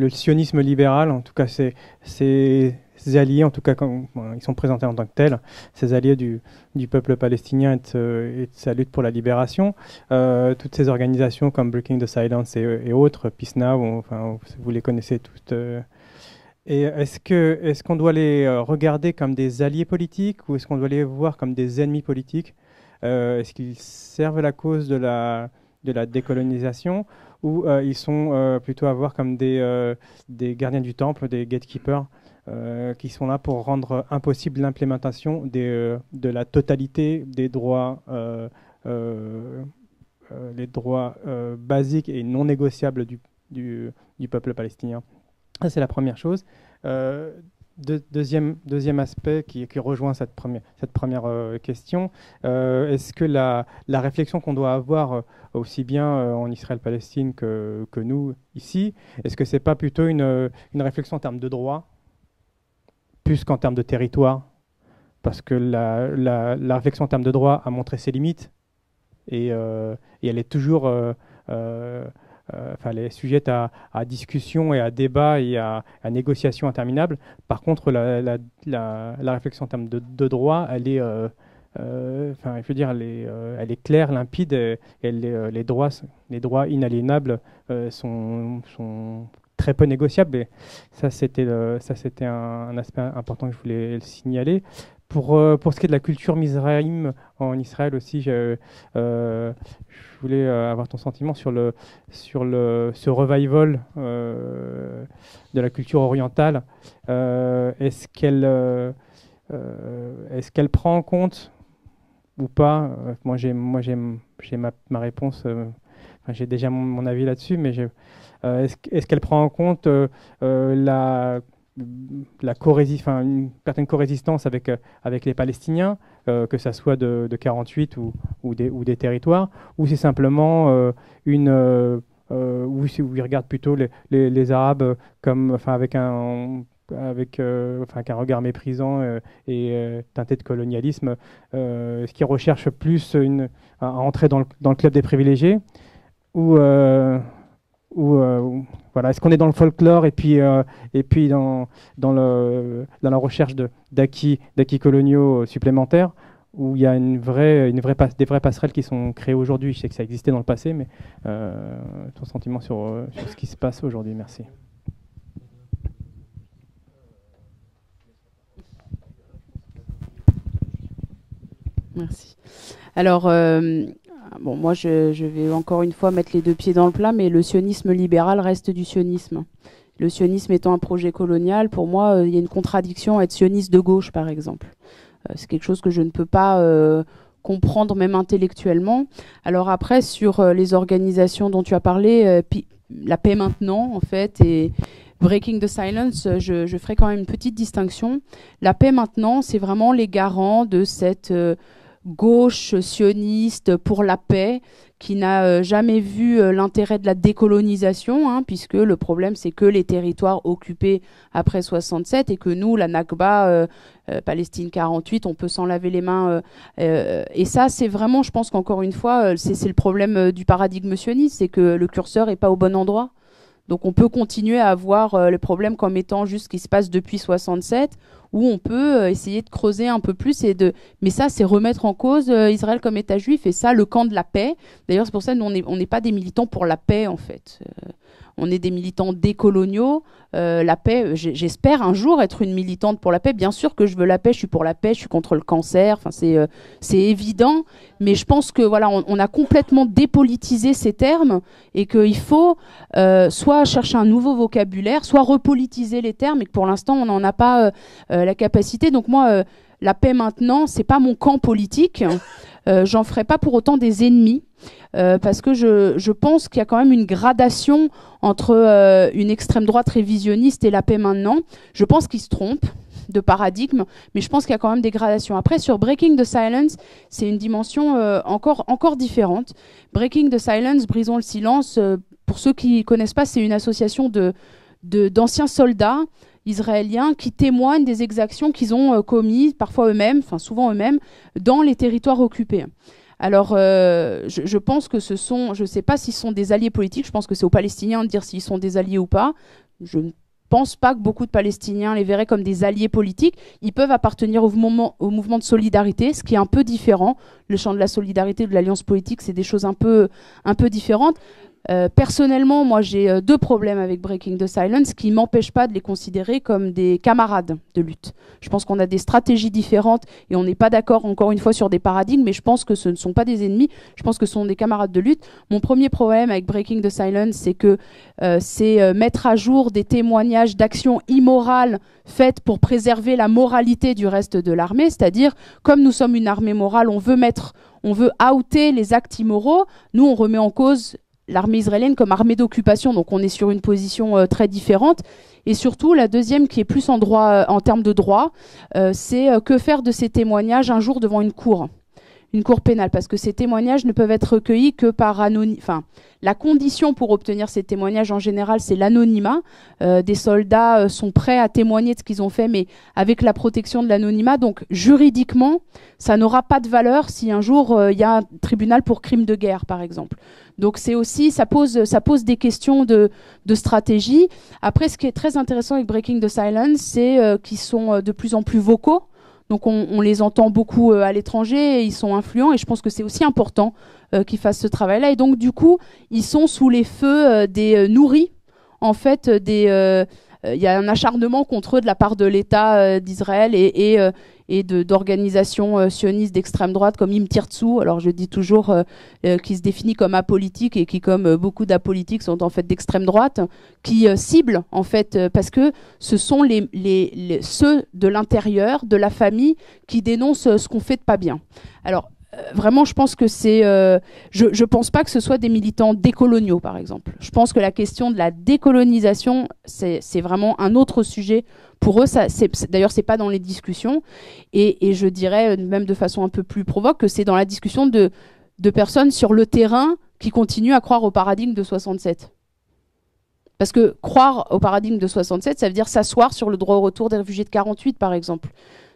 sionisme libéral. En tout cas, ces alliés, en tout cas, ils sont présentés en tant que tels, ces alliés du peuple palestinien et de sa lutte pour la libération. Toutes ces organisations comme Breaking the Silence et autres, Peace Now, vous les connaissez toutes. Et est-ce qu'on doit les regarder comme des alliés politiques ou est-ce qu'on doit les voir comme des ennemis politiques? Est-ce qu'ils servent la cause de la décolonisation ou ils sont plutôt à voir comme des gardiens du temple, des gatekeepers qui sont là pour rendre impossible l'implémentation de la totalité des droits, les droits basiques et non négociables du peuple palestinien? Ça, c'est la première chose. Deuxième aspect qui rejoint cette première question, est-ce que la réflexion qu'on doit avoir aussi bien en Israël-Palestine que nous, ici, est-ce que ce n'est pas plutôt une réflexion en termes de droit, plus qu'en termes de territoire? Parce que la réflexion en termes de droit a montré ses limites et elle est toujours... elle est sujette à discussion et à débat et à négociation interminable. Par contre, la réflexion en termes de droit, elle est, elle est claire, limpide, et les droits inaliénables sont très peu négociables. Et ça, c'était un aspect important que je voulais signaler. pour ce qui est de la culture Mizraïm en Israël aussi, je voulais avoir ton sentiment sur ce revival de la culture orientale. Est-ce qu'elle prend en compte ou pas? Moi j'ai ma réponse. J'ai déjà mon avis là-dessus, mais est-ce qu'elle prend en compte une certaine co-résistance avec les Palestiniens, que ça soit de 48 ou des territoires, ou c'est simplement où ils regardent plutôt les Arabes comme, avec un regard méprisant et teinté de colonialisme, ce qui recherche plus à entrer dans le club des privilégiés, ou voilà, est-ce qu'on est dans le folklore et puis dans la recherche d'acquis coloniaux supplémentaires, où il y a des vraies passerelles qui sont créées aujourd'hui. Je sais que ça existait dans le passé, mais ton sentiment sur ce qui se passe aujourd'hui. Merci. Merci. Alors, bon, moi, je vais encore une fois mettre les deux pieds dans le plat, mais le sionisme libéral reste du sionisme. Le sionisme étant un projet colonial, pour moi, il y a une contradiction à être sioniste de gauche, par exemple. C'est quelque chose que je ne peux pas comprendre, même intellectuellement. Alors après, sur les organisations dont tu as parlé, la paix maintenant, en fait, et Breaking the Silence, je ferai quand même une petite distinction. La paix maintenant, c'est vraiment les garants de cette gauche sioniste pour la paix, qui n'a jamais vu l'intérêt de la décolonisation, puisque le problème c'est que les territoires occupés après 67 et que nous, la Nakba, Palestine 48, on peut s'en laver les mains. Et ça, c'est vraiment, je pense qu'encore une fois, c'est le problème du paradigme sioniste, c'est que le curseur n'est pas au bon endroit. Donc on peut continuer à voir le problème comme étant juste ce qui se passe depuis 67, où on peut essayer de creuser un peu plus. Mais ça, c'est remettre en cause Israël comme État juif, et ça, le camp de la paix. D'ailleurs, c'est pour ça que nous, on n'est pas des militants pour la paix, en fait. On est des militants décoloniaux. La paix, j'espère un jour être une militante pour la paix. Bien sûr que je veux la paix, je suis pour la paix, je suis contre le cancer. Enfin, c'est évident. Mais je pense que voilà, on a complètement dépolitisé ces termes et qu'il faut soit chercher un nouveau vocabulaire, soit repolitiser les termes, et que pour l'instant, on n'en a pas la capacité. Donc moi, la paix maintenant, c'est pas mon camp politique. J'en ferai pas pour autant des ennemis. Parce que je pense qu'il y a quand même une gradation entre une extrême droite révisionniste et la paix maintenant. Je pense qu'ils se trompent de paradigme, mais je pense qu'il y a quand même des gradations. Après, sur Breaking the Silence, c'est une dimension encore différente. Breaking the Silence, brisons le silence, pour ceux qui ne connaissent pas, c'est une association d'anciens soldats israéliens qui témoignent des exactions qu'ils ont commises, parfois eux-mêmes, enfin souvent eux-mêmes, dans les territoires occupés. Alors, je pense que ce sont, je ne sais pas s'ils sont des alliés politiques, je pense que c'est aux Palestiniens de dire s'ils sont des alliés ou pas. Je ne pense pas que beaucoup de Palestiniens les verraient comme des alliés politiques. Ils peuvent appartenir au mouvement de solidarité, ce qui est un peu différent. Le champ de la solidarité, de l'alliance politique, c'est des choses un peu différentes. Personnellement, moi, j'ai deux problèmes avec Breaking the Silence qui ne m'empêchent pas de les considérer comme des camarades de lutte. Je pense qu'on a des stratégies différentes et on n'est pas d'accord, encore une fois, sur des paradigmes, mais je pense que ce ne sont pas des ennemis, je pense que ce sont des camarades de lutte. Mon premier problème avec Breaking the Silence, c'est que c'est mettre à jour des témoignages d'actions immorales faites pour préserver la moralité du reste de l'armée, c'est-à-dire, comme nous sommes une armée morale, on veut outer les actes immoraux, nous on remet en cause l'armée israélienne comme armée d'occupation, donc on est sur une position très différente. Et surtout, la deuxième, qui est plus en termes de droit, c'est que faire de ces témoignages un jour devant une cour pénale, parce que ces témoignages ne peuvent être recueillis que par anonymat. Enfin, la condition pour obtenir ces témoignages, en général, c'est l'anonymat. Des soldats sont prêts à témoigner de ce qu'ils ont fait, mais avec la protection de l'anonymat. Donc, juridiquement, ça n'aura pas de valeur si un jour, il y a un tribunal pour crime de guerre, par exemple. Donc, c'est aussi, ça pose des questions de stratégie. Après, ce qui est très intéressant avec Breaking the Silence, c'est qu'ils sont de plus en plus vocaux. Donc on les entend beaucoup à l'étranger, et ils sont influents, et je pense que c'est aussi important qu'ils fassent ce travail-là. Et donc du coup, ils sont sous les feux des nourris. En fait, il y a un acharnement contre eux de la part de l'État d'Israël, et et d'organisations sionistes d'extrême droite comme Im Tirtzu, alors je dis toujours qui se définit comme apolitique et qui, comme beaucoup d'apolitiques, sont en fait d'extrême droite, qui ciblent en fait parce que ce sont ceux de l'intérieur, de la famille, qui dénoncent ce qu'on fait de pas bien. Alors vraiment, je pense que je pense pas que ce soit des militants décoloniaux, par exemple. Je pense que la question de la décolonisation, c'est vraiment un autre sujet pour eux. D'ailleurs, c'est pas dans les discussions. Et je dirais, même de façon un peu plus provoque, que c'est dans la discussion de personnes sur le terrain qui continuent à croire au paradigme de 67. Parce que croire au paradigme de 67, ça veut dire s'asseoir sur le droit au retour des réfugiés de 48, par exemple.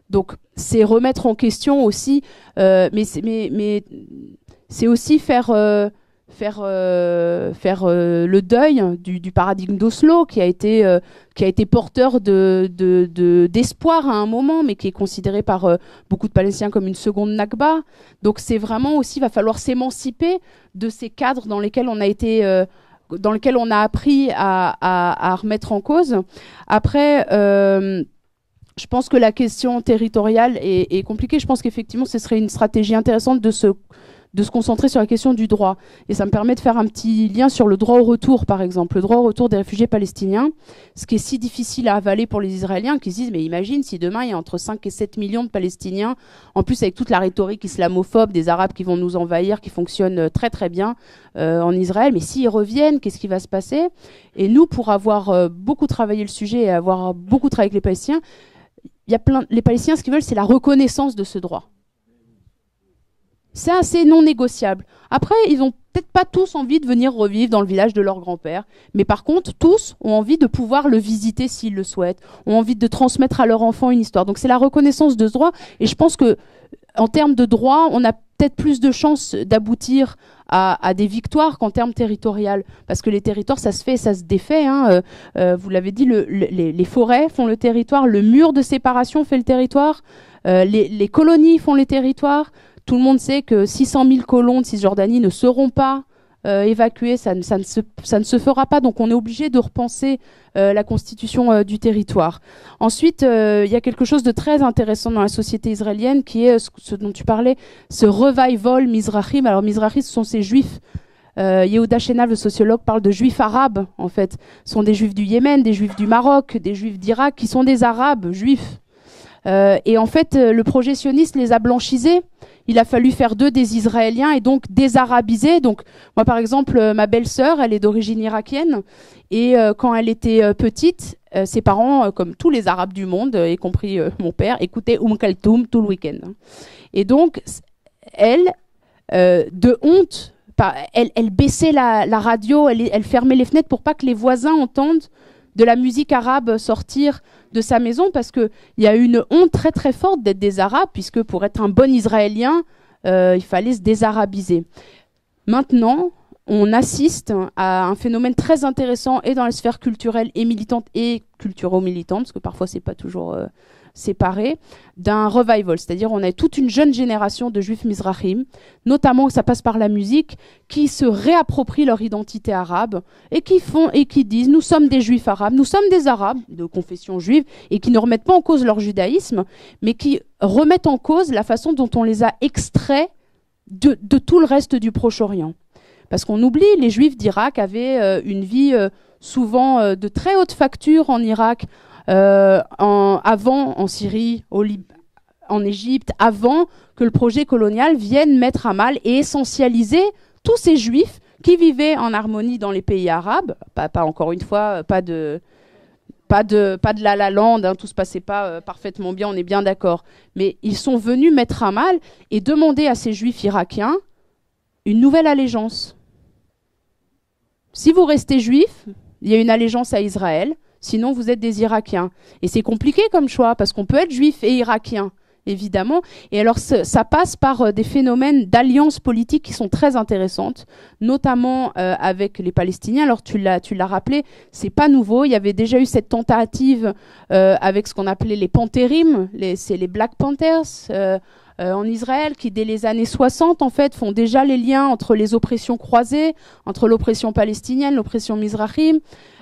Donc, c'est remettre en question aussi, mais c'est aussi faire le deuil du paradigme d'Oslo qui a été porteur d'espoir à un moment, mais qui est considéré par beaucoup de Palestiniens comme une seconde Nakba. Donc, c'est vraiment aussi, il va falloir s'émanciper de ces cadres dans lesquels on a été, dans lesquels on a appris à remettre en cause. Après. Je pense que la question territoriale est compliquée. Je pense qu'effectivement, ce serait une stratégie intéressante de se concentrer sur la question du droit. Et ça me permet de faire un petit lien sur le droit au retour, par exemple. Le droit au retour des réfugiés palestiniens, ce qui est si difficile à avaler pour les Israéliens, qui se disent, mais imagine si demain, il y a entre 5 et 7 millions de Palestiniens, en plus avec toute la rhétorique islamophobe des Arabes qui vont nous envahir, qui fonctionne très très bien en Israël, mais s'ils reviennent, qu'est-ce qui va se passer? Et nous, pour avoir beaucoup travaillé le sujet et avoir beaucoup travaillé avec les Palestiniens, les Palestiniens, ce qu'ils veulent, c'est la reconnaissance de ce droit. C'est assez non négociable. Après, ils n'ont peut-être pas tous envie de venir revivre dans le village de leur grand-père, mais par contre, tous ont envie de pouvoir le visiter s'ils le souhaitent, ont envie de transmettre à leur enfant une histoire. Donc c'est la reconnaissance de ce droit, et je pense que en termes de droit, on a peut-être plus de chances d'aboutir à des victoires qu'en termes territoriales. Parce que les territoires, ça se fait et ça se défait. Hein. Vous l'avez dit, les forêts font le territoire, le mur de séparation fait le territoire, les colonies font les territoires. Tout le monde sait que 600 000 colons de Cisjordanie ne seront pas évacués, ça ne se fera pas. Donc on est obligé de repenser la constitution du territoire. Ensuite, il y a quelque chose de très intéressant dans la société israélienne qui est ce dont tu parlais, ce revival Mizrahim. Alors Mizrahim, ce sont ces juifs. Yehuda Shenav, le sociologue, parle de juifs arabes, en fait. Ce sont des juifs du Yémen, des juifs du Maroc, des juifs d'Irak, qui sont des arabes juifs. Et en fait, le projet sioniste les a blanchisés. Il a fallu faire d'eux des Israéliens et donc désarabiser. Donc, moi, par exemple, ma belle-sœur, elle est d'origine irakienne. Et quand elle était petite, ses parents, comme tous les Arabes du monde, y compris mon père, écoutaient Kaltoum tout le week-end. Et donc, elle, de honte, elle baissait la radio, elle fermait les fenêtres pour pas que les voisins entendent de la musique arabe sortir de sa maison, parce qu'il y a une honte très très forte d'être des Arabes, puisque pour être un bon Israélien, il fallait se désarabiser. Maintenant, on assiste à un phénomène très intéressant et dans la sphère culturelle et militante et culturo-militante, parce que parfois c'est pas toujours séparé, d'un revival. C'est-à-dire on a toute une jeune génération de juifs mizrahim, notamment ça passe par la musique, qui se réapproprient leur identité arabe et qui disent nous sommes des juifs arabes, nous sommes des arabes de confession juive, et qui ne remettent pas en cause leur judaïsme, mais qui remettent en cause la façon dont on les a extraits de tout le reste du Proche-Orient. Parce qu'on oublie, les juifs d'Irak avaient une vie souvent de très haute facture en Irak, avant en Syrie, en Égypte, avant que le projet colonial vienne mettre à mal et essentialiser tous ces juifs qui vivaient en harmonie dans les pays arabes. Pas encore une fois, pas de La La Land, hein, tout se passait pas parfaitement bien, on est bien d'accord. Mais ils sont venus mettre à mal et demander à ces juifs irakiens une nouvelle allégeance. Si vous restez juif, il y a une allégeance à Israël. Sinon, vous êtes des Irakiens. Et c'est compliqué comme choix, parce qu'on peut être juif et irakien, évidemment. Et alors, ça passe par des phénomènes d'alliances politiques qui sont très intéressantes, notamment avec les Palestiniens. Alors, tu l'as rappelé, c'est pas nouveau. Il y avait déjà eu cette tentative avec ce qu'on appelait les panthérim, c'est les Black Panthers, en Israël qui, dès les années 60, en fait, font déjà les liens entre les oppressions croisées, entre l'oppression palestinienne, l'oppression mizrahim,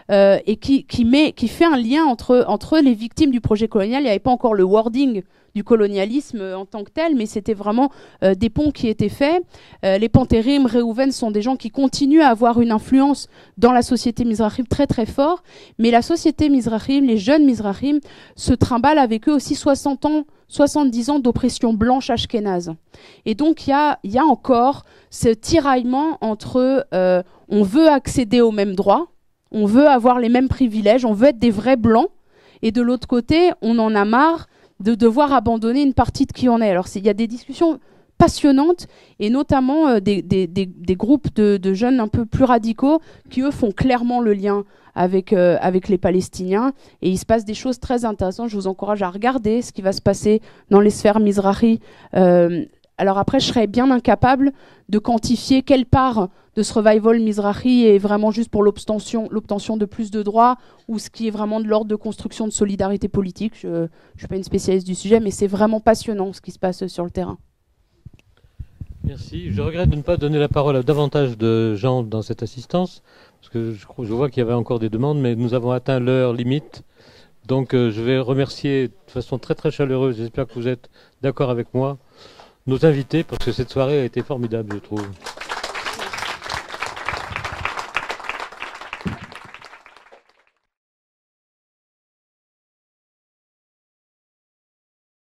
et qui fait un lien entre les victimes du projet colonial. Il n'y avait pas encore le wording du colonialisme en tant que tel, mais c'était vraiment des ponts qui étaient faits. Les Pantérim, Réhouven sont des gens qui continuent à avoir une influence dans la société mizrahim très très fort, mais la société mizrahim, les jeunes mizrahim, se trimballent avec eux aussi 60 ans, 70 ans d'oppression blanche ashkénaze. Et donc il y a encore ce tiraillement entre on veut accéder aux mêmes droits, on veut avoir les mêmes privilèges, on veut être des vrais blancs, et de l'autre côté, on en a marre de devoir abandonner une partie de qui on est. Alors il y a des discussions passionnantes, et notamment des groupes de jeunes un peu plus radicaux qui, eux, font clairement le lien avec les Palestiniens, et il se passe des choses très intéressantes. Je vous encourage à regarder ce qui va se passer dans les sphères mizrahi. Alors après, je serais bien incapable de quantifier quelle part de ce revival mizrahi est vraiment juste pour l'obtention de plus de droits, ou ce qui est vraiment de l'ordre de construction de solidarité politique. Je ne suis pas une spécialiste du sujet, mais c'est vraiment passionnant ce qui se passe sur le terrain. Merci. Je regrette de ne pas donner la parole à davantage de gens dans cette assistance, parce que je vois qu'il y avait encore des demandes, mais nous avons atteint l'heure limite. Donc je vais remercier de façon très très chaleureuse, j'espère que vous êtes d'accord avec moi, nos invités, parce que cette soirée a été formidable, je trouve.